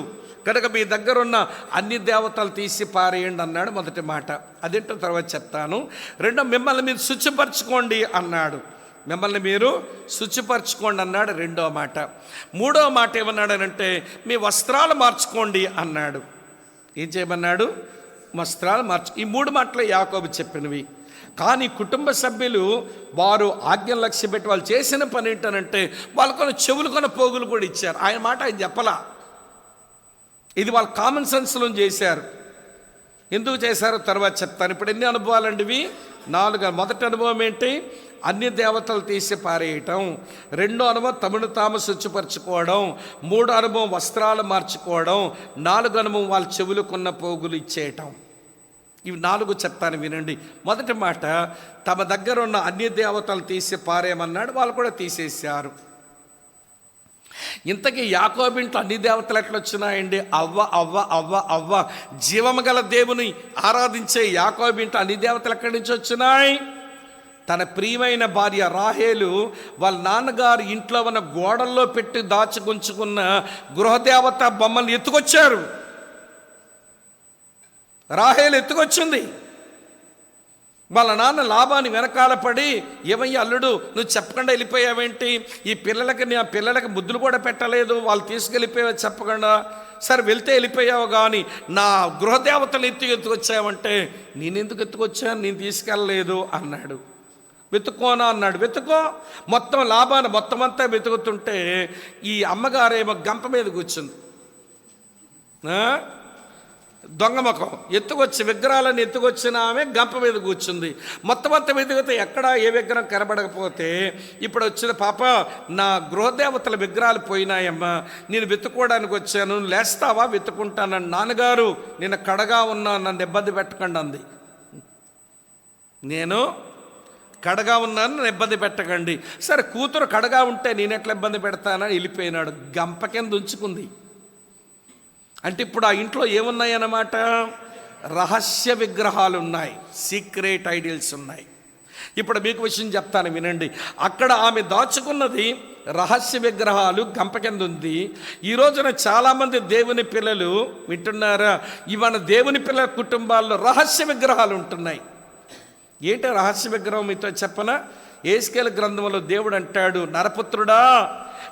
Speaker 1: కనుక మీ దగ్గర ఉన్న అన్ని దేవతలు తీసి పారేయండి అన్నాడు మొదటి మాట. అదేంటో తర్వాత చెప్తాను. రెండో, మిమ్మల్ని మీరు శుచిపరచుకోండి అన్నాడు. మిమ్మల్ని మీరు శుచిపరచుకోండి అన్నాడు రెండో మాట. మూడో మాట ఏమన్నాడనంటే మీ వస్త్రాలు మార్చుకోండి అన్నాడు. ఏం చేయమన్నాడు? వస్త్రాలు ఈ మూడు మాటలు యాకోబు చెప్పినవి. కానీ కుటుంబ సభ్యులు వారు ఆజ్ఞలు లక్ష్య పెట్టి వాళ్ళు చేసిన పని ఏంటనంటే వాళ్ళు కొన్ని చెవులు కొన్ని పోగులు కూడా ఇచ్చారు. ఆయన మాట ఆయన చెప్పలా. ఇది వాళ్ళు కామన్ సెన్స్లో చేశారు. ఎందుకు చేశారో తర్వాత చెప్తాను. ఇప్పుడు ఎన్ని అనుభవాలండి ఇవి? 4. మొదటి అనుభవం ఏంటి? అన్ని దేవతలు తీసి పారేయటం. రెండో అనుభవం తమను తాము శుచిపరచుకోవడం. 3 అనుభవం వస్త్రాలు మార్చుకోవడం. 4 అనుభవం వాళ్ళ చెవులుకున్న పోగులు ఇచ్చేయటం. ఇవి 4 చెప్తాను వినండి. మొదటి మాట, తమ దగ్గర ఉన్న అన్ని దేవతలు తీసి పారేయమన్నాడు. వాళ్ళు కూడా తీసేశారు. ఇంతకీ యాకోబింట్లో అన్ని దేవతలు ఎట్లా వచ్చినాయండి? అవ్వ జీవము గల దేవుని ఆరాధించే యాకోబింట్లో అన్ని దేవతలు ఎక్కడి నుంచి వచ్చినాయి? తన ప్రియమైన భార్య రాహేలు వాళ్ళ నాన్నగారు ఇంట్లో ఉన్న గోడల్లో పెట్టి దాచుకుంచుకున్న గృహదేవత బొమ్మల్ని ఎత్తుకొచ్చారు. రాహేలు ఎత్తుకొచ్చింది. వాళ్ళ నాన్న లాభాన్ని వెనకాల పడి, ఏమయ్య అల్లుడు నువ్వు చెప్పకుండా వెళ్ళిపోయావేంటి? ఈ పిల్లలకి ముద్దులు కూడా పెట్టలేదు, వాళ్ళు తీసుకెళ్ళిపోయావు చెప్పకుండా. సరే వెళ్తే వెళ్ళిపోయావు, కానీ నా గృహదేవతలు ఎత్తుకొచ్చావంటే నేనెందుకు ఎత్తుకొచ్చాను, నేను తీసుకెళ్ళలేదు అన్నాడు. వెతుక్కోనా అన్నాడు. వెతుకో. మొత్తం లాభాన్ని మొత్తం అంతా వెతుకుతుంటే ఈ అమ్మగారేమో గంప మీద కూర్చుంది. దొంగ ముఖం ఎత్తుకొచ్చి విగ్రహాలను ఎత్తుకొచ్చిన ఆమె గంప మీద కూర్చుంది. మొత్తం అంతా వెతికితే ఎక్కడా ఏ విగ్రహం కనబడకపోతే ఇప్పుడు వచ్చిన పాప, నా గృహదేవతల విగ్రహాలు పోయినాయమ్మా, నేను వెతుక్కోవడానికి వచ్చాను, లేస్తావా? వెతుక్కుంటానని. నాన్నగారు నేను కడగా ఉన్నా, నన్ను ఇబ్బంది పెట్టకండి అంది. నేను కడగా ఉన్నాను, నన్ను ఇబ్బంది పెట్టకండి. సరే కూతురు కడగా ఉంటే నేను ఎట్లా ఇబ్బంది పెడతానని వెళ్ళిపోయినాడు. గంప కింద ఉంచుకుంది. అంటే ఇప్పుడు ఆ ఇంట్లో ఏమున్నాయి అన్నమాట? రహస్య విగ్రహాలు ఉన్నాయి, సీక్రెట్ ఐడియల్స్ ఉన్నాయి. ఇప్పుడు మీకు విషయం చెప్తాను వినండి. అక్కడ ఆమె దాచుకున్నది రహస్య విగ్రహాలు గంప కింద ఉంది. ఈ రోజున చాలామంది దేవుని పిల్లలు వింటున్నారా? ఇవాళ దేవుని పిల్లల కుటుంబాల్లో రహస్య విగ్రహాలు ఉంటున్నాయి. ఏంటి రహస్య విగ్రహం మీతో చెప్పనా? యేస్కేలు గ్రంథంలో దేవుడు అంటాడు, నరపుత్రుడా,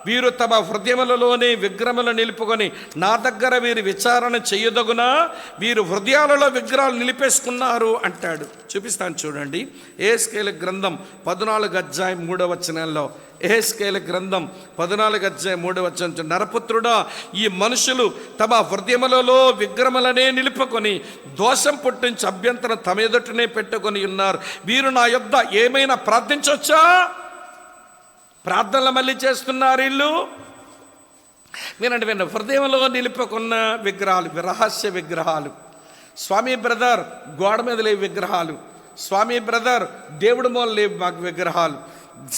Speaker 1: వీరు తమ హృదయములలోనే విగ్రహములు నిలుపుకొని నా దగ్గర వీరు విచారణ చెయ్యదగునా? వీరు హృదయాలలో విగ్రహాలు నిలిపేసుకున్నారు అంటాడు. చూపిస్తాను చూడండి. యేస్కేలు గ్రంథం 14:3 యేస్కేలు గ్రంథం 14:3 నరపుత్రుడా, ఈ మనుషులు తమ హృదయములలో విగ్రహములనే నిలుపుకొని దోషం పుట్టించి అభ్యంతరం తమ ఎదుటనే పెట్టుకొని ఉన్నారు. వీరు నా యొద్ద ఏమైనా ప్రార్థించవచ్చా? ప్రార్థనలు మళ్ళీ చేస్తున్నారు వీళ్ళు. వినండి. హృదయంలో నిలుపుకున్న విగ్రహాలు, రహస్య విగ్రహాలు. స్వామి బ్రదర్ గోడ మీద లేవు విగ్రహాలు. స్వామి బ్రదర్ దేవుడి మూల లేవు మాకు విగ్రహాలు.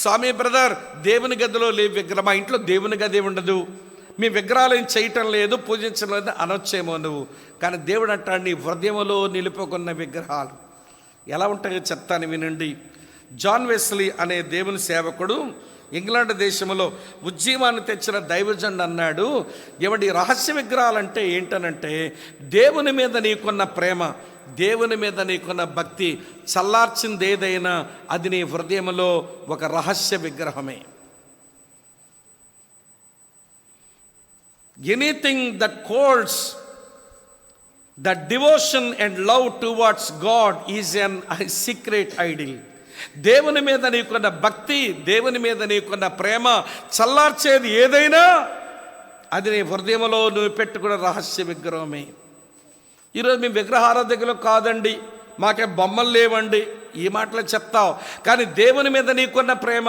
Speaker 1: స్వామి బ్రదర్ దేవుని గదిలో లేవు విగ్రహం. మా ఇంట్లో దేవుని గది ఉండదు, మీ విగ్రహాలు ఏం చేయటం లేదు, పూజించడం లేదు అనొచ్చేమో నువ్వు. కానీ దేవుడు అంటాడు, నీ హృదయంలో నిలుపుకున్న విగ్రహాలు ఎలా ఉంటాయో చెప్తాను వినండి. జాన్ వెస్లీ అనే దేవుని సేవకుడు ఇంగ్లాండ్ దేశంలో ఉజ్జీవాన్ని తెచ్చిన దైవజనుడు అన్నాడు, ఏమండి రహస్య విగ్రహాలంటే ఏంటనంటే దేవుని మీద నీకున్న ప్రేమ, దేవుని మీద నీకున్న భక్తి చల్లార్చింది ఏదైనా అది నీ హృదయంలో ఒక రహస్య విగ్రహమే. Anything that holds the devotion and love towards God is an secret idol. దేవుని మీద నీకున్న భక్తి, దేవుని మీద నీకున్న ప్రేమ చల్లార్చేది ఏదైనా అది నీ హృదయంలో నువ్వు పెట్టుకున్న రహస్య విగ్రహమే. ఈరోజు మేము విగ్రహారాధకులు కాదండి, మాకే బొమ్మలు లేవండి, ఈ మాటలు చెప్తావు. కానీ దేవుని మీద నీకున్న ప్రేమ,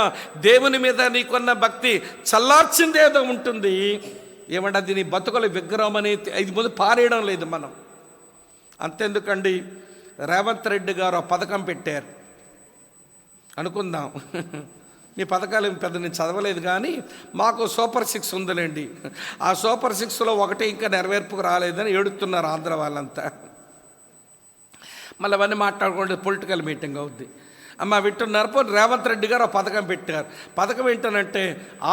Speaker 1: దేవుని మీద నీకున్న భక్తి చల్లార్చింది ఏదో ఉంటుంది. ఏమంటే అది నీ బతుకుల విగ్రహం అనేది ఇది ముందు పారేయడం లేదు. మనం అంతెందుకండి, రేవంత్ రెడ్డి గారు ఆ పథకం పెట్టారు అనుకుందాం. మీ పథకాలు పెద్ద నేను చదవలేదు, కానీ మాకు సూపర్ 6 ఉందిలేండి. ఆ సూపర్ 6లో ఒకటి ఇంకా నెరవేర్పుకు రాలేదని ఏడుతున్నారు ఆంధ్ర వాళ్ళంతా. మళ్ళీ అవన్నీ మాట్లాడుకుంటే పొలిటికల్ మీటింగ్ అవుద్ది. అమ్మ వింటున్నారు. రేవంత్ రెడ్డి గారు ఆ పథకం పెట్టారు. పథకం ఏంటనంటే,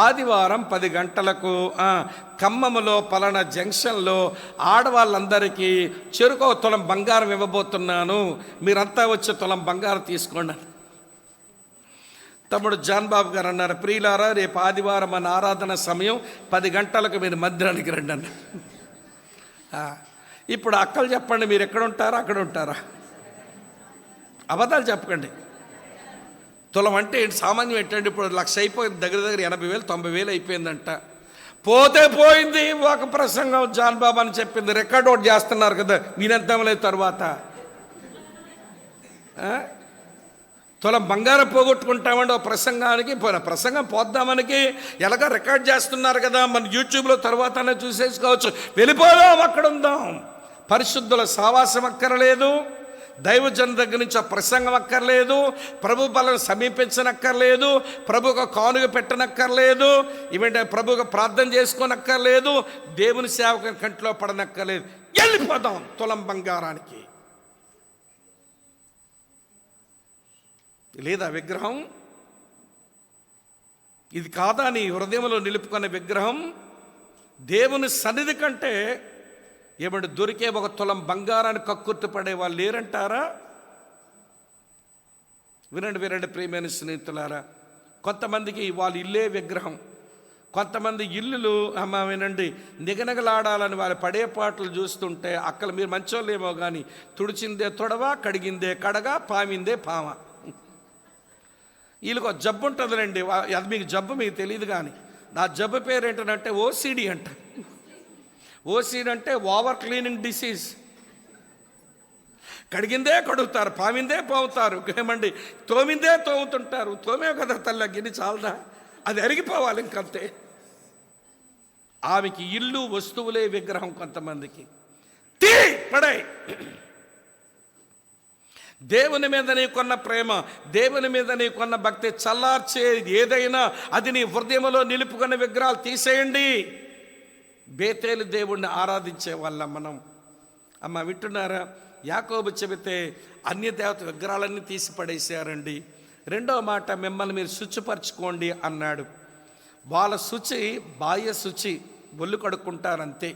Speaker 1: ఆదివారం 10 గంటలకు ఖమ్మంలో పలానా జంక్షన్లో ఆడవాళ్ళందరికీ చెరుకు తులం బంగారం ఇవ్వబోతున్నాను, మీరంతా వచ్చి తులం బంగారం తీసుకోండి. తమ్ముడు జాన్ బాబు గారు అన్నారు, ప్రియులారా రేపు ఆదివారం మన ఆరాధన సమయం 10 గంటలకు మీరు మందిరానికి రండి అన్న. ఇప్పుడు అక్కలు చెప్పండి, మీరు ఎక్కడ ఉంటారా? అక్కడ ఉంటారా? అబద్ధాలు చెప్పకండి. తులం అంటే ఏంటి, సామాన్యం ఏంటండి? ఇప్పుడు 1,00,000 అయిపోయింది, దగ్గర 80,000 90,000 అయిపోయిందంట. పోతే పోయింది. ఒక ప్రసంగం జాన్ బాబు అని చెప్పింది, రికార్డ్ అవుట్ చేస్తున్నారు కదా, మీనెంతలేదు తర్వాత. తులం బంగారం పోగొట్టుకుంటామండి ఒక ప్రసంగానికి. ప్రసంగం పోద్దామనికి ఎలాగ రికార్డ్ చేస్తున్నారు కదా, మన యూట్యూబ్లో తర్వాత చూసేసుకోవచ్చు. వెళ్ళిపోదాం, అక్కడ ఉందాం. పరిశుద్ధుల సావాసం అక్కర్లేదు, దైవజన దగ్గర నుంచి ఆ ప్రసంగం అక్కర్లేదు, ప్రభు బలను సమీపించనక్కర్లేదు, ప్రభుకు కానుక పెట్టనక్కర్లేదు, ఇవేంటే ప్రభుకు ప్రార్థన చేసుకోనక్కర్లేదు, దేవుని సేవకుని కంటిలో పడనక్కర్లేదు. వెళ్ళిపోదాం తులం బంగారానికి. లేదా విగ్రహం? ఇది కాదా నీ హృదయంలో నిలుపుకునే విగ్రహం? దేవుని సన్నిధి కంటే ఏమంటే దొరికే ఒక తులం బంగారాన్ని కక్కుర్తి పడే వాళ్ళు లేరంటారా? వినండి ప్రియమైన స్నేహితులారా, కొంతమందికి వాళ్ళ ఇల్లే విగ్రహం. కొంతమంది ఇల్లులు వినండి నిగనగలాడాలని వాళ్ళ పడే పాటలు చూస్తుంటే అక్కడ మీరు మంచోళ్ళేమో కానీ తుడిచిందే తొడవ, కడిగిందే కడగ, పామిందే పామ. వీళ్ళకి ఒక జబ్బు ఉంటుందిలేండి, అది మీకు జబ్బు మీకు తెలియదు, కానీ నా జబ్బు పేరు ఏంటంటే ఓసిడి అంట. ఓసిడి అంటే ఓవర్ క్లీనింగ్ డిసీజ్. కడిగిందే కడుగుతారు, పామిందే పావుతారు, ఏమండి తోమిందే తోముతుంటారు. తోమే కదా తల్లి, గిన్నె చాలదా, అది అరిగిపోవాలి ఇంకంతే. ఆమెకి ఇల్లు వస్తువులే విగ్రహం. కొంతమందికి తీ పడే. దేవుని మీద నీకున్న ప్రేమ, దేవుని మీద నీకున్న భక్తి చల్లార్చే ఏదైనా అది నీ హృదయంలో నిలుపుకున్న విగ్రహాలు తీసేయండి. బేతేలు దేవుణ్ణి ఆరాధించే వాళ్ళం మనం. అమ్మ వింటున్నారా? యాకోబు చెబితే అన్య దేవత విగ్రహాలన్నీ తీసి పడేసారండి. రెండవ మాట, మిమ్మల్ని మీరు శుచిపరచుకోండి అన్నాడు. వాళ్ళ శుచి బాహ్య శుచి, ఒళ్ళు కడుక్కుంటారంతే.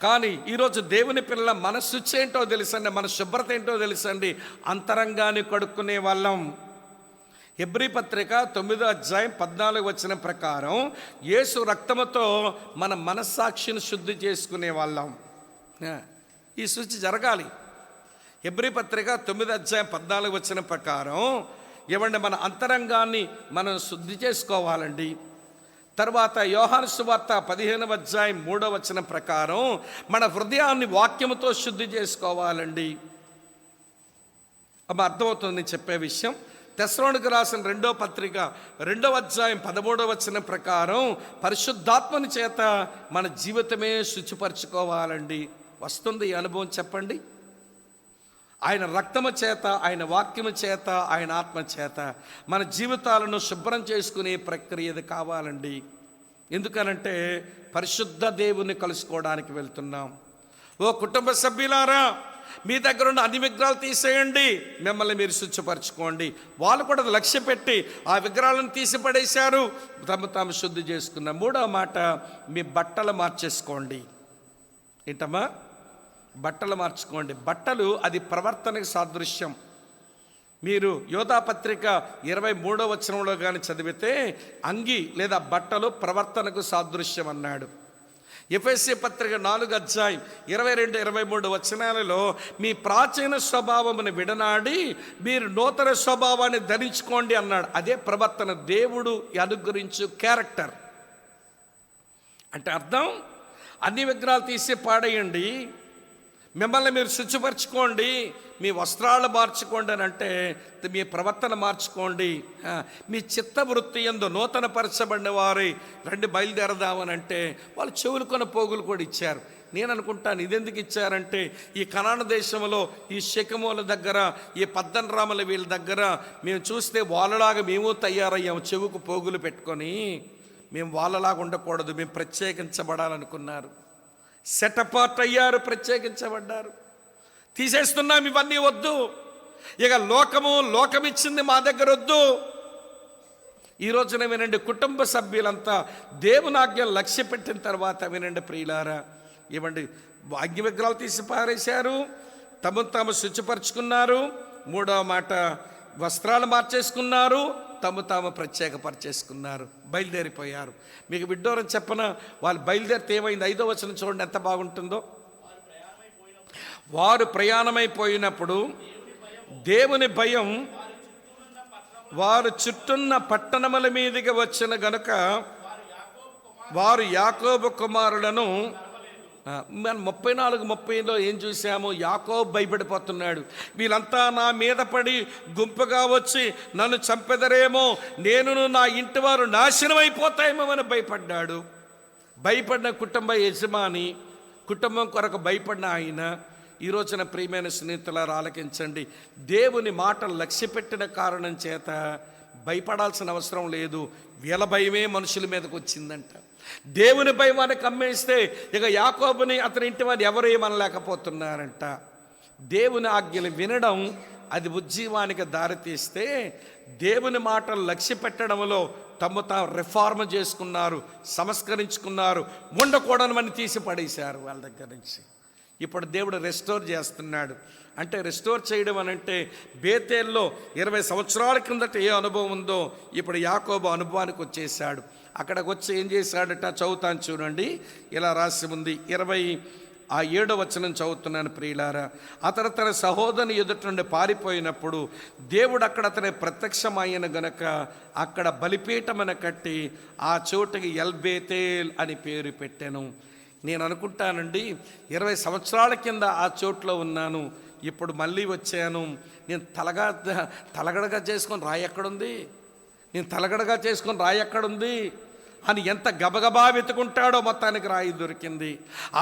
Speaker 1: కానీ ఈరోజు దేవుని పిల్లల మన శుచి ఏంటో తెలుసండి, మన శుభ్రత ఏంటో తెలుసండి, అంతరంగాన్ని కడుక్కునే వాళ్ళం. హెబ్రీ పత్రిక 9వ అధ్యాయం 14వ వచనం ప్రకారం యేసు రక్తముతో మన మనస్సాక్షిని శుద్ధి చేసుకునే వాళ్ళం. ఈ శుచి జరగాలి. హెబ్రీ పత్రిక 9వ అధ్యాయం 14వ వచనం ప్రకారం ఏమంటే మన అంతరంగాన్ని మనం శుద్ధి చేసుకోవాలండి. తర్వాత యోహాను సువార్త 15వ అధ్యాయం 3వ వచనం ప్రకారం మన హృదయాన్ని వాక్యముతో శుద్ధి చేసుకోవాలండి. అమ్మ అర్థమవుతుంది నేను చెప్పే విషయం. తెస్సలోనికీయులకు రాసిన 2వ పత్రిక 2వ అధ్యాయం 13వ వచనం ప్రకారం పరిశుద్ధాత్మని చేత మన జీవితమే శుచిపరచుకోవాలండి. వస్తుంది ఈ అనుభవం చెప్పండి. ఆయన రక్తము చేత, ఆయన వాక్యము చేత, ఆయన ఆత్మ చేత మన జీవితాలను శుభ్రం చేసుకునే ప్రక్రియ కావాలండి. ఎందుకనంటే పరిశుద్ధ దేవుని కలుసుకోవడానికి వెళ్తున్నాం. ఓ కుటుంబ సభ్యులారా, మీ దగ్గర ఉన్న అన్ని విగ్రహాలు తీసేయండి, మిమ్మల్ని మీరు శుచిపరచుకోండి. వాళ్ళు కూడా లక్ష్య పెట్టి ఆ విగ్రహాలను తీసి పడేశారు, తాము శుద్ధి చేసుకున్నాం. మూడవ మాట, మీ బట్టలు మార్చేసుకోండి. ఏంటమ్మా? బట్టలు మార్చుకోండి. బట్టలు అది ప్రవర్తనకు సాదృశ్యం. మీరు యోధాపత్రిక 23వ వచనంలో కానీ చదివితే అంగి లేదా బట్టలు ప్రవర్తనకు సాదృశ్యం అన్నాడు. ఎఫెసీ పత్రిక 4వ అధ్యాయం 22, 23 వచనాలలో మీ ప్రాచీన స్వభావమును విడనాడి మీరు నూతన స్వభావాన్ని ధరించుకోండి అన్నాడు. అదే ప్రవర్తన, దేవుడు అనుగ్రహించు క్యారెక్టర్. అంటే అర్థం, అన్ని విగ్రహాలు తీసి పాడేయండి, మిమ్మల్ని మీరు శుచిపరచుకోండి, మీ వస్త్రాలు మార్చుకోండి అని అంటే మీ ప్రవర్తన మార్చుకోండి. మీ చిత్తవృత్తి యందు నూతన పరచబడిన వారి రండి బయలుదేరదామని అంటే వాళ్ళు చెవులు కొన పోగులు కూడా ఇచ్చారు. నేను అనుకుంటాను ఇదెందుకు ఇచ్చారంటే ఈ కనాను దేశంలో ఈ శెకెమోల దగ్గర ఈ పద్దనరాముల వీళ్ళ దగ్గర మేము చూస్తే వాళ్ళలాగా మేము తయారయ్యాము, చెవుకు పోగులు పెట్టుకొని. మేము వాళ్ళలాగా ఉండకూడదు, మేము ప్రత్యేకించబడాలనుకున్నారు. సెటపార్ట్ అయ్యారు, ప్రత్యేకించబడ్డారు. తీసేస్తున్నాం, ఇవన్నీ వద్దు, ఇక లోకం ఇచ్చింది మా దగ్గర వద్దు. ఈ రోజున వినండి, కుటుంబ సభ్యులంతా దేవుని ఆజ్ఞలు లక్ష్య పెట్టిన తర్వాత వినండి ప్రియులారా, ఇవ్వండి అగ్ని విగ్రహాలు తీసి పారేశారు, తాము శుచిపరుచుకున్నారు. మూడవ మాట, వస్త్రాలు మార్చేసుకున్నారు, తాము ప్రత్యేకపరిచేసుకున్నారు, బయలుదేరిపోయారు. మీకు విడ్డూరం చెప్పన, వాళ్ళు బయలుదేరితే ఏమైంది? 5వ వచనం చూడండి ఎంత బాగుంటుందో. వారు ప్రయాణమైపోయినప్పుడు దేవుని భయం వారు చుట్టున్న పట్టణముల మీదుగా వచ్చిన గనుక వారు యాకోబు కుమారులను 34:30లో ఏం చూసాము? యాకోబు భయపడిపోతున్నాడు. వీళ్ళంతా నా మీద పడి గుంపుగా వచ్చి నన్ను చంపెదరేమో, నేనును నా ఇంటి వారు నాశనం అయిపోతాయేమో అని భయపడ్డాడు. భయపడిన కుటుంబ యజమాని, కుటుంబం కొరకు భయపడిన ఆయన. ఈ రోజున ప్రియమైన స్నేహితులారా ఆలకించండి, దేవుని మాటలు లక్ష్యపెట్టిన కారణం చేత భయపడాల్సిన అవసరం లేదు. వీళ్ళ భయమే మనుషుల మీదకి వచ్చిందంట. దేవుని భయమాన్ని కమ్మేస్తే ఇక యాకోబుని అతని ఇంటి వారు ఎవరు ఏమనలేకపోతున్నారంట. దేవుని ఆజ్ఞలు వినడం అది ఉజ్జీవానికి దారితీస్తే దేవుని మాటలు లక్ష్య పెట్టడంలో తాము రిఫార్మ్ చేసుకున్నారు, సంస్కరించుకున్నారు, ఉండకూడని తీసి పడేశారు వాళ్ళ దగ్గర నుంచి. ఇప్పుడు దేవుడు రెస్టోర్ చేస్తున్నాడు. అంటే రెస్టోర్ చేయడం అని అంటే బేతేల్లో 20 సంవత్సరాల కిందట ఏ అనుభవం ఉందో ఇప్పుడు యాకోబు అనుభవానికి వచ్చేసాడు. అక్కడికి వచ్చి ఏం చేశాడట, చదువుతాను చూడండి, ఇలా రాసి ఉంది. 27వ వచనం చదువుతున్నాను ప్రియులారా. అతను తన సహోదరుని ఎదుట నుండి పారిపోయినప్పుడు దేవుడు అక్కడ అతని ప్రత్యక్షమైన గనక అక్కడ బలిపీఠమని కట్టి ఆ చోటుకి ఎల్బేతేల్ అని పేరు పెట్టాను. నేను అనుకుంటానండి 20 సంవత్సరాల కింద ఆ చోట్లో ఉన్నాను, ఇప్పుడు మళ్ళీ వచ్చాను. నేను తలగడగా చేసుకొని రాయి ఎక్కడుంది, నేను తలగడగా చేసుకొని రాయి ఎక్కడుంది అని ఎంత గబగబా వెతుకుంటాడో మొత్తానికి రాయి దొరికింది.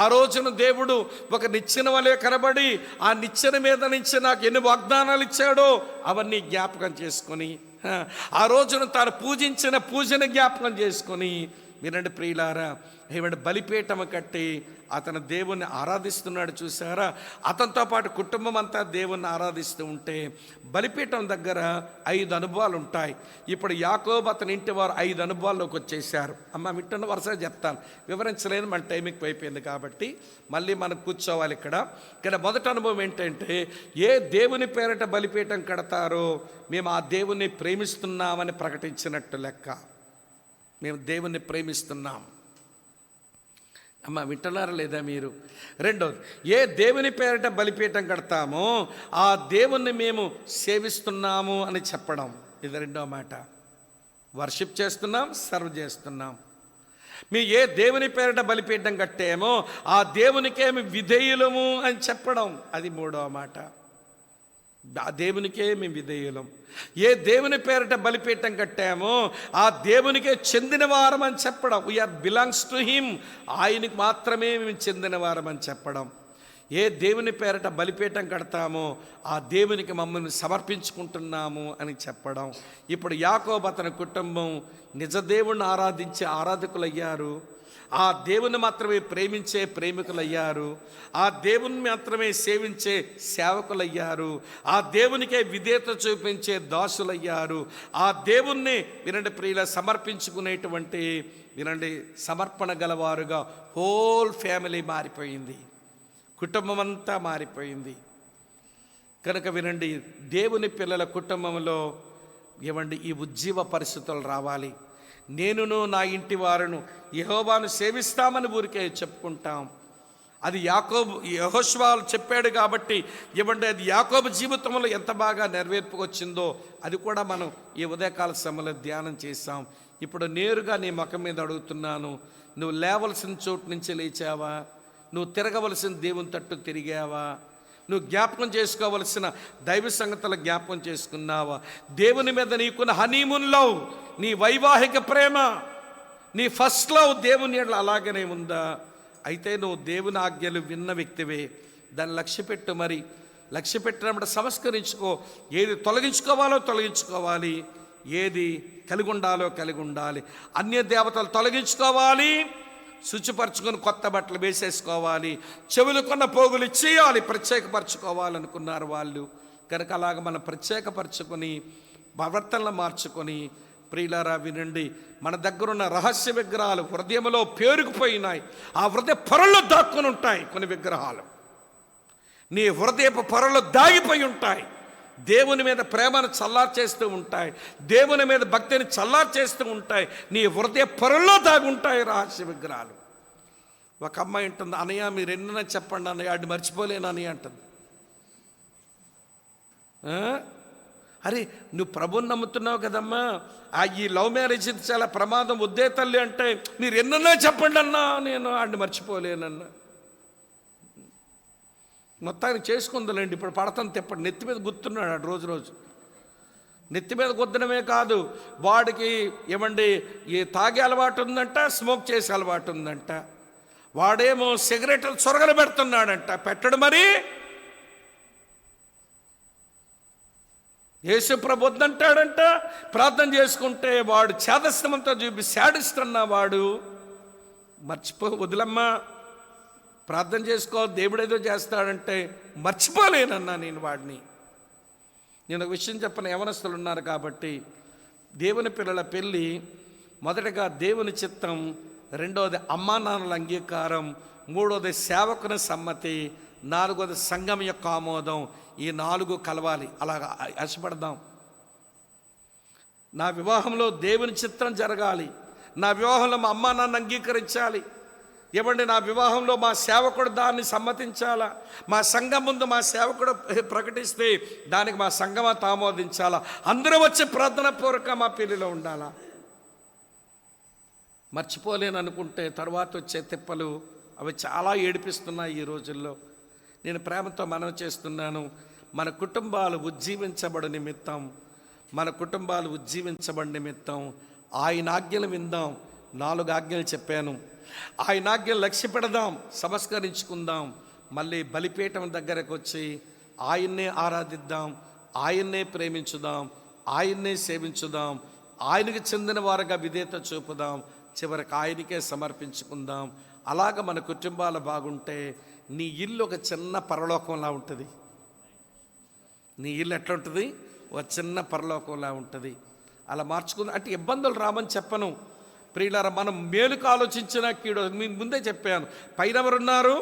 Speaker 1: ఆ రోజున దేవుడు ఒక నిచ్చెన వలె కనబడి ఆ నిచ్చెన మీద నుంచి నాకు ఎన్ని వాగ్దానాలు ఇచ్చాడో అవన్నీ జ్ఞాపకం చేసుకొని, ఆ రోజున తాను పూజించిన పూజను జ్ఞాపకం చేసుకొని, వినండి ప్రియులారా, ఏమంటే బలిపీఠము కట్టి అతను దేవుణ్ణి ఆరాధిస్తున్నాడు. చూసారా, అతనితో పాటు కుటుంబం అంతా దేవుణ్ణి ఆరాధిస్తూ ఉంటే బలిపీఠం దగ్గర 5 అనుభవాలు ఉంటాయి. ఇప్పుడు యాకోబు అతని ఇంటి వారు 5 అనుభవాల్లోకి వచ్చేసారు. అమ్మ వింటున్న వరుసగా చెప్తాను, వివరించలేని మన టైం ఎక్కువ అయిపోయింది కాబట్టి మళ్ళీ మనం కూర్చోవాలి. ఇక్కడ మొదటి అనుభవం ఏంటంటే, ఏ దేవుని పేరిట బలిపీఠం కడతారో మేము ఆ దేవుణ్ణి ప్రేమిస్తున్నామని ప్రకటించినట్టు లెక్క. మేము దేవుణ్ణి ప్రేమిస్తున్నాం. అమ్మ వింటున్నారా లేదా మీరు? రెండోది, ఏ దేవుని పేరిట బలిపీఠం కడతామో ఆ దేవుణ్ణి మేము సేవిస్తున్నాము అని చెప్పడం. ఇది రెండో మాట. వర్షిప్ చేస్తున్నాం, సర్వ్ చేస్తున్నాం. మేము ఏ దేవుని పేరిట బలిపీఠం కట్టామో ఆ దేవునికే మేము విధేయులము అని చెప్పడం. అది మూడో మాట. ఆ దేవునికే మేము విధేయులం. ఏ దేవుని పేరిట బలిపీఠం కట్టామో ఆ దేవునికే చెందిన వారం అని చెప్పడం. వీఆర్ బిలాంగ్స్ టు హిమ్, ఆయనకి మాత్రమే మేము చెందిన వారం అని చెప్పడం. ఏ దేవుని పేరిట బలిపీఠం కడతామో ఆ దేవునికి మమ్మల్ని సమర్పించుకుంటున్నాము అని చెప్పడం. ఇప్పుడు యాకోబు అతని కుటుంబం నిజ దేవుణ్ణి ఆరాధించే ఆరాధకులయ్యారు. ఆ దేవుని మాత్రమే ప్రేమించే ప్రేమికులయ్యారు. ఆ దేవుని మాత్రమే సేవించే సేవకులయ్యారు. ఆ దేవునికే విధేయత చూపించే దాసులయ్యారు. ఆ దేవుణ్ణి వినండి ప్రియుల సమర్పించుకునేటువంటి వినండి సమర్పణ గలవారుగా హోల్ ఫ్యామిలీ మారిపోయింది, కుటుంబం అంతా మారిపోయింది. కనుక వినండి, దేవుని పిల్లల కుటుంబంలో ఏమండి ఈ ఉజ్జీవ పరిస్థితులు రావాలి. నేనును నా ఇంటి వారును యెహోవాను సేవిస్తామని ఊరికే చెప్పుకుంటాం. అది యాకోబు యెహోషువ చెప్పాడు కాబట్టి ఇవ్వండి, అది యాకోబు జీవితంలో ఎంత బాగా నెరవేర్పుకొచ్చిందో అది కూడా మనం ఈ ఉదయకాల సమయంలో ధ్యానం చేశాం. ఇప్పుడు నేరుగా నీ ముఖం మీద అడుగుతున్నాను, నువ్వు లేవలసిన చోటు నుంచి లేచావా? నువ్వు తిరగవలసిన దేవుని తట్టు తిరిగావా? నువ్వు జ్ఞాపకం చేసుకోవలసిన దైవ సంగతుల జ్ఞాపకం చేసుకున్నావా? దేవుని మీద నీకున్న హనీమూన్ లవ్, నీ వైవాహిక ప్రేమ, నీ ఫస్ట్ లవ్ దేవుని ఎడల అలాగనే ఉందా? అయితే నువ్వు దేవుని ఆజ్ఞలు విన్న వ్యక్తివే, దాన్ని లక్ష్యపెట్టు. మరి లక్ష్యపెట్టినప్పుడు సంస్కరించుకో. ఏది తొలగించుకోవాలో తొలగించుకోవాలి, ఏది కలిగి ఉండాలో కలిగి ఉండాలి. అన్య దేవతలు తొలగించుకోవాలి, శుచిపరచుకొని కొత్త బట్టలు వేసేసుకోవాలి. చెవులు కొన్న పోగులు చేయాలి, ప్రత్యేకపరచుకోవాలనుకున్నారు వాళ్ళు. కనుక అలాగ మనం ప్రత్యేకపరచుకొని ప్రవర్తనలు మార్చుకొని, ప్రియులారా వినండి, మన దగ్గరున్న రహస్య విగ్రహాలు హృదయంలో పేరుకుపోయినాయి. ఆ హృదయ పొరల్లో దాక్కుని ఉంటాయి కొన్ని విగ్రహాలు. నీ హృదయపు పొరలో దాగిపోయి ఉంటాయి. దేవుని మీద ప్రేమను చల్లార్చేస్తూ ఉంటాయి, దేవుని మీద భక్తిని చల్లార్చేస్తూ ఉంటాయి. నీ హృదయ పొరల్లో దాగి ఉంటాయి రహస్య విగ్రహాలు. ఒక అమ్మాయి ఉంటుంది, అన్నయ్య మీరు ఎన్నైనా చెప్పండి అన్నయ్య, అది మర్చిపోలేను అని అంటుంది. అరే నువ్వు ప్రభుని నమ్ముతున్నావు కదమ్మా, ఈ లవ్ మ్యారేజ్ చాలా ప్రమాదం, వద్దే తల్లి అంటే మీరు ఎన్నన్నా చెప్పండి అన్నా, నేను ఆడిని మర్చిపోలేనన్నా. మొత్తానికి చేసుకుందలేండి, ఇప్పుడు పడతాను తిప్పటి నెత్తి మీద గుర్తున్నాడు ఆడు రోజు రోజు. నెత్తి మీద గుద్దడమే కాదు, వాడికి ఏమండి ఈ తాగే అలవాటు ఉందంట, స్మోక్ చేసే అలవాటు ఉందంట. వాడేమో సిగరెట్లు చొరగలు పెడుతున్నాడంట, పెట్టడు మరి. యేసు ప్రభు వద్దంటాడంట. ప్రార్థన చేసుకుంటే వాడు చేదస్తమంతా చూపి శాడిస్తున్న వాడు. వదిలమ్మా, ప్రార్థన చేసుకో, దేవుడు ఏదో చేస్తాడంటే మర్చిపోలేనన్నా నేను వాడిని. నేను ఒక విషయం చెప్పను, యవనస్తులు ఉన్నారు కాబట్టి, దేవుని పిల్లల పెళ్ళి మొదటగా దేవుని చిత్తం, రెండవది అమ్మా నాన్నల అంగీకారం, మూడవది సేవకుని సమ్మతి, నాలుగవది సంఘం యొక్క ఆమోదం. ఈ 4 కలవాలి. అలాగా ఆశపడదాం. నా వివాహంలో దేవుని చిత్తం జరగాలి, నా వివాహంలో మా అమ్మా నాన్న అంగీకరించాలి. ఏమండి నా వివాహంలో మా సేవకుడు దాన్ని సమ్మతించాలా, మా సంఘం ముందు మా సేవకుడు ప్రకటిస్తే దానికి మా సంఘం ఆమోదించాలా, అందరూ వచ్చి ప్రార్థన పూర్వక మా పెళ్లిలో ఉండాలా. మర్చిపోలేను అనుకుంటే తర్వాత వచ్చే తిప్పలు అవి చాలా ఏడిపిస్తున్నాయి ఈ రోజుల్లో. నేను ప్రేమతో మనవి చేస్తున్నాను, మన కుటుంబాలు ఉజ్జీవించబడి నిమిత్తం, మన కుటుంబాలు ఉజ్జీవించబడి నిమిత్తం ఆయన ఆజ్ఞలు విందాం. 4 ఆజ్ఞలు చెప్పాను. ఆయన ఆజ్ఞలు లక్ష్య పెడదాం, సంస్కరించుకుందాం. మళ్ళీ బలిపీఠం దగ్గరకు వచ్చి ఆయన్నే ఆరాధిద్దాం, ఆయన్నే ప్రేమించుదాం, ఆయన్నే సేవించుదాం, ఆయనకు చెందిన వారుగా విధేయత చూపుదాం, చివరికి ఆయనకే సమర్పించుకుందాం. అలాగ మన కుటుంబాలు బాగుంటే నీ ఇల్లు ఒక చిన్న పరలోకంలా ఉంటుంది. నీ ఇల్లు ఎట్లా ఉంటుంది? ఒక చిన్న పరలోకంలా ఉంటుంది. అలా మార్చుకుందాం. అంటే ఇబ్బందులు రామని చెప్పను ప్రియులారా, మనం మేలుకు ఆలోచించిన కీడు. మీకు ముందే చెప్పాను, పైన ఎవరున్నారు?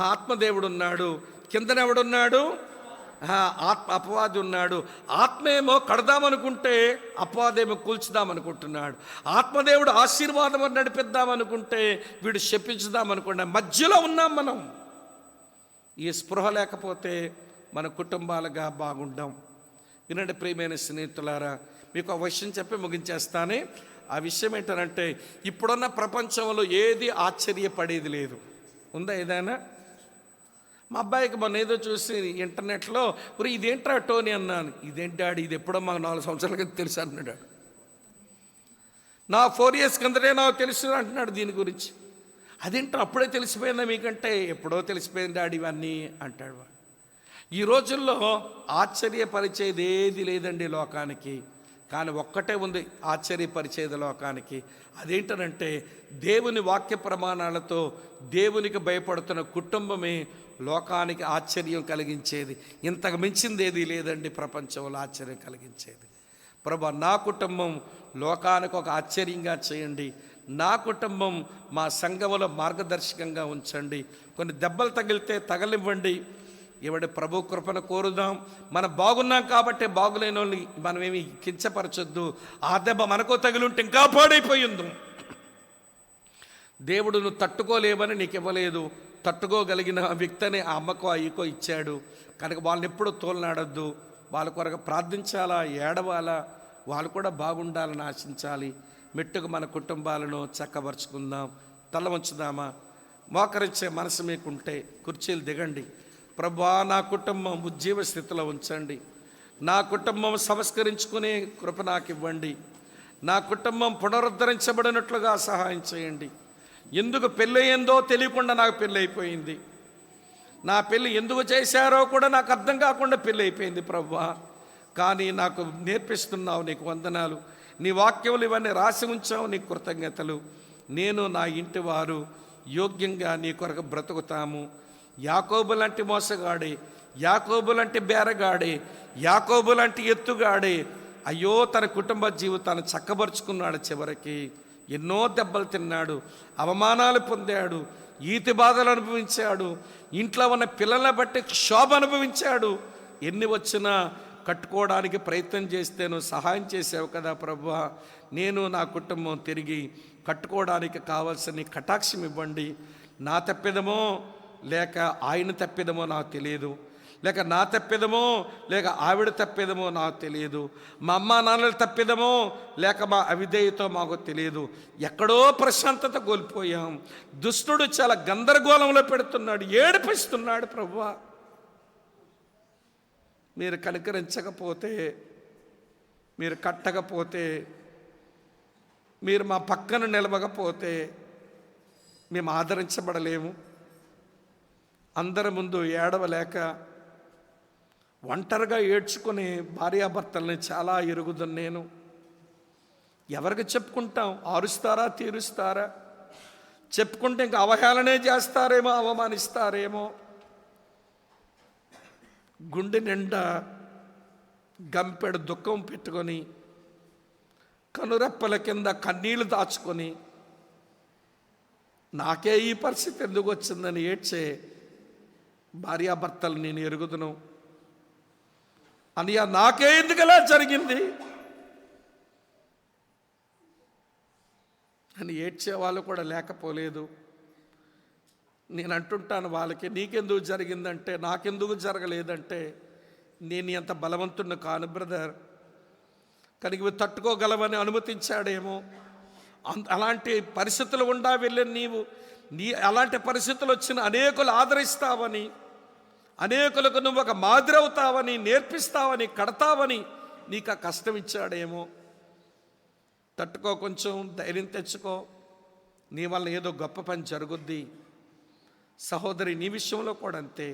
Speaker 1: ఆత్మదేవుడు ఉన్నాడు. కిందనెవడున్నాడు? అపవాది ఉన్నాడు. ఆత్మేమో కడదామనుకుంటే అపవాదేమో కూల్చుదామనుకుంటున్నాడు. ఆత్మదేవుడు ఆశీర్వాదం నడిపిద్దామనుకుంటే వీడు శపించుదామనుకుంటే మధ్యలో ఉన్నాం మనం. ఈ స్పృహ లేకపోతే మన కుటుంబాలుగా బాగుంటాం. వినండి ప్రియమైన స్నేహితులారా, మీకు ఒక విషయం చెప్పి ముగించేస్తానే. ఆ విషయం ఏంటంటే, ఇప్పుడున్న ప్రపంచంలో ఏది ఆశ్చర్యపడేది లేదు. ఉందా ఏదైనా? మా అబ్బాయికి మొన్న ఏదో చూసి ఇంటర్నెట్లో, ఇదేంట్రా టోనీ అన్నాను. ఇదేంటి డాడీ, ఇది ఎప్పుడో మాకు 4 సంవత్సరాల కింద తెలుసు అన్నాడు. నా 4 years కిందటే నాకు తెలుసు అంటున్నాడు దీని గురించి. అదేంటో అప్పుడే తెలిసిపోయిందా మీకంటే? ఎప్పుడో తెలిసిపోయింది డాడీ ఇవన్నీ అంటాడు. ఈ రోజుల్లో ఆశ్చర్యపరిచేది ఏది లేదండి లోకానికి. కానీ ఒక్కటే ఉంది ఆశ్చర్యపరిచేది లోకానికి. అదేంటనంటే దేవుని వాక్య ప్రమాణాలతో దేవునికి భయపడుతున్న కుటుంబమే లోకానికి ఆశ్చర్యం కలిగించేది. ఇంతకు మించింది ఏది లేదండి ప్రపంచంలో ఆశ్చర్యం కలిగించేది. ప్రభు, నా కుటుంబం లోకానికి ఒక ఆశ్చర్యంగా చేయండి. నా కుటుంబం మా సంఘంలో మార్గదర్శకంగా ఉంచండి. కొన్ని దెబ్బలు తగిలితే తగలివ్వండి. ఇవాడి ప్రభు కృపను కోరుదాం. మనం బాగున్నాం కాబట్టి బాగులేని వాళ్ళని మనమేమి కించపరచొద్దు. ఆ దెబ్బ మనకో తగిలింటే ఇంకా పాడైపోయింది. దేవుడు నువ్వు తట్టుకోలేవని నీకు ఇవ్వలేదు, తట్టుకోగలిగిన వ్యక్తిని ఆ అమ్మకో అయ్యకో ఇచ్చాడు. కనుక వాళ్ళని ఎప్పుడూ తోలనాడొద్దు. వాళ్ళ కొరకు ప్రార్థించాలా, ఏడవాలా, వాళ్ళు కూడా బాగుండాలని ఆశించాలి. మెట్టుకు మన కుటుంబాలను చక్కబరుచుకుందాం. తల వంచుదామా? మోకరించే మనసు మీకుంటే కుర్చీలు దిగండి. ప్రభువా, నా కుటుంబం ఉజ్జీవ స్థితిలో ఉంచండి. నా కుటుంబం సంస్కరించుకునే కృప నాకు ఇవ్వండి. నా కుటుంబం పునరుద్ధరించబడినట్లుగా సహాయం చేయండి. ఎందుకు పెళ్ళయిందో తెలియకుండా నాకు పెళ్ళి అయిపోయింది. నా పెళ్ళి ఎందుకు చేశారో కూడా నాకు అర్థం కాకుండా పెళ్ళి అయిపోయింది ప్రభువా. కానీ నాకు నేర్పిస్తున్నావు, నీకు వందనాలు. నీ వాక్యములు ఇవన్నీ రాసి ఉంచావు, నీకు కృతజ్ఞతలు. నేను నా ఇంటి వారు యోగ్యంగా నీ కొరకు బ్రతుకుతాము. యాకోబు లాంటి మోసగాడే, యాకోబు లాంటి బేరగాడే, యాకోబు లాంటి ఎత్తుగాడే అయ్యో తన కుటుంబ జీవితాన్ని చక్కబరుచుకున్నాడు. చివరికి ఎన్నో దెబ్బలు తిన్నాడు, అవమానాలు పొందాడు, ఈతి బాధలు అనుభవించాడు, ఇంట్లో ఉన్న పిల్లల్ని బట్టి క్షోభ అనుభవించాడు. ఎన్ని వచ్చినా కట్టుకోవడానికి ప్రయత్నం చేస్తే నువ్వు సహాయం చేసావు కదా ప్రభువా. నేను నా కుటుంబం తిరిగి కట్టుకోవడానికి కావాల్సిన కటాక్షం ఇవ్వండి. నా తప్పిదమో లేక ఆయన తప్పిదమో నాకు తెలియదు, లేక నా తప్పిదమో లేక ఆవిడ తప్పిదమో నాకు తెలియదు, మా అమ్మా నాన్నల తప్పిదమో లేక మా అవిధేయతో మాకు తెలియదు. ఎక్కడో ప్రశాంతత కోల్పోయాం. దుష్టుడు చాలా గందరగోళంలో పెడుతున్నాడు, ఏడిపిస్తున్నాడు ప్రభువా. మీరు కనికరించకపోతే, మీరు కట్టకపోతే, మీరు మా పక్కన నిలవకపోతే మేము ఆదరించబడలేము. అందరి ముందు ఏడవలేక ఒంటరిగా ఏడ్చుకుని భార్యాభర్తల్ని చాలా ఎరుగుదును నేను. ఎవరికి చెప్పుకుంటాం? ఆరుస్తారా, తీరుస్తారా? చెప్పుకుంటే ఇంకా అవహేళనే చేస్తారేమో, అవమానిస్తారేమో. గుండె నిండా గంపెడు దుఃఖం పెట్టుకొని కనురెప్పల కింద కన్నీళ్లు దాచుకొని నాకే ఈ పరిస్థితి ఎందుకు వచ్చిందని ఏడ్చే భార్యాభర్తలు నేను ఎరుగుదును. అనియా నాకే ఎందుకు ఇలా జరిగింది అని ఏడ్చే వాళ్ళు కూడా లేకపోలేదు. నేను అంటుంటాను వాళ్ళకి, నీకెందుకు జరిగిందంటే, నాకెందుకు జరగలేదంటే, నేను ఎంత బలవంతుడిని కాను బ్రదర్, కానీ ఇవి తట్టుకోగలవని అనుమతించాడేమో. అలాంటి పరిస్థితులు ఉండా వెళ్ళిన నీ అలాంటి పరిస్థితులు వచ్చిన అనేకులు ఆదరిస్తావని, అనేకులకు నువ్వు ఒక మాదిరి అవుతావని, నేర్పిస్తావని, కడతావని నీకు ఆ కష్టం ఇచ్చాడేమో. తట్టుకో, కొంచెం ధైర్యం తెచ్చుకో, నీ వల్ల ఏదో గొప్ప పని జరుగుద్ది. సహోదరి, నీ విషయంలో కూడా అంతే.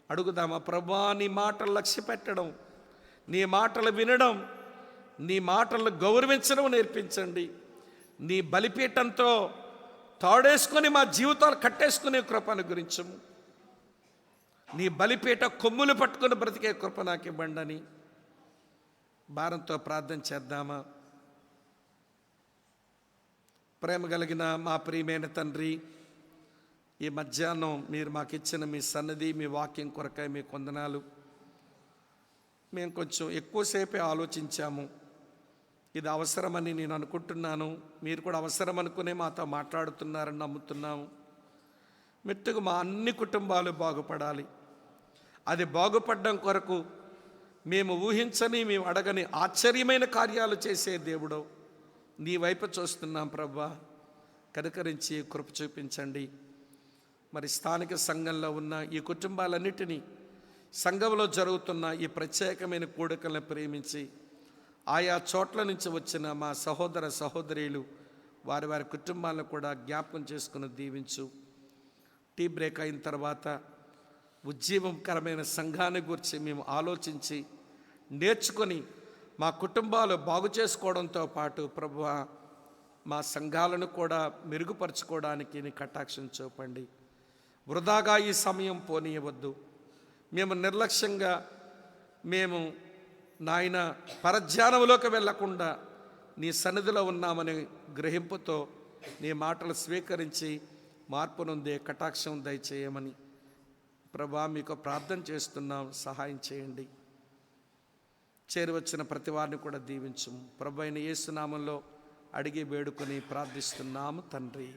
Speaker 1: అడుగుదామా, ప్రభువా నీ మాటలు లక్ష్య పెట్టడం, నీ మాటలు వినడం, నీ మాటలను గౌరవించడం నేర్పించండి. నీ బలిపీఠంతో తాడేసుకొని మా జీవితాలు కట్టేసుకునే కృప అనుగ్రహించము. నీ బలిపీఠ కొమ్ములు పట్టుకొని బ్రతికే కృప నాకు ఇవ్వండి అని భారంతో ప్రార్థన చేద్దామా? ప్రేమ కలిగిన మా ప్రియమైన తండ్రి, ఈ మధ్యాహ్నం మీరు మాకు ఇచ్చిన మీ సన్నిధి, మీ వాక్యం కొరకై మీ వందనాలు. మేము కొంచెం ఎక్కువసేపే ఆలోచించాము. ఇది అవసరమని నేను అనుకుంటున్నాను. మీరు కూడా అవసరం అనుకునే మాతో మాట్లాడుతున్నారని నమ్ముతున్నాము. మెట్టుకు మా అన్ని కుటుంబాలు బాగుపడాలి. అది బాగుపడడం కొరకు మేము ఊహించని, మేము అడగని ఆశ్చర్యమైన కార్యాలు చేసే దేవుడు నీ వైపు చూస్తున్నాం ప్రభువా. కనికరించి కృప చూపించండి. మరి స్థానిక సంఘంలో ఉన్న ఈ కుటుంబాలన్నిటినీ, సంఘంలో జరుగుతున్న ఈ ప్రత్యేకమైన కూడికలను ప్రేమించి ఆయా చోట్ల నుంచి వచ్చిన మా సహోదర సహోదరీలు వారి వారి కుటుంబాలను కూడా జ్ఞాపకం చేసుకుని దీవించు. టీ బ్రేక్ అయిన తర్వాత ఉజ్జీవకరమైన సంఘాన్ని గురించి మేము ఆలోచించి నేర్చుకొని మా కుటుంబాలు బాగు చేసుకోవడంతో పాటు ప్రభువా మా సంఘాలను కూడా మెరుగుపరుచుకోవడానికి నీ కటాక్షం చూపండి. వృధాగా ఈ సమయం పోనీయవద్దు. మేము నిర్లక్ష్యంగా మేము నాయన పరధ్యానంలోకి వెళ్లకుండా నీ సన్నిధిలో ఉన్నామని గ్రహింపుతో నీ మాటలు స్వీకరించి మార్పు నొందే కటాక్షం దయచేయమని ప్రభువా మీకు ప్రార్థన చేస్తున్నాం. సహాయం చేయండి. చేరువచ్చిన ప్రతి వారిని కూడా దీవించుము. ప్రభు అయిన యేసు నామములో అడిగి వేడుకొని ప్రార్థిస్తున్నాము తండ్రి.